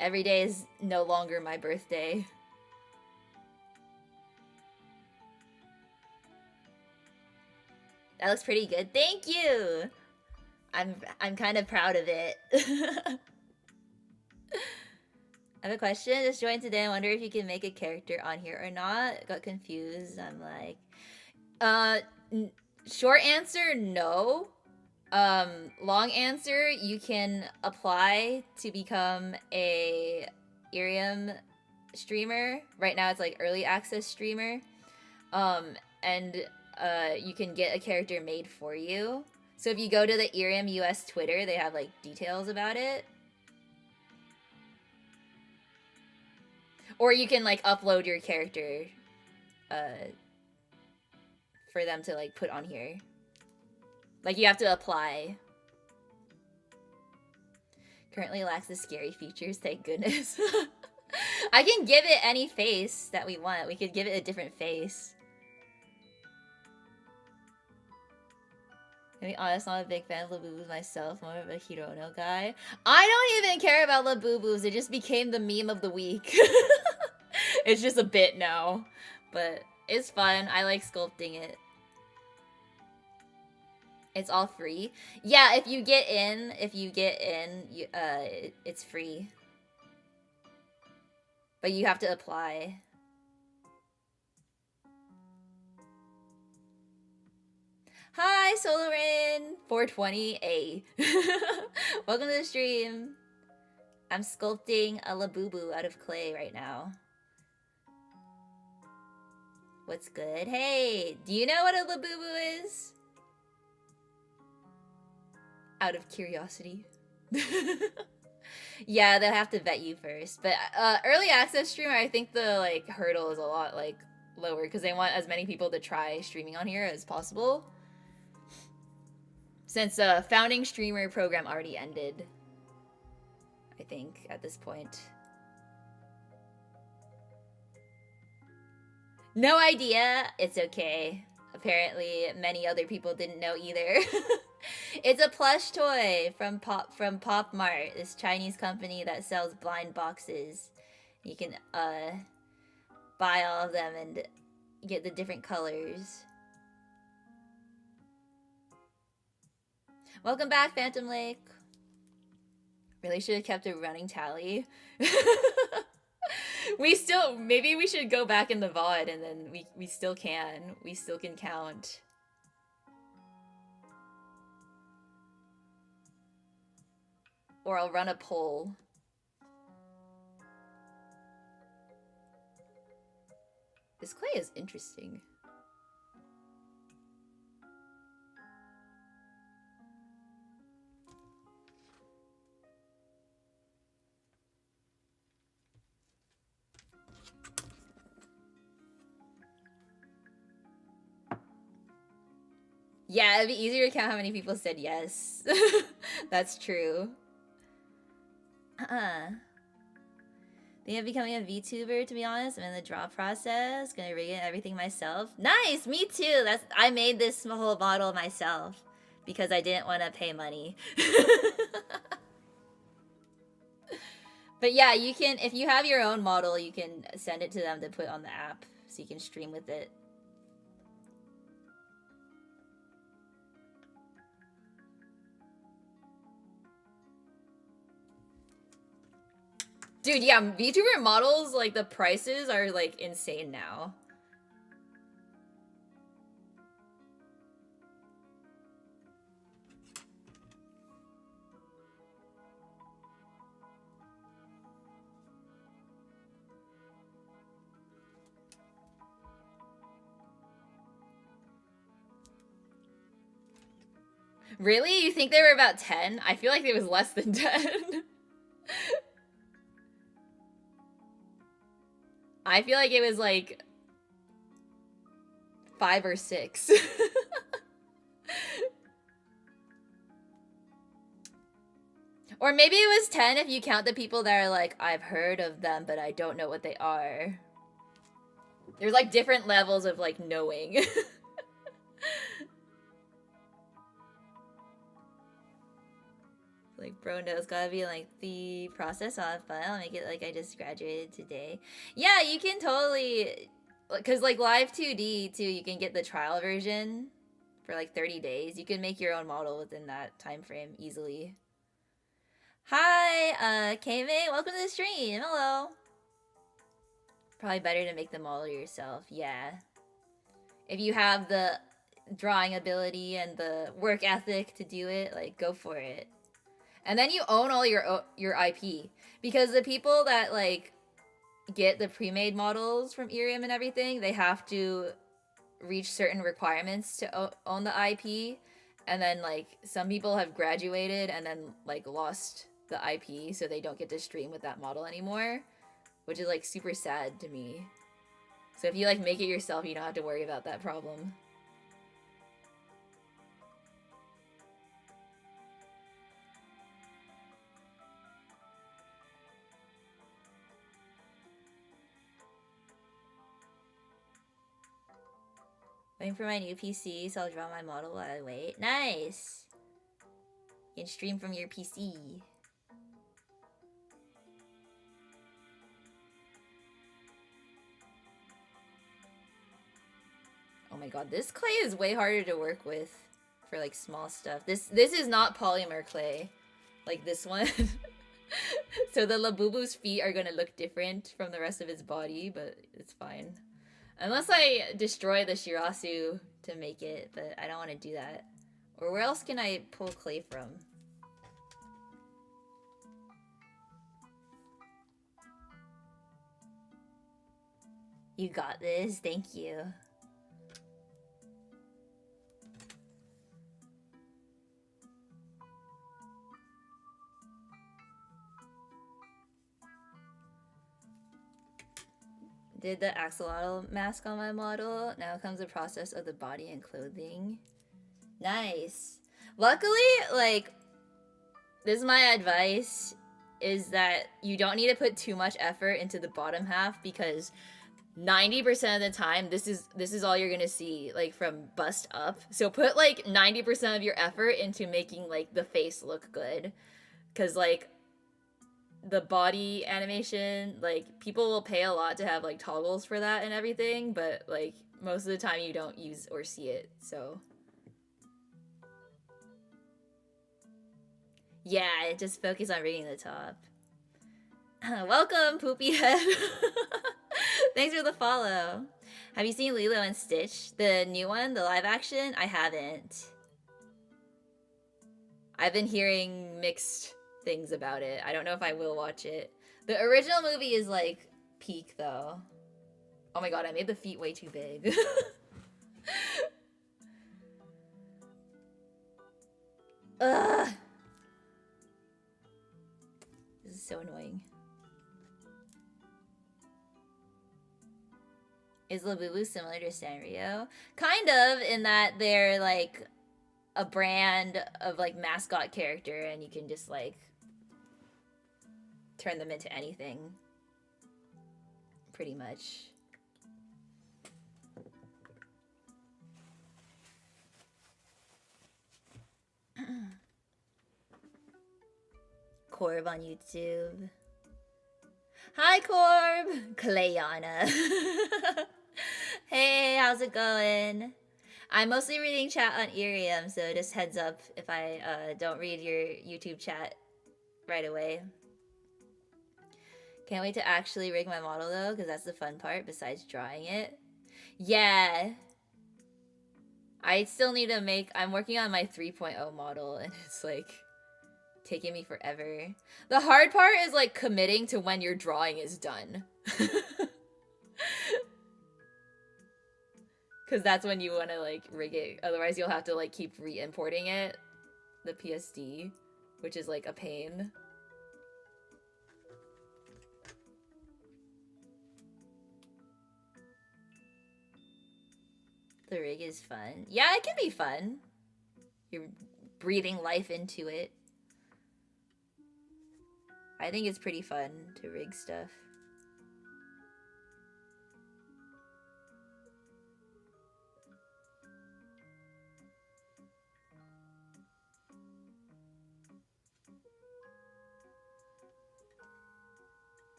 Every day is no longer my birthday. That looks pretty good. Thank you. I'm kind of proud of it. I have a question. Just joined today. I wonder if you can make a character on here or not. Got confused. I'm like, short answer, no. Long answer, you can apply to become a Irium streamer. Right now it's like early access streamer. And you can get a character made for you. So if you go to the Irium US Twitter, they have like details about it. Or you can like upload your character for them to like put on here. Like, you have to apply. Currently lacks the scary features, thank goodness. I can give it any face that we want. We could give it a different face. To be honest, I'm not a big fan of Labubus myself. More of a Hirono guy. I don't even care about Labubus. It just became the meme of the week. It's just a bit now. But it's fun. I like sculpting it. It's all free. Yeah, if you get in, it's free. But you have to apply. Hi, Solarin 420A. Welcome to the stream. I'm sculpting a Labubu out of clay right now. What's good? Hey, do you know what a Labubu is? Out of curiosity. Yeah, they'll have to vet you first. But early access streamer, I think the like hurdle is a lot like lower because they want as many people to try streaming on here as possible. Since the founding streamer program already ended, I think, at this point. No idea. It's okay. Apparently, many other people didn't know either. It's a plush toy from Pop Mart, this Chinese company that sells blind boxes. You can buy all of them and get the different colors. Welcome back, Phantom Lake. Really should have kept a running tally. Maybe we should go back in the VOD and then we still can. We still can count. Or I'll run a poll. This clay is interesting. Yeah, it'd be easier to count how many people said yes. That's true. Think of becoming a VTuber, to be honest. I'm in the draw process. Gonna rig it everything myself. Nice! Me too! I made this whole model myself. Because I didn't want to pay money. But yeah, you can, if you have your own model, you can send it to them to put on the app. So you can stream with it. Dude, yeah, VTuber models, like, the prices are, like, insane now. Really? You think they were about 10? I feel like it was less than 10. I feel like it was like 5 or 6. Or maybe it was 10 if you count the people that are like, I've heard of them, but I don't know what they are. There's like different levels of like knowing. Like, bro, no, it's gotta be like the process off, but I'll make it like I just graduated today. Yeah, you can totally, because like Live 2D too, you can get the trial version for like 30 days. You can make your own model within that time frame easily. Hi, K-May, welcome to the stream. Hello. Probably better to make the model yourself, yeah. If you have the drawing ability and the work ethic to do it, like, go for it. And then you own all your IP. Because the people that, like, get the pre-made models from Irium and everything, they have to reach certain requirements to own the IP. And then, like, some people have graduated and then, like, lost the IP, so they don't get to stream with that model anymore. Which is, like, super sad to me. So if you, like, make it yourself, you don't have to worry about that problem. Waiting for my new PC, so I'll draw my model while I wait. Nice! You can stream from your PC. Oh my god, this clay is way harder to work with for like small stuff. This is not polymer clay, like this one. So the Labubu's feet are gonna look different from the rest of his body, but it's fine. Unless I destroy the Shirasu to make it, but I don't want to do that. Or where else can I pull clay from? You got this, thank you. did the axolotl mask on my model. Now comes the process of the body and clothing. Nice. Luckily, like, this is my advice, is that you don't need to put too much effort into the bottom half, because 90% of the time this is all you're gonna see, like, from bust up. So put like 90% of your effort into making like the face look good, because like the body animation, like, people will pay a lot to have like toggles for that and everything, but like most of the time you don't use or see it. So yeah, just focus on rigging the top. Welcome, Poopy Head. Thanks for the follow. Have you seen Lilo and Stitch? The new one, the live action? I haven't. I've been hearing mixed things about it. I don't know if I will watch it. The original movie is like peak though. Oh my god, I made the feet way too big. Ugh. This is so annoying. Is Labubu similar to Sanrio? Kind of, in that they're like a brand of like mascot character, and you can just like turn them into anything. Pretty much. Corb on YouTube. Hi, Corb! Clayana. Hey, how's it going? I'm mostly reading chat on Irium, so just heads up if I don't read your YouTube chat right away. Can't wait to actually rig my model though, because that's the fun part besides drawing it. Yeah. I still need to make... I'm working on my 3.0 model, and it's like taking me forever. The hard part is like committing to when your drawing is done. Because that's when you want to like rig it. Otherwise you'll have to like keep re-importing it, the PSD, which is like a pain. The rig is fun. Yeah, it can be fun. You're breathing life into it. I think it's pretty fun to rig stuff.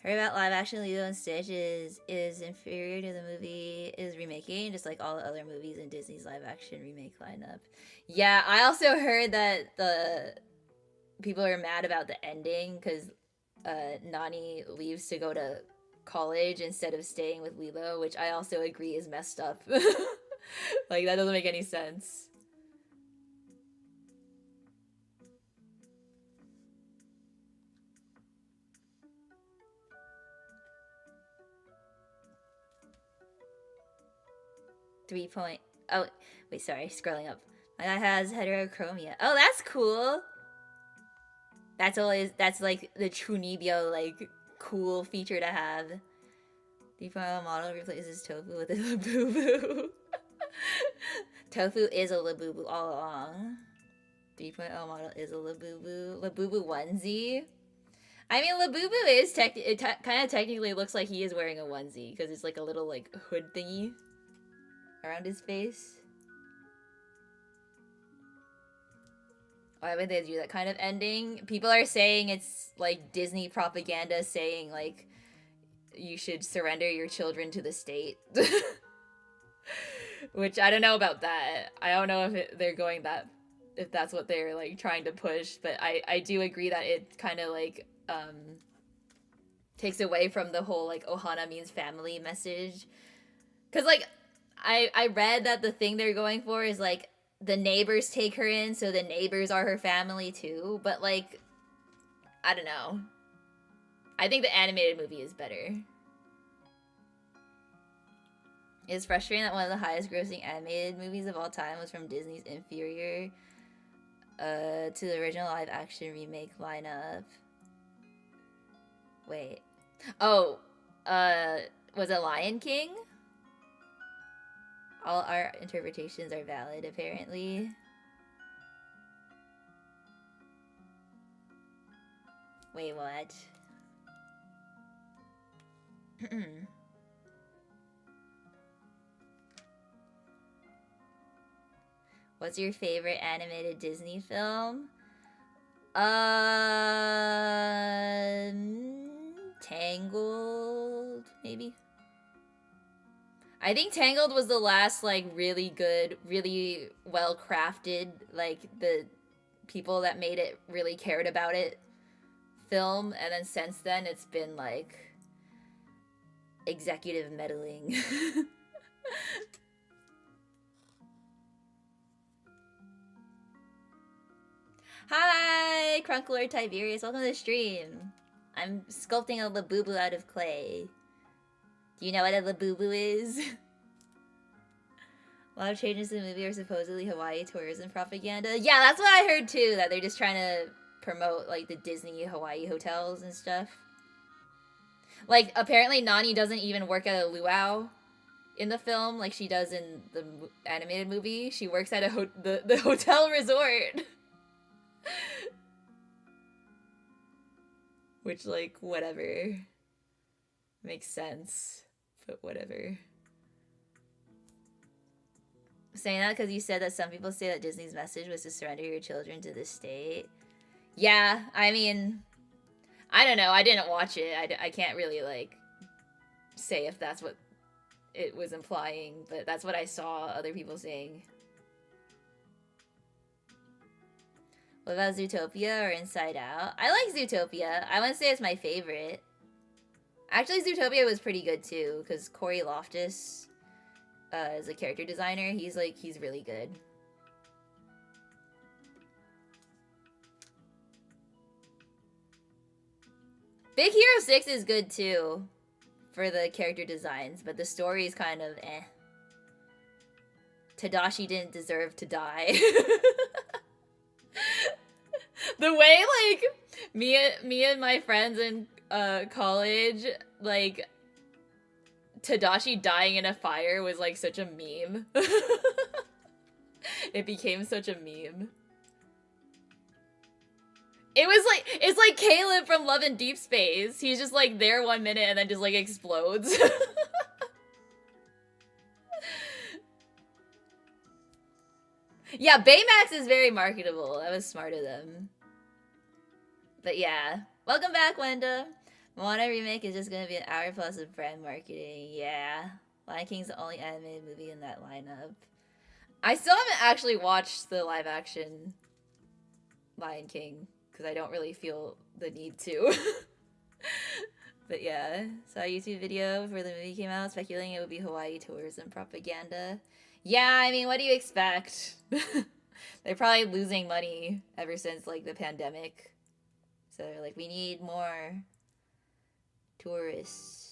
Heard about live action Lilo and Stitch is inferior to the movie is remaking, just like all the other movies in Disney's live action remake lineup. Yeah, I also heard that the people are mad about the ending because Nani leaves to go to college instead of staying with Lilo, which I also agree is messed up. Like, that doesn't make any sense. Oh, wait, sorry, scrolling up. My guy has heterochromia. Oh, that's cool. That's like the Chunibyo, like, cool feature to have. 3.0 model replaces Tofu with a Labubu. Tofu is a Labubu all along. 3.0 model is a Labubu. Labubu onesie. I mean, Labubu is kind of technically looks like he is wearing a onesie, because it's like a little, like, hood thingy around his face. Why would they do that kind of ending? People are saying it's like Disney propaganda saying like you should surrender your children to the state. Which I don't know about that. I don't know if they're going that, if that's what they're like trying to push, but I do agree that it kind of like takes away from the whole like Ohana means family message. Cause like I read that the thing they're going for is like the neighbors take her in, so the neighbors are her family too. But like, I don't know. I think the animated movie is better. It's frustrating that one of the highest grossing animated movies of all time was from Disney's inferior to the original live action remake lineup. Wait. Oh, was it Lion King? All our interpretations are valid, apparently. Wait, what? What's your favorite animated Disney film? Tangled, maybe? I think Tangled was the last, like, really good, really well-crafted, like, the people that made it really cared about it film, and then since then it's been, like, executive meddling. Hi, Crunklord Tiberius, welcome to the stream. I'm sculpting a Labubu out of clay. Do you know what a Labubu is? A lot of changes in the movie are supposedly Hawaii tourism propaganda. Yeah, that's what I heard too, that they're just trying to promote, like, the Disney Hawaii hotels and stuff. Like, apparently Nani doesn't even work at a luau in the film like she does in the animated movie. She works at the hotel resort. Which, like, whatever. Makes sense. But whatever. Saying that because you said that some people say that Disney's message was to surrender your children to the state. Yeah, I mean, I don't know. I didn't watch it. I can't really, like, say if that's what it was implying, but that's what I saw other people saying. What about Zootopia or Inside Out? I like Zootopia. I wouldn't say it's my favorite. Actually, Zootopia was pretty good too, because Corey Loftus is a character designer. He's really good. Big Hero 6 is good too, for the character designs, but the story is kind of eh. Tadashi didn't deserve to die. The way, like, me and my friends in college, like, Tadashi dying in a fire was, like, such a meme. It became such a meme. It was like, it's like Caleb from Love and Deep Space. He's just, like, there 1 minute and then just, like, explodes. Yeah, Baymax is very marketable. That was smart of them. But yeah. Welcome back, Wenda. Moana remake is just gonna be an hour plus of brand marketing. Yeah. Lion King's the only animated movie in that lineup. I still haven't actually watched the live action Lion King, because I don't really feel the need to. But yeah. Saw a YouTube video before the movie came out speculating it would be Hawaii tourism propaganda. Yeah, I mean, what do you expect? They're probably losing money ever since, like, the pandemic. So they're like, we need more tourists.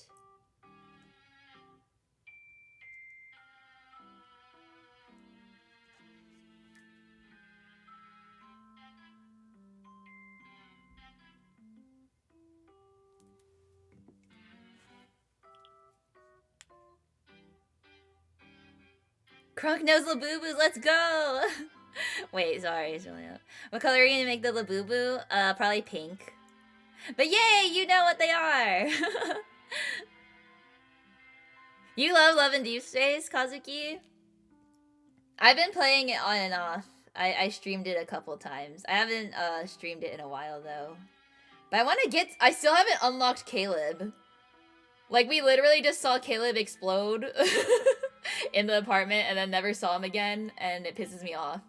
Crunk knows Labubus, let's go! Wait, sorry, it's really up. What color are you gonna make the Labubu? Probably pink. But yay, you know what they are! You love Love and Deep Space, Kazuki? I've been playing it on and off. I streamed it a couple times. I haven't streamed it in a while though. But I want to get... I still haven't unlocked Caleb. Like, we literally just saw Caleb explode in the apartment and then never saw him again, and it pisses me off.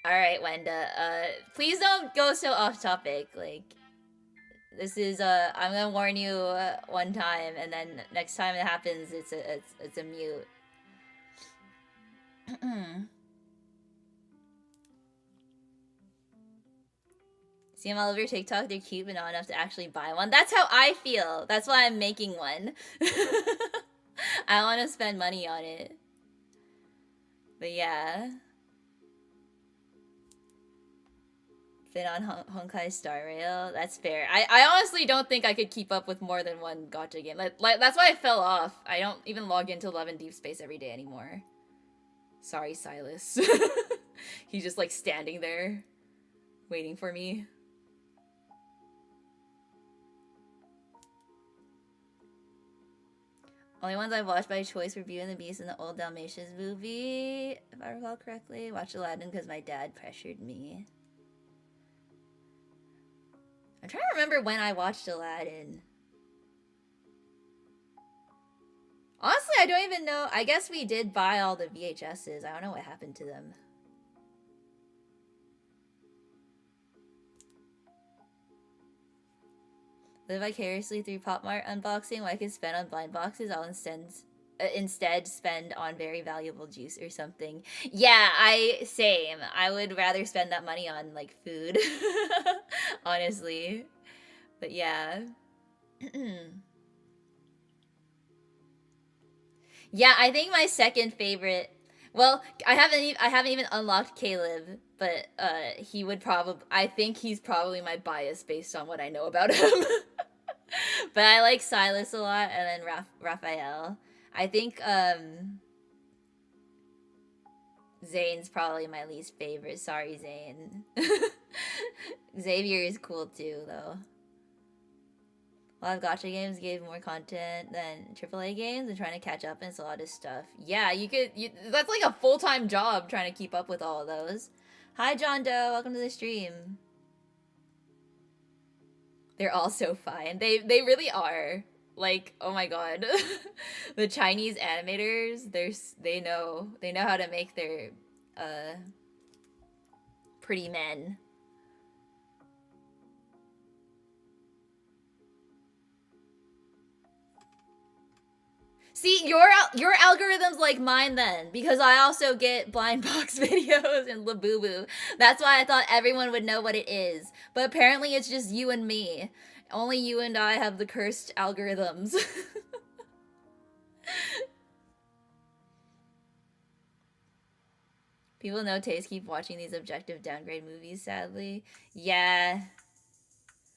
Alright, Wenda, please don't go so off topic, like, this is, I'm gonna warn you, one time, and then next time it happens, it's a mute. See them all over TikTok. They're cute, but not enough to actually buy one. That's how I feel. That's why I'm making one. I want to spend money on it. But yeah. Fit on Honkai Star Rail. That's fair. I honestly don't think I could keep up with more than one gacha game. Like that's why I fell off. I don't even log into Love and Deep Space every day anymore. Sorry, Silas. He's just like standing there, waiting for me. Only ones I've watched by choice were Beauty and the Beast and the Old Dalmatians movie, if I recall correctly. Watched Aladdin because my dad pressured me. I'm trying to remember when I watched Aladdin. Honestly, I don't even know. I guess we did buy all the VHSs. I don't know what happened to them. Live vicariously through Pop Mart unboxing. What I could spend on blind boxes, I'll instead spend on very valuable juice or something. Yeah, same. I would rather spend that money on like food. Honestly. But yeah. Yeah, I think my second favorite, well, I haven't even unlocked Caleb, but he would probably, I think he's probably my bias based on what I know about him. But I like Silas a lot, and then Raphael. I think Zane's probably my least favorite. Sorry, Zane. Xavier is cool too, though. A lot of gacha games gave more content than AAA games, and trying to catch up, and it's a lot of stuff. Yeah, that's like a full-time job trying to keep up with all of those. Hi, John Doe. Welcome to the stream. They're all so fine. They really are. Like, oh my god. The Chinese animators, they know how to make their pretty men. See, your algorithm's like mine then, because I also get blind box videos and Labubu. That's why I thought everyone would know what it is. But apparently it's just you and me. Only you and I have the cursed algorithms. People no taste keep watching these objective downgrade movies, sadly. Yeah.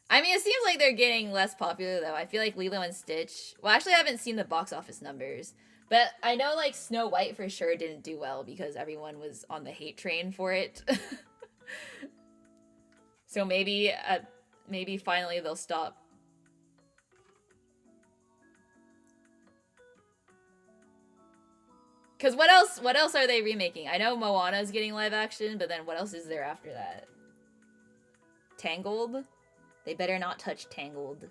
I mean, it seems like they're getting less popular, though. I feel like Lilo and Stitch... Well, actually, I haven't seen the box office numbers. But I know, like, Snow White for sure didn't do well because everyone was on the hate train for it. So maybe finally they'll stop. Because what else are they remaking? I know Moana's getting live action, but then what else is there after that? Tangled? They better not touch Tangled.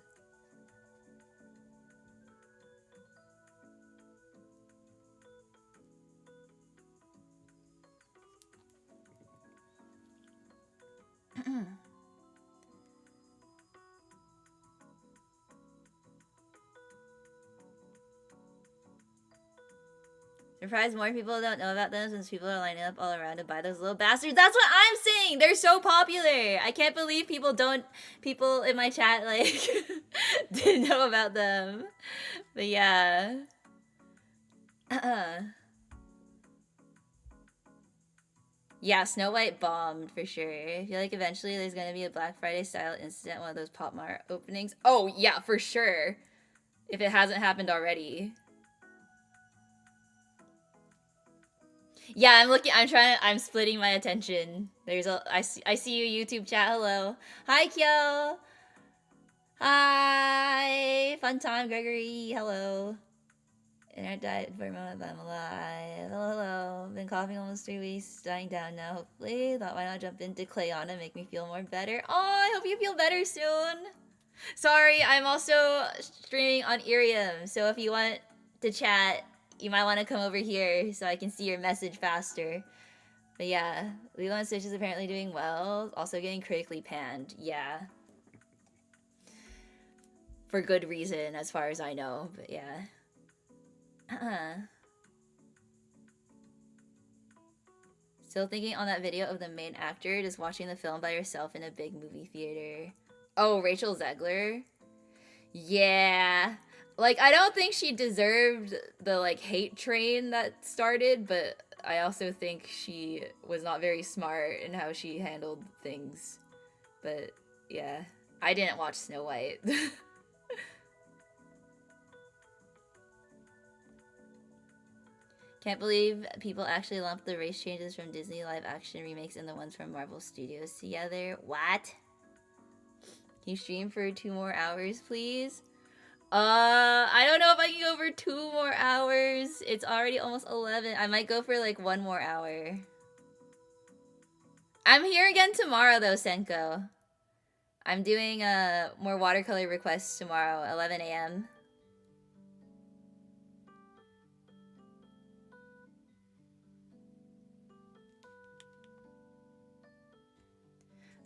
Surprised more people don't know about them since people are lining up all around to buy those little bastards. That's what I'm saying! They're so popular! I can't believe people in my chat, like, didn't know about them. But yeah. Yeah, Snow White bombed for sure. I feel like eventually there's gonna be a Black Friday style incident, one of those Pop Mart openings. Oh, yeah, for sure. If it hasn't happened already. Yeah, I'm splitting my attention. I see you, YouTube chat, hello. Hi, Kyo. Hi, fun time, Gregory, hello. Internet died for a moment, but I'm alive. Hello, hello. Been coughing almost 3 weeks, dying down now, hopefully. Thought why not jump into Clayana, make me feel more better. Oh, I hope you feel better soon. Sorry, I'm also streaming on Irium, so if you want to chat, you might want to come over here so I can see your message faster. But yeah, Lilo and Stitch is apparently doing well. Also getting critically panned. Yeah. For good reason, as far as I know. But yeah. Still thinking on that video of the main actor just watching the film by herself in a big movie theater. Oh, Rachel Zegler? Yeah. Like, I don't think she deserved the, like, hate train that started, but I also think she was not very smart in how she handled things. But, yeah. I didn't watch Snow White. Can't believe people actually lumped the race changes from Disney live action remakes and the ones from Marvel Studios together. What? Can you stream for 2 more hours, please? I don't know if I can go for 2 more hours. It's already almost 11. I might go for like 1 more hour. I'm here again tomorrow though, Senko. I'm doing more watercolor requests tomorrow, 11 a.m.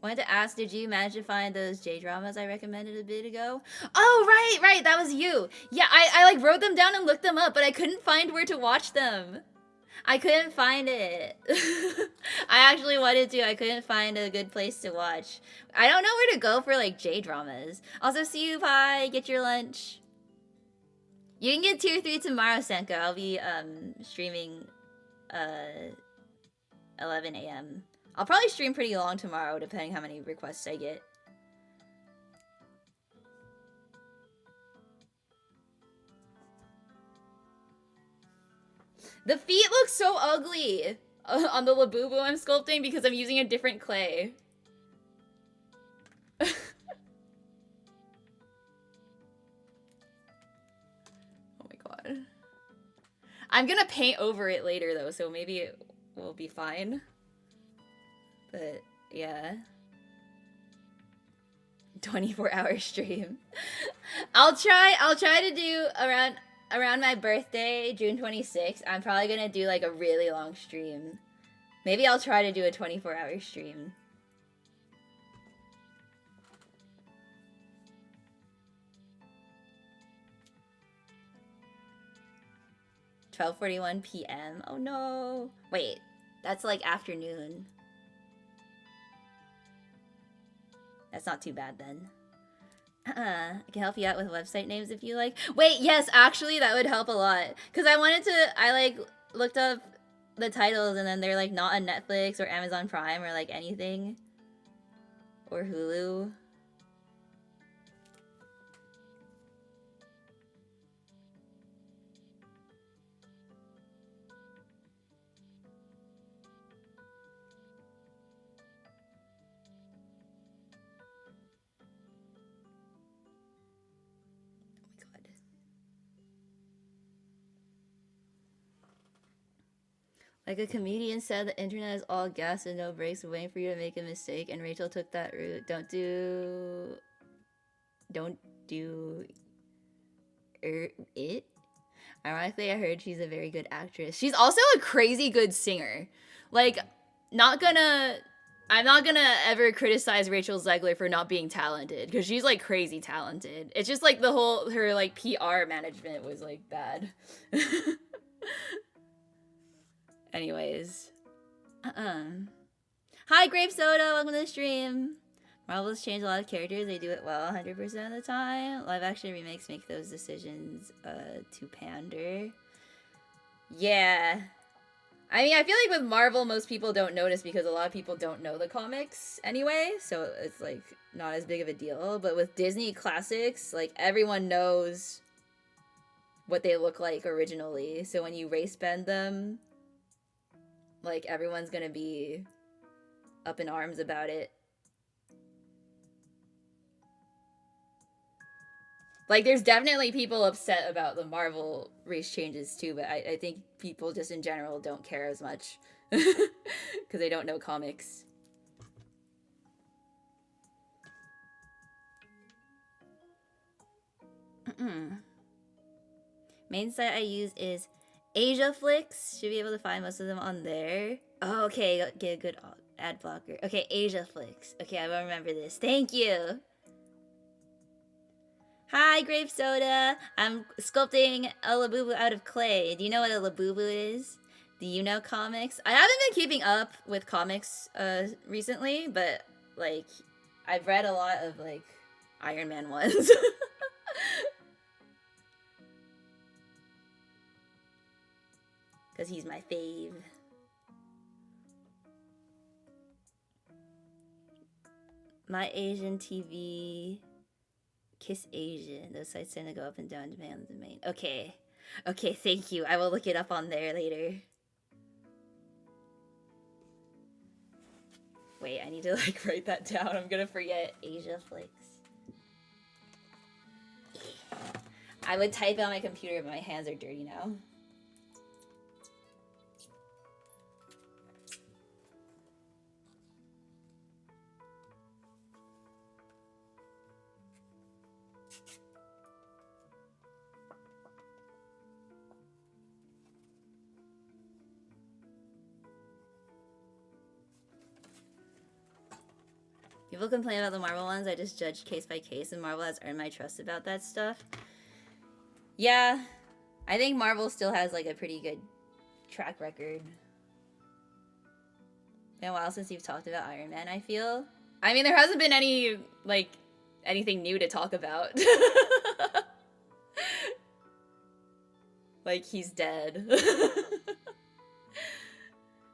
Wanted to ask, did you manage to find those J-dramas I recommended a bit ago? Oh, right, that was you. Yeah, I like wrote them down and looked them up, but I couldn't find where to watch them. I couldn't find it. I actually wanted to. I couldn't find a good place to watch. I don't know where to go for like J-dramas. Also, see you, bye. Get your lunch. You can get tier 3 tomorrow, Senko. I'll be streaming 11 a.m. I'll probably stream pretty long tomorrow, depending how many requests I get. The feet look so ugly on the Labubu I'm sculpting because I'm using a different clay. Oh my god. I'm gonna paint over it later though, so maybe it will be fine. But yeah. 24-hour stream. I'll try to do around my birthday, June 26th. I'm probably gonna do like a really long stream. Maybe I'll try to do a 24-hour stream. (12:41 p.m.) Oh no. Wait, that's like afternoon. That's not too bad then. I can help you out with website names if you like. Wait, yes, actually, that would help a lot. Because I like, looked up the titles and then they're like not on Netflix or Amazon Prime or like anything. Or Hulu. Like a comedian said, the internet is all gas and no brakes, waiting for you to make a mistake, and Rachel took that route. Don't do it. Ironically, I heard she's a very good actress. She's also a crazy good singer. Like, I'm not gonna ever criticize Rachel Zegler for not being talented, because she's like crazy talented. It's just like her like PR management was like bad. Anyways. Hi, Grape Soda. Welcome to the stream. Marvel's changed a lot of characters. They do it well 100% of the time. Live action remakes make those decisions to pander. Yeah. I mean, I feel like with Marvel, most people don't notice because a lot of people don't know the comics anyway. So it's like not as big of a deal. But with Disney classics, like everyone knows what they look like originally. So when you race bend them, like, everyone's gonna be up in arms about it. Like, there's definitely people upset about the Marvel race changes, too, but I think people just in general don't care as much. Because they don't know comics. Main site I use is Asia Flicks. Should be able to find most of them on there. Oh, okay. Get a good ad blocker. Okay, Asia Flicks. Okay, I will remember this. Thank you. Hi, Grape Soda. I'm sculpting a Labubu out of clay. Do you know what a Labubu is? Do you know comics? I haven't been keeping up with comics recently, but like I've read a lot of like Iron Man ones. Cause he's my fave. My Asian TV, Kiss Asian. Those sites tend to go up and down depending on the domain. Okay. Okay, thank you. I will look it up on there later. Wait, I need to like write that down. I'm gonna forget. Asia Flix. I would type it on my computer, but my hands are dirty now. People complain about the Marvel ones. I just judge case by case, and Marvel has earned my trust about that stuff. Yeah, I think Marvel still has like a pretty good track record. Been a while since you've talked about Iron Man, I feel. I mean, there hasn't been any, like, anything new to talk about. Like, he's dead.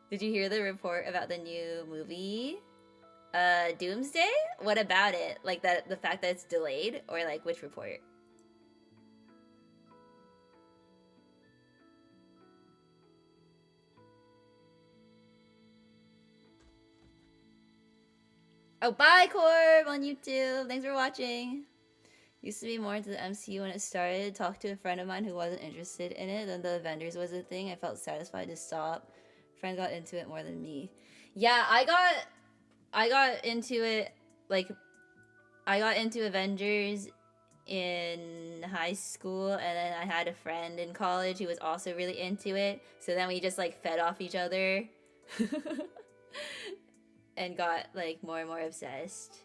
Did you hear the report about the new movie? Doomsday? What about it? Like, the fact that it's delayed? Or, like, which report? Oh, bye, Corb on YouTube. Thanks for watching. Used to be more into the MCU when it started. Talked to a friend of mine who wasn't interested in it. Then the Avengers was a thing. I felt satisfied to stop. Friend got into it more than me. Yeah, I got into it, like, I got into Avengers in high school, and then I had a friend in college who was also really into it. So then we just, like, fed off each other. And got, like, more and more obsessed.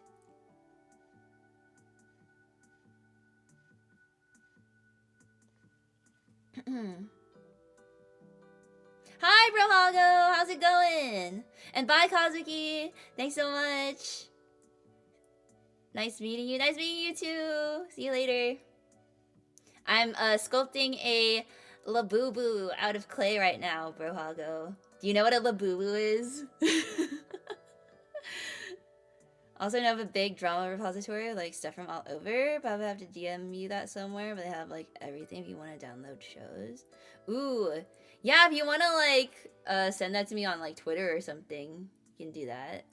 Hi, Brohago! How's it going? And bye, Kazuki! Thanks so much! Nice meeting you. Nice meeting you, too! See you later. I'm, sculpting a Labubu out of clay right now, Brohago. Do you know what a Labubu is? Also know of a big drama repository, like stuff from all over. Probably have to DM you that somewhere, but they have like everything if you want to download shows. Ooh, yeah, if you want to like send that to me on like Twitter or something, you can do that.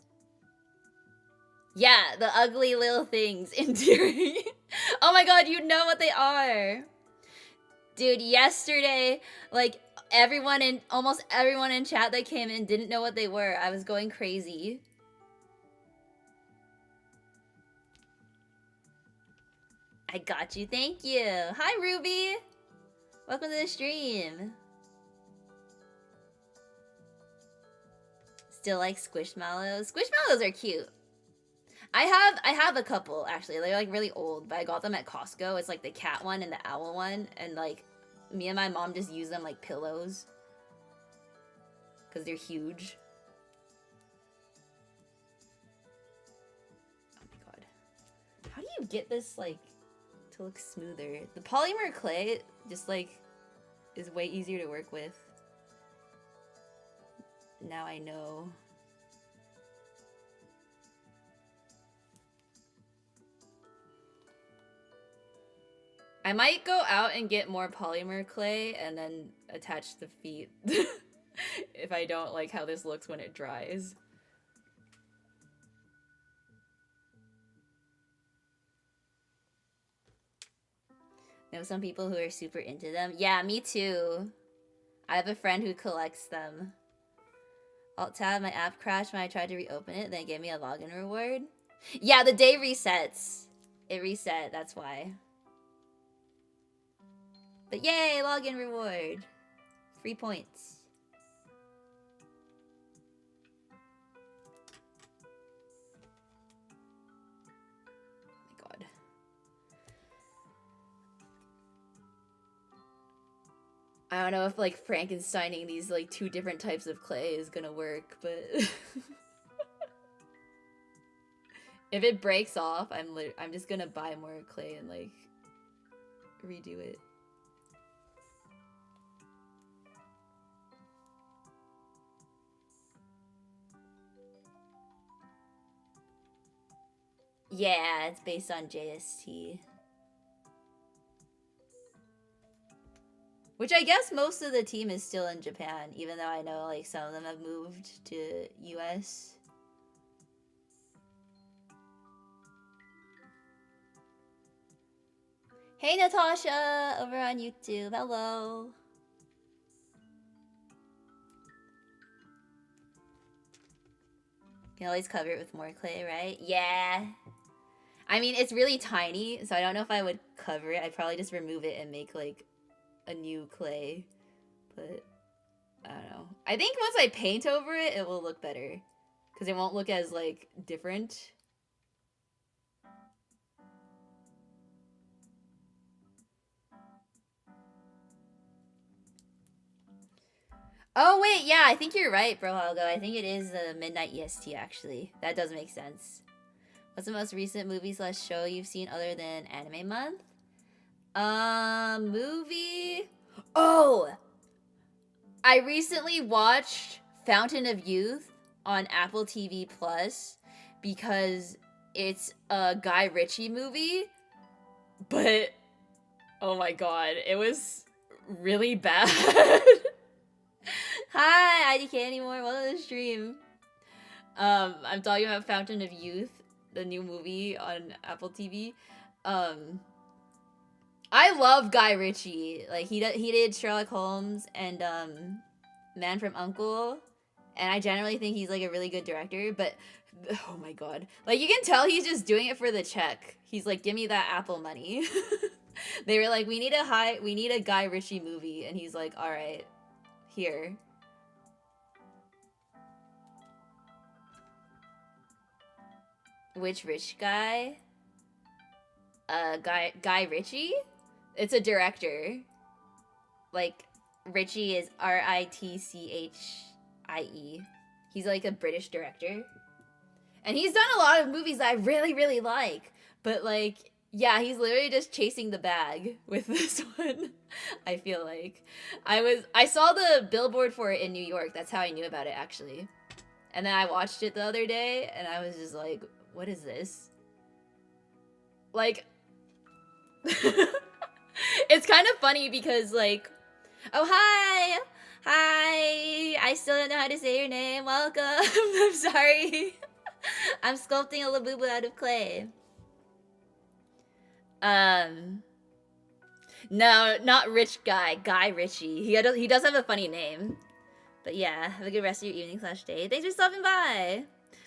Yeah, the ugly little things endearing. Oh my god, you know what they are. Dude, yesterday, like almost everyone in chat that came in didn't know what they were. I was going crazy. I got you, thank you. Hi, Ruby. Welcome to the stream. Still like Squishmallows. Squishmallows are cute. I have a couple, actually. They're like really old, but I got them at Costco. It's like the cat one and the owl one, and like me and my mom just use them like pillows. Because they're huge. Oh my god. How do you get this like to look smoother? The polymer clay just like is way easier to work with. Now I know. I might go out and get more polymer clay and then attach the feet if I don't like how this looks when it dries. Know some people who are super into them. Yeah, me too. I have a friend who collects them. Alt-tab, my app crashed when I tried to reopen it, then it gave me a login reward. Yeah, the day resets. It reset, that's why. But yay, login reward. Free points. Oh my god. I don't know if like Frankensteining these like 2 different types of clay is gonna work, but if it breaks off, I'm just gonna buy more clay and like redo it. Yeah, it's based on JST. Which I guess most of the team is still in Japan, even though I know like some of them have moved to US. Hey Natasha, over on YouTube, hello. You can always cover it with more clay, right? Yeah. I mean, it's really tiny, so I don't know if I would cover it. I'd probably just remove it and make like a new clay, but I don't know. I think once I paint over it, it will look better because it won't look as like different. Oh wait, yeah, I think you're right, Bro Helgo. I think it is the midnight EST actually. That does make sense. What's the most recent movie / show you've seen other than Anime Month? Movie. Oh, I recently watched Fountain of Youth on Apple TV Plus because it's a Guy Ritchie movie, but oh my god, it was really bad. Hi, IDK anymore. Welcome to the stream. I'm talking about Fountain of Youth, the new movie on Apple TV. I love Guy Ritchie. Like he did Sherlock Holmes and Man from U.N.C.L.E. and I generally think he's like a really good director, but oh my god. Like you can tell he's just doing it for the check. He's like, "Give me that Apple money." They were like, "We need a Guy Ritchie movie." And he's like, "All right, here." Which rich guy? Guy Ritchie? It's a director. Like, Ritchie is Ritchie. He's like a British director. And he's done a lot of movies that I really, really like. But like, yeah, he's literally just chasing the bag with this one. I feel like. I saw the billboard for it in New York. That's how I knew about it, actually. And then I watched it the other day, and I was just like, what is this? Like, it's kind of funny because, like, oh, hi! Hi! I still don't know how to say your name. Welcome! I'm sorry. I'm sculpting a Labubu out of clay. No, not rich guy. Guy Ritchie. He does have a funny name. But yeah, have a good rest of your evening / day. Thanks for stopping by.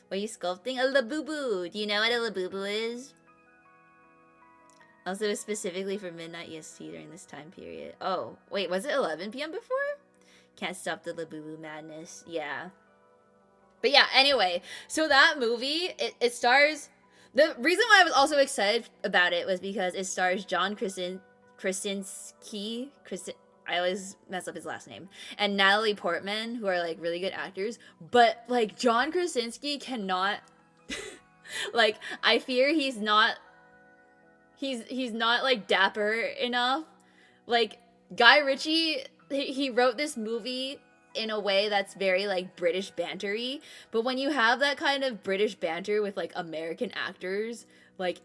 What are you sculpting? A Labubu. Do you know what a Labubu is? Also, specifically for midnight EST during this time period. Oh, wait, was it 11 p.m. before? Can't stop the Labubu madness. Yeah. But yeah, anyway. So that movie, it stars... The reason why I was also excited about it was because it stars John Krasinski. I always mess up his last name. And Natalie Portman, who are, like, really good actors. But, like, John Krasinski cannot... like, I fear he's not... He's not, like, dapper enough. Like, Guy Ritchie, he wrote this movie in a way that's very, like, British bantery. But when you have that kind of British banter with, like, American actors, like...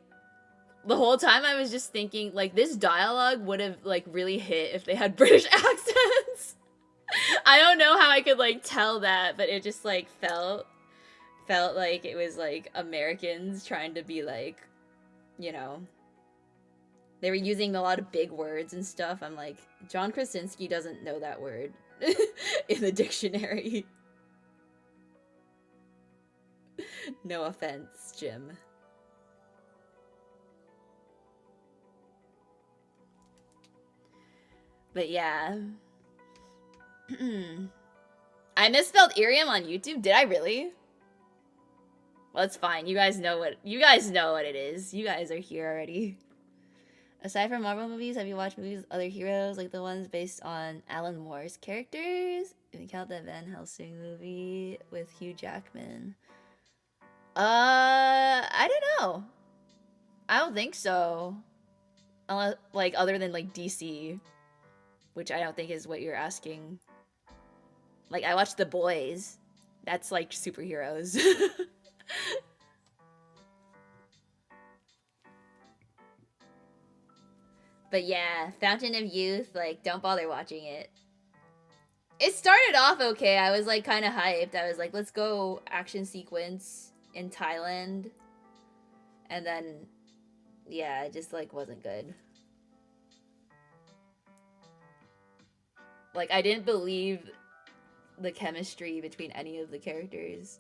The whole time I was just thinking, like, this dialogue would have, like, really hit if they had British accents. I don't know how I could, like, tell that, but it just, like, felt like it was, like, Americans trying to be, like, you know... They were using a lot of big words and stuff. I'm like, John Krasinski doesn't know that word in the dictionary. No offense, Jim. But yeah. I misspelled Irium on YouTube? Did I really? Well, it's fine. You guys know what it is. You guys are here already. Aside from Marvel movies, have you watched movies with other heroes, like the ones based on Alan Moore's characters? If you count that Van Helsing movie with Hugh Jackman. I don't know. I don't think so. Unless, like, other than, like, DC. Which I don't think is what you're asking. Like, I watched The Boys. That's, like, superheroes. But yeah, Fountain of Youth, like, don't bother watching it. It started off okay. I was, like, kind of hyped. I was like, let's go action sequence in Thailand. And then, yeah, it just, like, wasn't good. Like, I didn't believe the chemistry between any of the characters.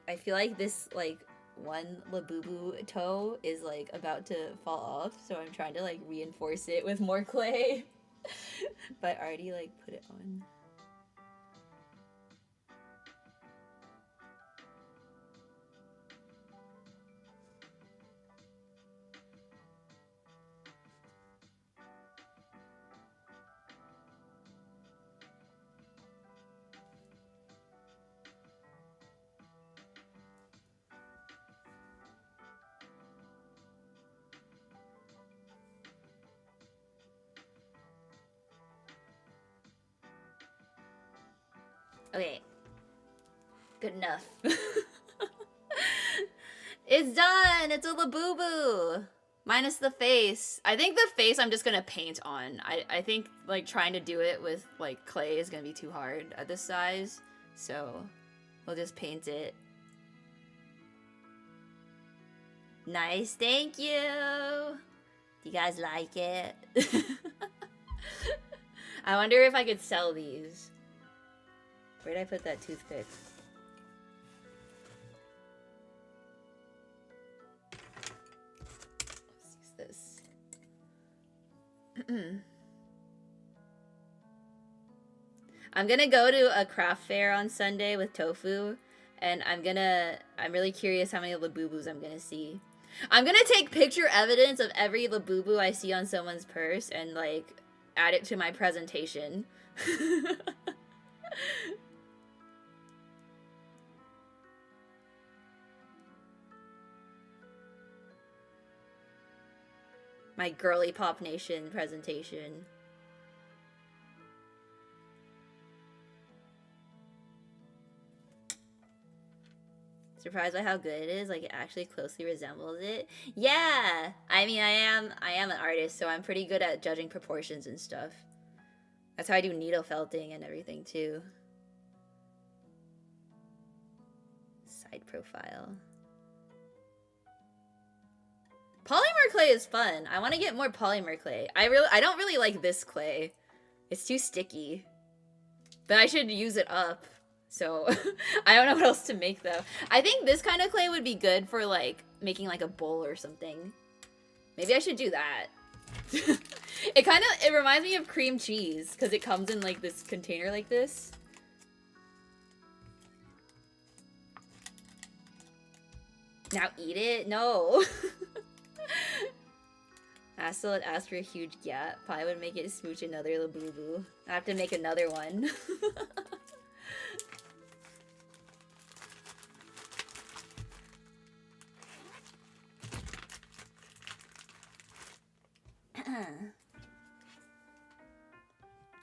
I feel like this, like, one Labubu toe is, like, about to fall off, so I'm trying to, like, reinforce it with more clay. But I already, like, put it on. Okay. Good enough. It's done! It's a Labubu! Minus the face. I think the face I'm just gonna paint on. I think, like, trying to do it with, like, clay is gonna be too hard at this size. So, we'll just paint it. Nice, thank you! Do you guys like it? I wonder if I could sell these. Where'd I put that toothpick? Let's use this. I'm gonna go to a craft fair on Sunday with Tofu, and I'm really curious how many Labubus I'm gonna see. I'm gonna take picture evidence of every Labubu I see on someone's purse and, like, add it to my presentation. My girly Pop Nation presentation. Surprised by how good it is, like it actually closely resembles it. Yeah! I mean, I am an artist, so I'm pretty good at judging proportions and stuff. That's how I do needle felting and everything too. Side profile. Polymer clay is fun. I want to get more polymer clay. I don't really like this clay. It's too sticky. But I should use it up. So, I don't know what else to make though. I think this kind of clay would be good for, like, making, like, a bowl or something. Maybe I should do that. It reminds me of cream cheese, because it comes in, like, this container like this. Now eat it? No. Astel would ask for a huge gap. Probably would make it smooch another Labubu. I have to make another one.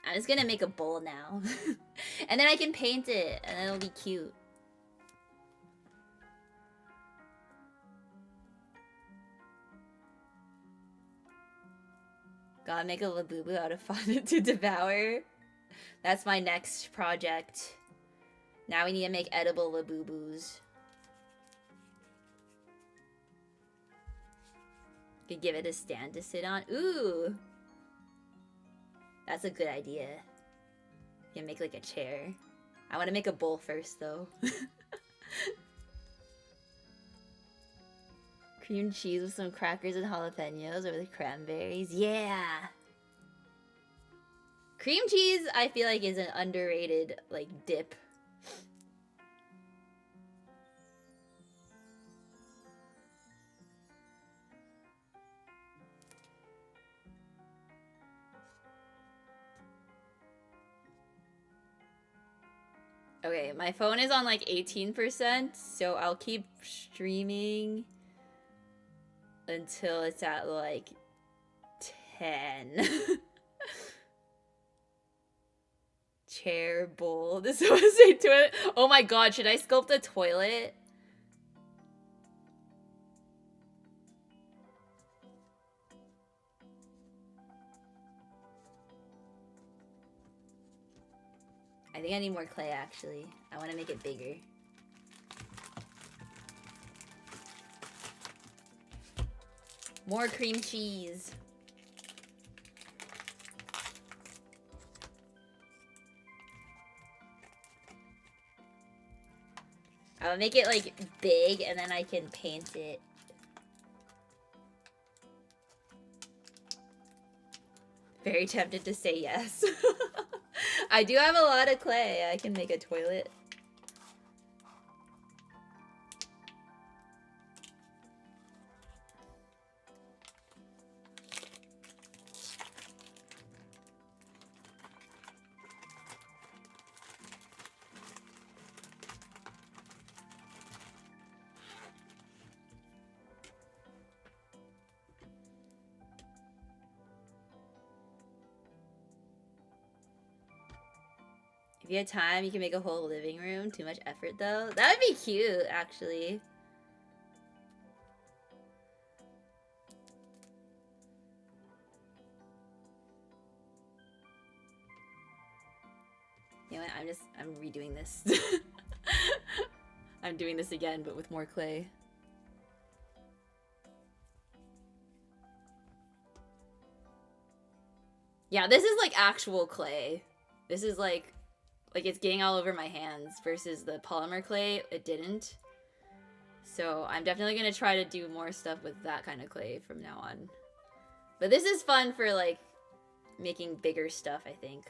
I'm just gonna make a bowl now. And then I can paint it, and it'll be cute. Gotta make a Labubu out of fondant to devour. That's my next project. Now we need to make edible Labubus. Could give it a stand to sit on. Ooh! That's a good idea. You can make, like, a chair. I want to make a bowl first, though. Cream cheese with some crackers and jalapenos or with cranberries. Yeah! Cream cheese, I feel like, is an underrated, like, dip. Okay, my phone is on like 18%, so I'll keep streaming until it's at like 10. Chair, bowl. This was a toilet. Oh my god, should I sculpt a toilet? I think I need more clay, actually. I want to make it bigger. More cream cheese. I'll make it, like, big, and then I can paint it. Very tempted to say yes. I do have a lot of clay. I can make a toilet. If you had time, you can make a whole living room. Too much effort, though. That would be cute, actually. You know what? I'm redoing this. I'm doing this again, but with more clay. Yeah, this is like actual clay. This is like it's getting all over my hands versus the polymer clay, it didn't. So I'm definitely gonna try to do more stuff with that kind of clay from now on. But this is fun for like making bigger stuff, I think.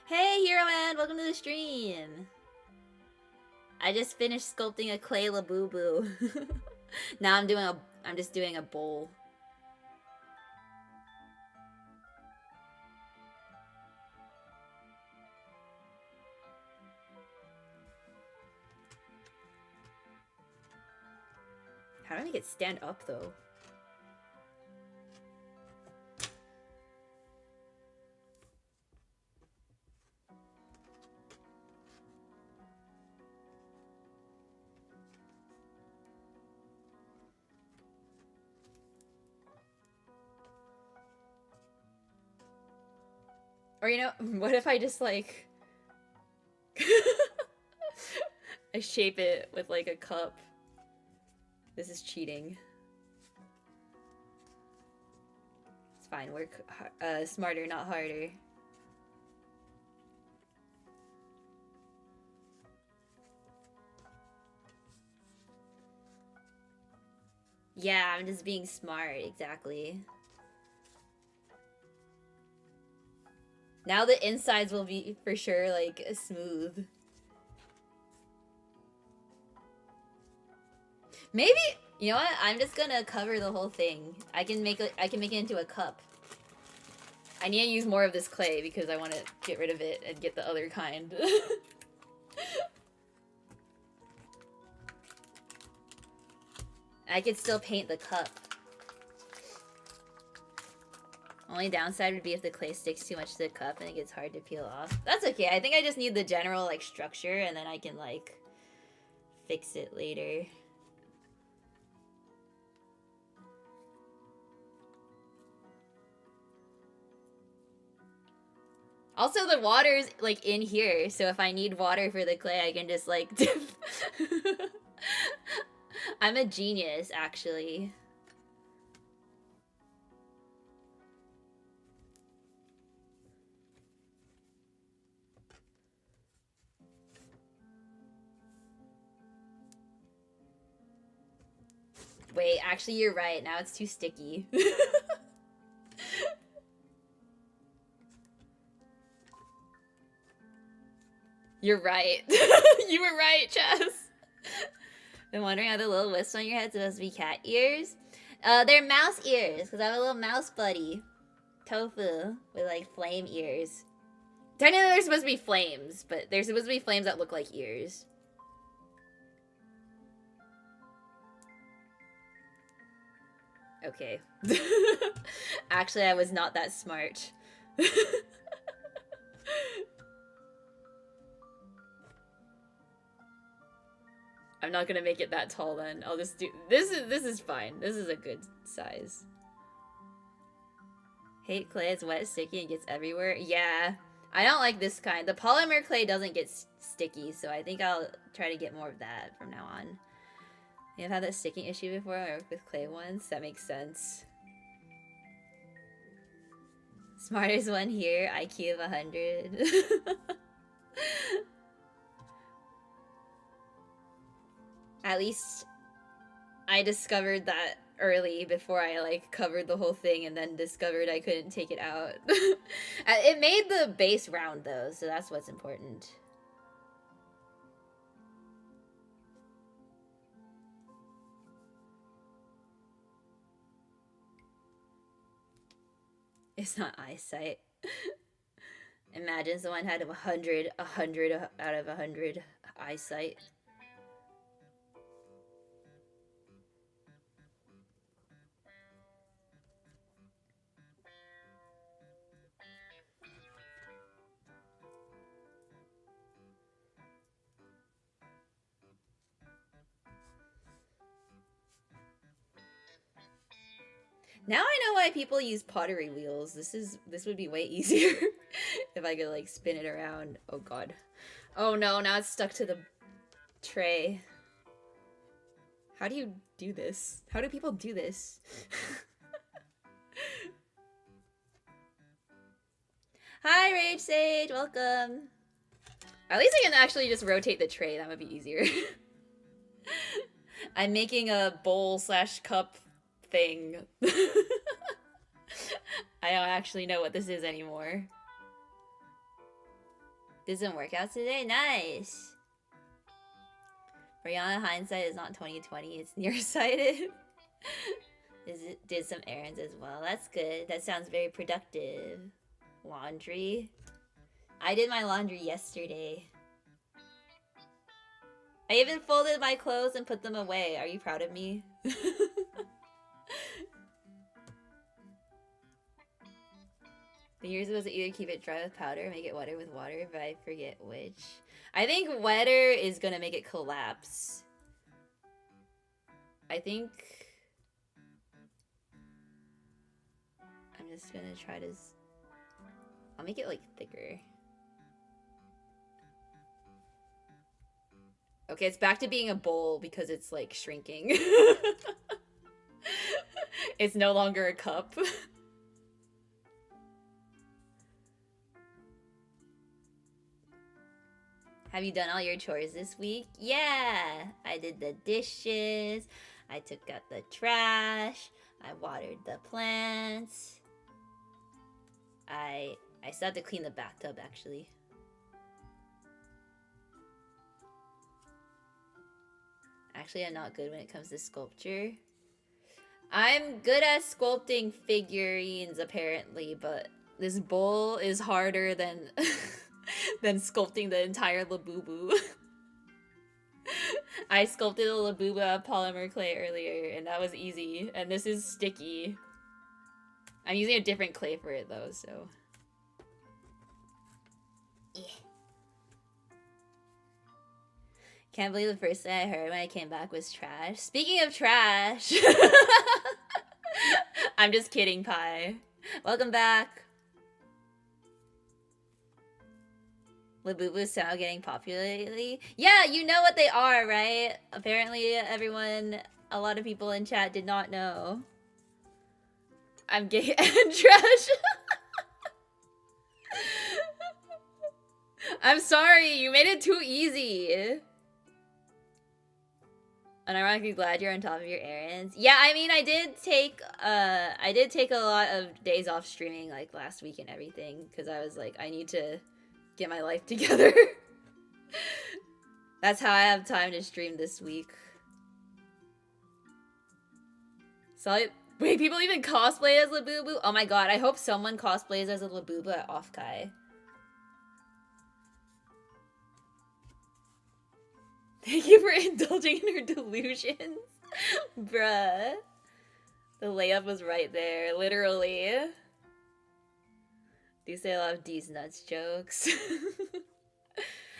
Hey, Hero Man! Welcome to the stream! I just finished sculpting a clay Labubu. Now I'm just doing a bowl. How do I make it stand up, though? Or, you know, what if I just, like... I shape it with, like, a cup. This is cheating. It's fine, work smarter, not harder. Yeah, I'm just being smart, exactly. Now the insides will be, for sure, like, smooth. Maybe, you know what? I'm just gonna cover the whole thing. I can make it into a cup. I need to use more of this clay because I want to get rid of it and get the other kind. I could still paint the cup. Only downside would be if the clay sticks too much to the cup and it gets hard to peel off. That's okay. I think I just need the general, like, structure and then I can, like, fix it later. Also, the water's, like, in here, so if I need water for the clay, I can just, like, dip. I'm a genius, actually. Wait, actually you're right. Now it's too sticky. You're right. You were right, Chess. Been wondering how the little wisps on your head supposed to be cat ears? They're mouse ears, because I have a little mouse buddy. Tofu, with like flame ears. Technically they're supposed to be flames, but they're supposed to be flames that look like ears. Okay. Actually, I was not that smart. I'm not gonna make it that tall then. I'll just do this is fine. This is a good size. Hate clay, it's wet, sticky, and gets everywhere. Yeah. I don't like this kind. The polymer clay doesn't get sticky, so I think I'll try to get more of that from now on. I've had that sticking issue before. I worked with clay once. That makes sense. Smartest one here, IQ of 100. At least I discovered that early before I like covered the whole thing and then discovered I couldn't take it out. It made the base round though, so that's what's important. It's not eyesight. Imagine someone had 100 out of 100 eyesight. Now I know why people use pottery wheels. This would be way easier if I could like spin it around. Oh god. Oh no, now it's stuck to the tray. How do you do this? How do people do this? Hi Rage Sage, welcome. At least I can actually just rotate the tray. That would be easier. I'm making a bowl / cup thing. I don't actually know what this is anymore. Doesn't work out today? Nice! Brianna, hindsight is not 20/20, it's nearsighted. Did some errands as well. That's good. That sounds very productive. Laundry. I did my laundry yesterday. I even folded my clothes and put them away. Are you proud of me? The you're supposed to either keep it dry with powder or make it wetter with water, but I forget which. I think wetter is gonna make it collapse. I think... I'm just gonna try to... I'll make it like thicker. Okay, it's back to being a bowl because it's like shrinking. It's no longer a cup. Have you done all your chores this week? Yeah! I did the dishes, I took out the trash, I watered the plants. I still have to clean the bathtub, actually. Actually, I'm not good when it comes to sculpture. I'm good at sculpting figurines, apparently, but this bowl is harder than... than sculpting the entire Labubu. I sculpted a Labubu out of polymer clay earlier, and that was easy. And this is sticky. I'm using a different clay for it, though, so... Yeah. Can't believe the first thing I heard when I came back was trash. Speaking of trash... I'm just kidding, Pi. Welcome back. Labubu's sound getting popular lately? Yeah, you know what they are, right? Apparently everyone, a lot of people in chat did not know. I'm gay and trash. I'm sorry, you made it too easy. Unironically glad you're on top of your errands. Yeah, I mean, I did take a lot of days off streaming like last week and everything because I was like, I need to get my life together. That's how I have time to stream this week. So wait, people even cosplay as Labubu? Oh my god, I hope someone cosplays as a Labubu at Offkai. Thank you for indulging in her delusions. Bruh. The layup was right there, literally. Do you say a lot of D's nuts jokes?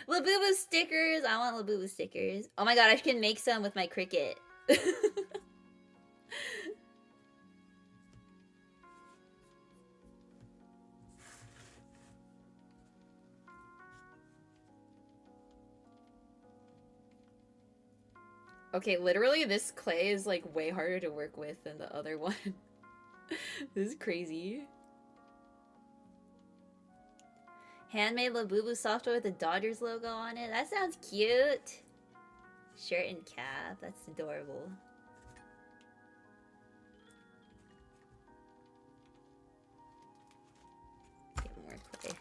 Labubu stickers! I want Labubu stickers. Oh my god, I can make some with my Cricut. Okay, literally this clay is like way harder to work with than the other one. This is crazy. Handmade Labubu software with the Dodgers logo on it. That sounds cute. Shirt and cap. That's adorable. Get more clay.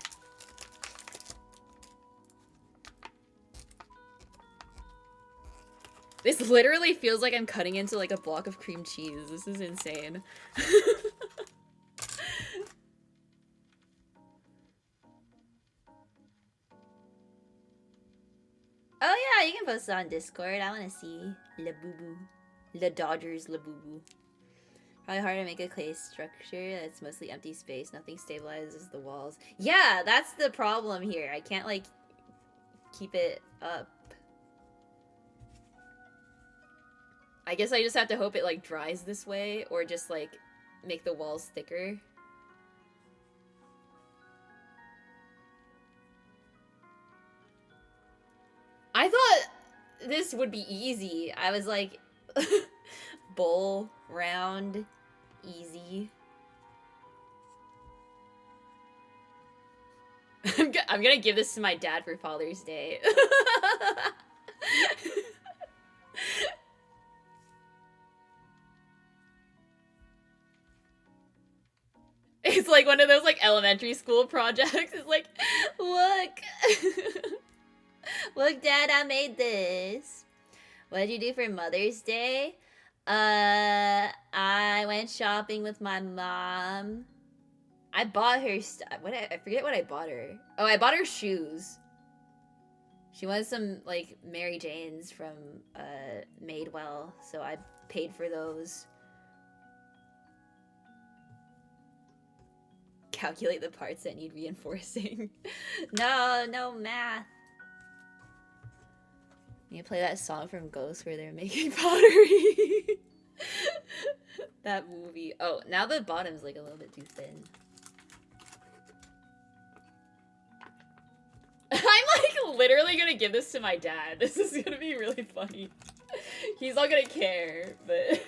This literally feels like I'm cutting into like a block of cream cheese. This is insane. Oh yeah, you can post it on Discord. I want to see Labubu. The Dodgers Labubu. Probably hard to make a clay structure that's mostly empty space. Nothing stabilizes the walls. Yeah, that's the problem here. I can't like keep it up. I guess I just have to hope it like dries this way or just like make the walls thicker. I thought this would be easy. I was like, bowl, round, easy. I'm gonna give this to my dad for Father's Day. It's like one of those like elementary school projects. It's like, look. Look, Dad, I made this. What did you do for Mother's Day? I went shopping with my mom. I bought her stuff. I forget what I bought her. Oh, I bought her shoes. She wanted some, like, Mary Janes from, Madewell, so I paid for those. Calculate the parts that need reinforcing. No math. You play that song from Ghost where they're making pottery. That movie. Oh, now the bottom's like a little bit too thin. I'm like literally gonna give this to my dad. This is gonna be really funny. He's not gonna care, but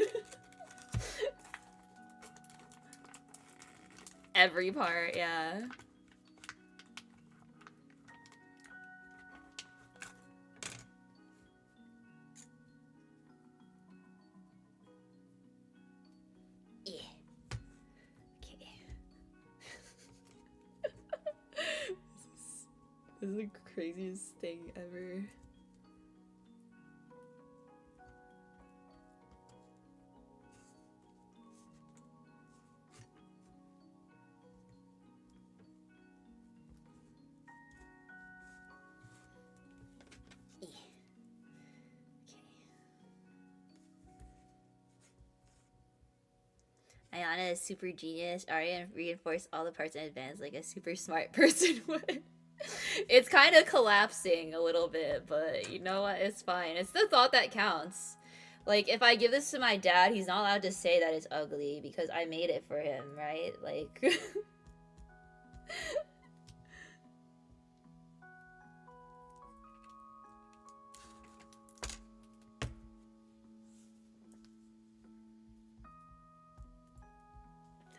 every part, yeah. This is the craziest thing ever. Ayana is super genius. Arya reinforced all the parts in advance like a super smart person would. It's kind of collapsing a little bit, but you know what? It's fine. It's the thought that counts. Like, if I give this to my dad, he's not allowed to say that it's ugly because I made it for him, right? Like...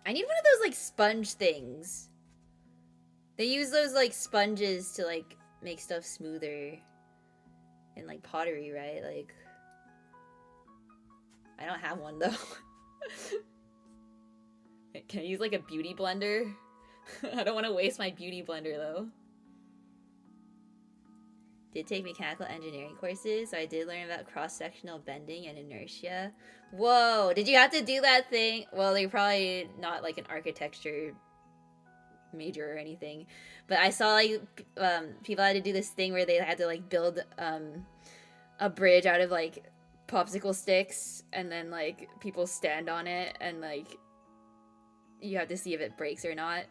I need one of those, like, sponge things. They use those, like, sponges to, like, make stuff smoother in, like, pottery, right? Like, I don't have one though. Can I use like a beauty blender? I don't want to waste my beauty blender though. Did take mechanical engineering courses, so I did learn about cross-sectional bending and inertia. Whoa, did you have to do that thing? Well, they're probably not like an architecture major or anything, but I saw like people had to do this thing where they had to like build a bridge out of like popsicle sticks, and then like people stand on it and like you have to see if it breaks or not.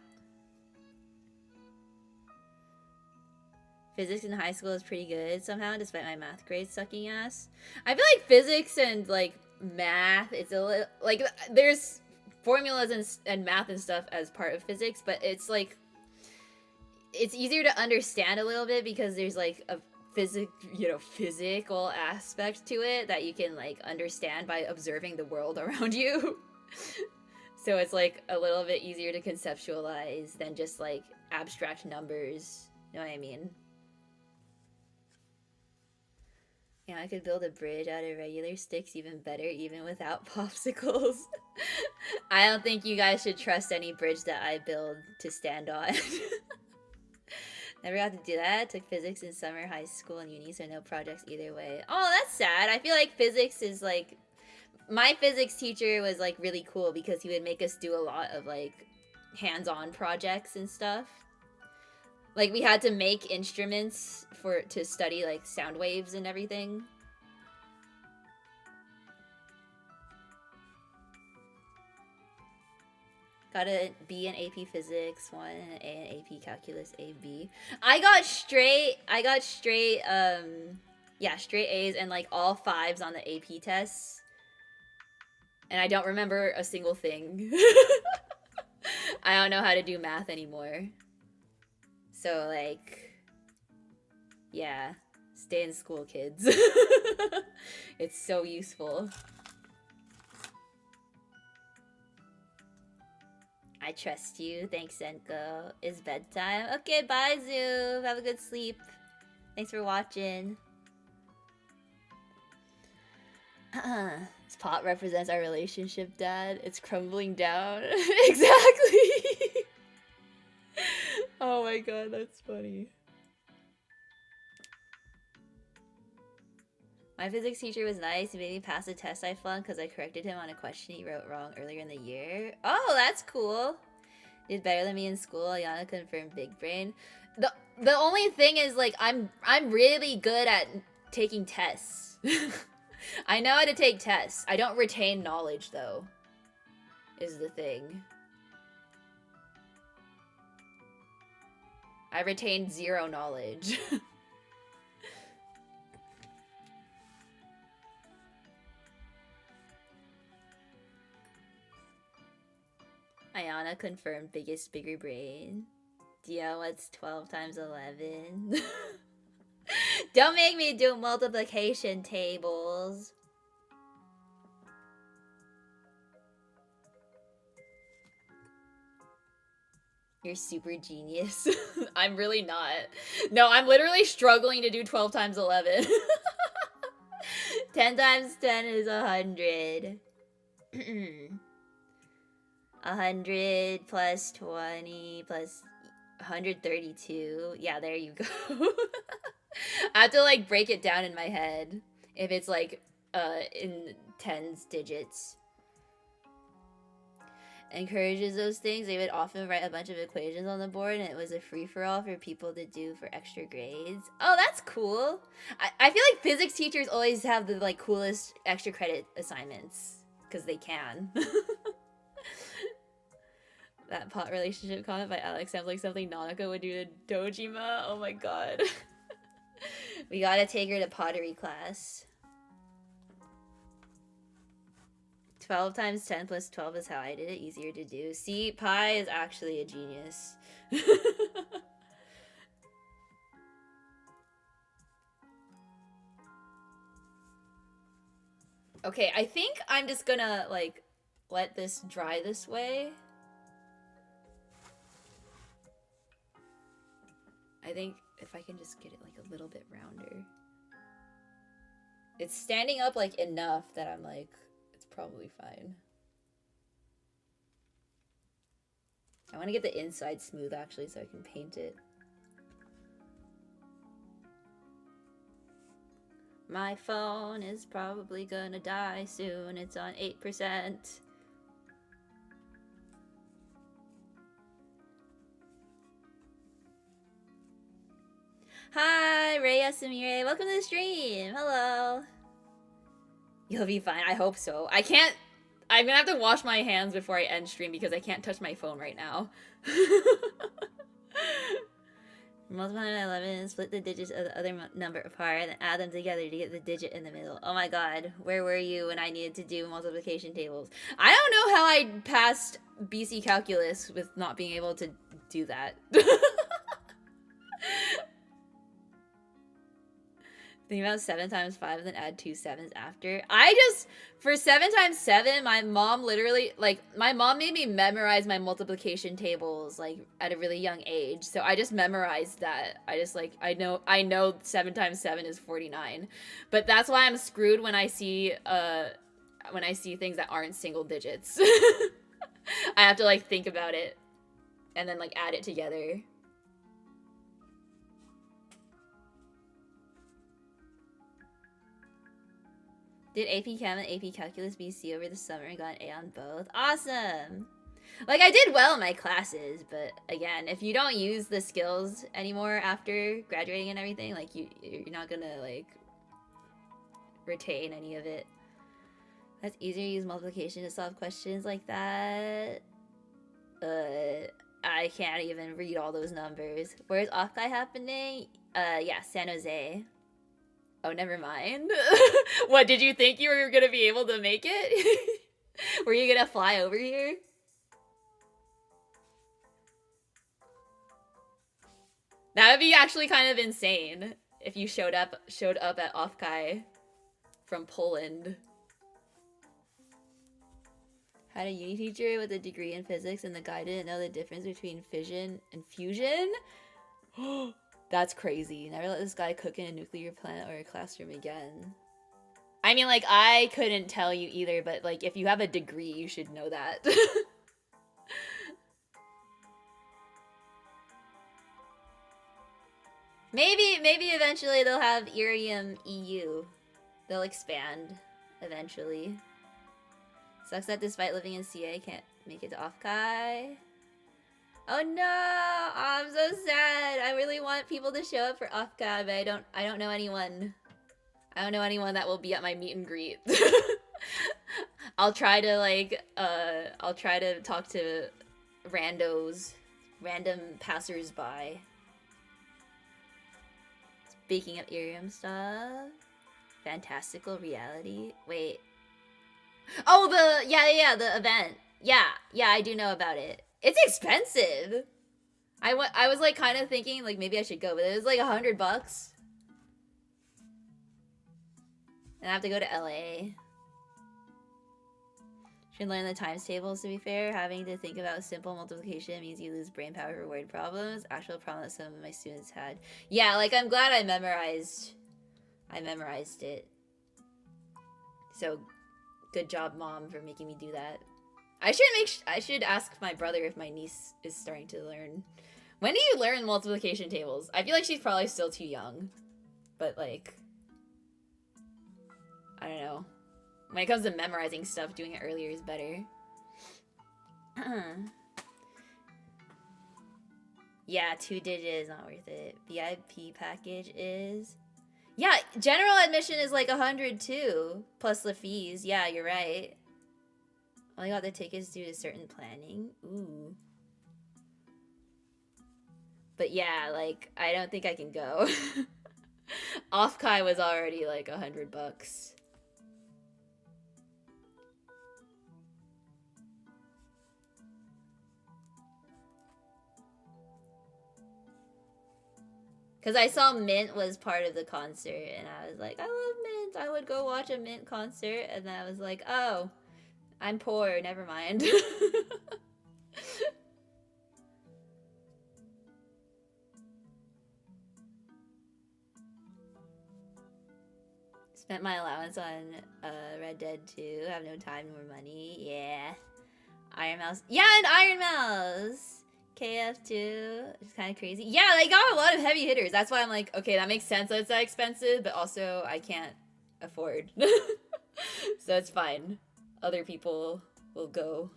Physics in high school is pretty good somehow, despite my math grades sucking ass. I feel like physics and like math, it's a little like there's formulas and math and stuff as part of physics, but it's like it's easier to understand a little bit because there's like a physical aspect to it that you can like understand by observing the world around you. So it's like a little bit easier to conceptualize than just like abstract numbers. You know what I mean? Yeah, I could build a bridge out of regular sticks even better, even without popsicles. I don't think you guys should trust any bridge that I build to stand on. Never got to do that. Took physics in summer, high school, and uni, so no projects either way. Oh, that's sad. I feel like physics is like... My physics teacher was like really cool because he would make us do a lot of like hands-on projects and stuff. Like we had to make instruments to study like sound waves and everything. Got a B in AP Physics, 1 and an A in AP Calculus AB. I got straight A's and like all 5s on the AP tests. And I don't remember a single thing. I don't know how to do math anymore. So like, yeah, stay in school, kids. It's so useful. I trust you. Thanks, Senko. It's bedtime. Okay, bye, Zoom. Have a good sleep. Thanks for watching. This pot represents our relationship, Dad. It's crumbling down. Exactly. Oh my god, that's funny. My physics teacher was nice. He made me pass a test I flunked because I corrected him on a question he wrote wrong earlier in the year. Oh, that's cool. Did better than me in school. Ayana confirmed big brain. The only thing is, like, I'm really good at taking tests. I know how to take tests. I don't retain knowledge, though, is the thing. I retained 0 knowledge. Ayana confirmed bigger brain. Dio, what's 12 times 11? Don't make me do multiplication tables. You're super genius. I'm really not. No, I'm literally struggling to do 12 times 11. 10 times 10 is 100. 100 plus 20 plus 132. Yeah, there you go. I have to like break it down in my head if it's like in tens digits. Encourages those things. They would often write a bunch of equations on the board, and it was a free-for-all for people to do for extra grades. Oh, that's cool. I feel like physics teachers always have the like coolest extra credit assignments because they can. That pot relationship comment by Alex sounds like something Nanako would do to Dojima. Oh my god. We gotta take her to pottery class. 12 times 10 plus 12 is how I did it. Easier to do. See, Pi is actually a genius. Okay, I think I'm just gonna, like, let this dry this way. I think if I can just get it, like, a little bit rounder. It's standing up, like, enough that I'm, like, it's probably fine. I want to get the inside smooth actually so I can paint it. My phone is probably gonna die soon. It's on 8%. Hi, Raya Samire. Welcome to the stream. Hello. You'll be fine. I hope so. I can't... I'm gonna have to wash my hands before I end stream because I can't touch my phone right now. Multiply by 11, split the digits of the other number apart, and add them together to get the digit in the middle. Oh my god, where were you when I needed to do multiplication tables? I don't know how I passed BC calculus with not being able to do that. Think about 7 times 5 and then add 2 7s after. For 7 times 7, my mom literally, like, my mom made me memorize my multiplication tables, like, at a really young age. So I just memorized that. I just, like, I know 7 times 7 is 49. But that's why I'm screwed when I see things that aren't single digits. I have to, like, think about it and then, like, add it together. Did AP Chem and AP Calculus BC over the summer and got an A on both? Awesome! Like, I did well in my classes, but again, if you don't use the skills anymore after graduating and everything, like, you're not gonna, like, retain any of it. That's easier to use multiplication to solve questions like that. I can't even read all those numbers. Where's Off-Guy happening? Yeah, San Jose. Oh, never mind. What, did you think you were gonna be able to make it? Were you gonna fly over here? That would be actually kind of insane if you showed up at Off-Guy from Poland. Had a uni teacher with a degree in physics and the guy didn't know the difference between fission and fusion? That's crazy. Never let this guy cook in a nuclear plant or a classroom again. I mean, like, I couldn't tell you either, but, like, if you have a degree, you should know that. Maybe eventually they'll have Irium EU. They'll expand eventually. Sucks that despite living in CA, I can't make it to Off-Kai. Oh no! I'm so sad. I really want people to show up for Off-Kai, but I don't know anyone. I don't know anyone that will be at my meet and greet. I'll try to, like, I'll try to talk to random passers-by. Speaking of Irium stuff, fantastical reality. Wait. Oh, the the event. Yeah, I do know about it. It's expensive. I was like kind of thinking like maybe I should go, but it was like $100. And I have to go to LA. Should learn the times tables, to be fair. Having to think about simple multiplication means you lose brain power for word problems. Actual problem that some of my students had. Yeah, like I'm glad I memorized it. So good job, Mom, for making me do that. I should ask my brother if my niece is starting to learn. When do you learn multiplication tables? I feel like she's probably still too young. But like, I don't know. When it comes to memorizing stuff, doing it earlier is better. Yeah, 2 digits is not worth it. VIP package is... Yeah, general admission is like 100 too, plus the fees. Yeah, you're right. Only got the tickets due to certain planning. Ooh. But yeah, like, I don't think I can go. Off-Kai was already like $100. Because I saw Mint was part of the concert, and I was like, I love Mint. I would go watch a Mint concert, and then I was like, oh, I'm poor. Never mind. Spent my allowance on Red Dead 2. Have no time nor money. Yeah. Iron Mouse. Yeah, and Iron Mouse. KF2. It's kind of crazy. Yeah, they got a lot of heavy hitters. That's why I'm like, okay, that makes sense that it's that expensive, but also I can't afford. So it's fine. Other people will go.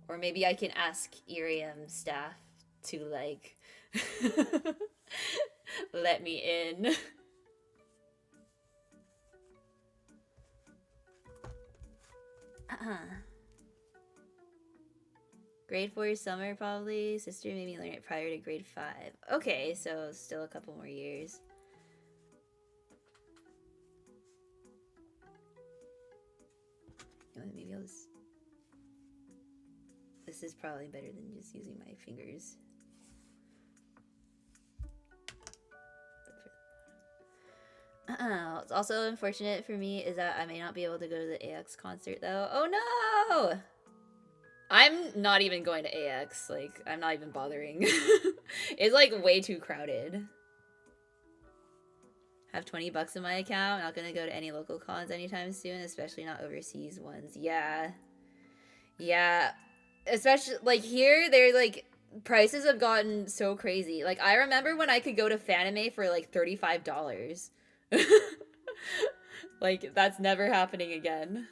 Or maybe I can ask Irium staff to, like, let me in. Grade 4 summer, probably. Sister made me learn it prior to grade 5. Okay, so still a couple more years. Maybe I'll just... This is probably better than just using my fingers. What's also unfortunate for me is that I may not be able to go to the AX concert, though. Oh no! I'm not even going to AX. Like, I'm not even bothering. It's, like, way too crowded. Have 20 bucks in my account. Not gonna go to any local cons anytime soon, especially not overseas ones. Yeah. Yeah. Especially, like, here, they're, like, prices have gotten so crazy. Like, I remember when I could go to Fanime for, like, $35. Like, that's never happening again.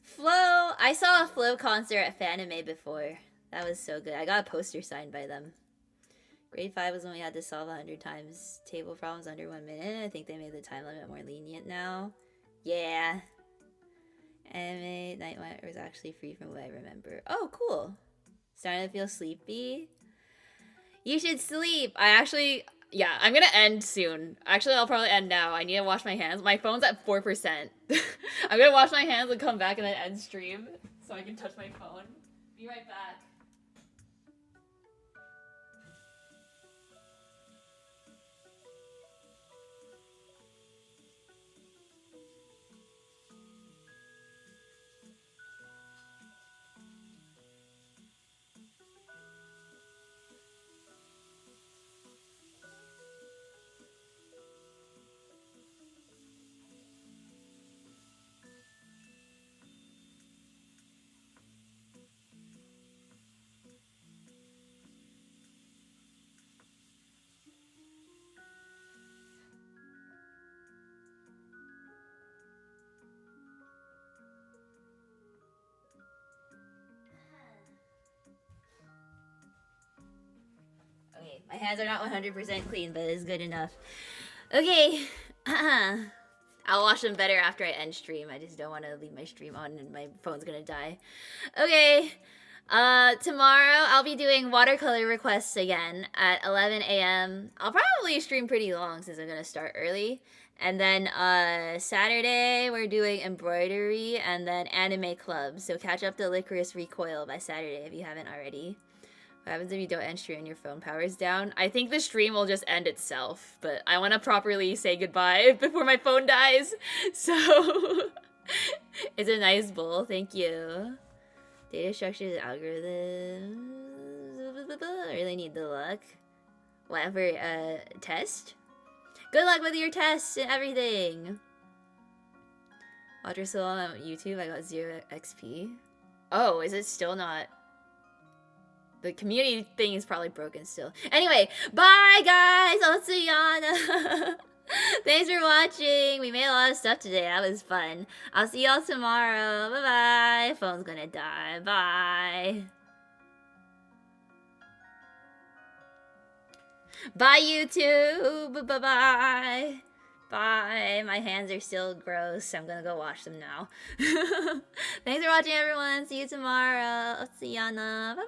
Flow! I saw a Flow concert at Fanime before. That was so good. I got a poster signed by them. Grade 5 was when we had to solve 100 times table problems under 1 minute. I think they made the time limit more lenient now. Yeah. Anime Night was actually free from what I remember. Oh, cool. Starting to feel sleepy. You should sleep. Yeah, I'm gonna end soon. Actually, I'll probably end now. I need to wash my hands. My phone's at 4%. I'm gonna wash my hands and come back and then end stream so I can touch my phone. Be right back. Okay, my hands are not 100% clean, but it's good enough. Okay, I'll wash them better after I end stream. I just don't want to leave my stream on and my phone's gonna die. Okay, tomorrow I'll be doing watercolor requests again at 11 a.m. I'll probably stream pretty long since I'm gonna start early. And then Saturday we're doing embroidery and then anime club. So catch up to Licorice Recoil by Saturday if you haven't already. What happens if you don't end stream and your phone power's down? I think the stream will just end itself, but I want to properly say goodbye before my phone dies. So it's a nice bowl. Thank you. Data structures and algorithms. I really need the luck. Whatever, test? Good luck with your tests and everything. Watch her still on YouTube. I got 0 XP. Oh, is it still not? The community thing is probably broken still. Anyway, bye guys! I'll see y'all. Thanks for watching. We made a lot of stuff today. That was fun. I'll see y'all tomorrow. Bye-bye. Phone's gonna die. Bye. Bye, YouTube. Bye-bye. Bye. My hands are still gross. I'm gonna go wash them now. Thanks for watching, everyone. See you tomorrow. I'll see y'all. Bye-bye.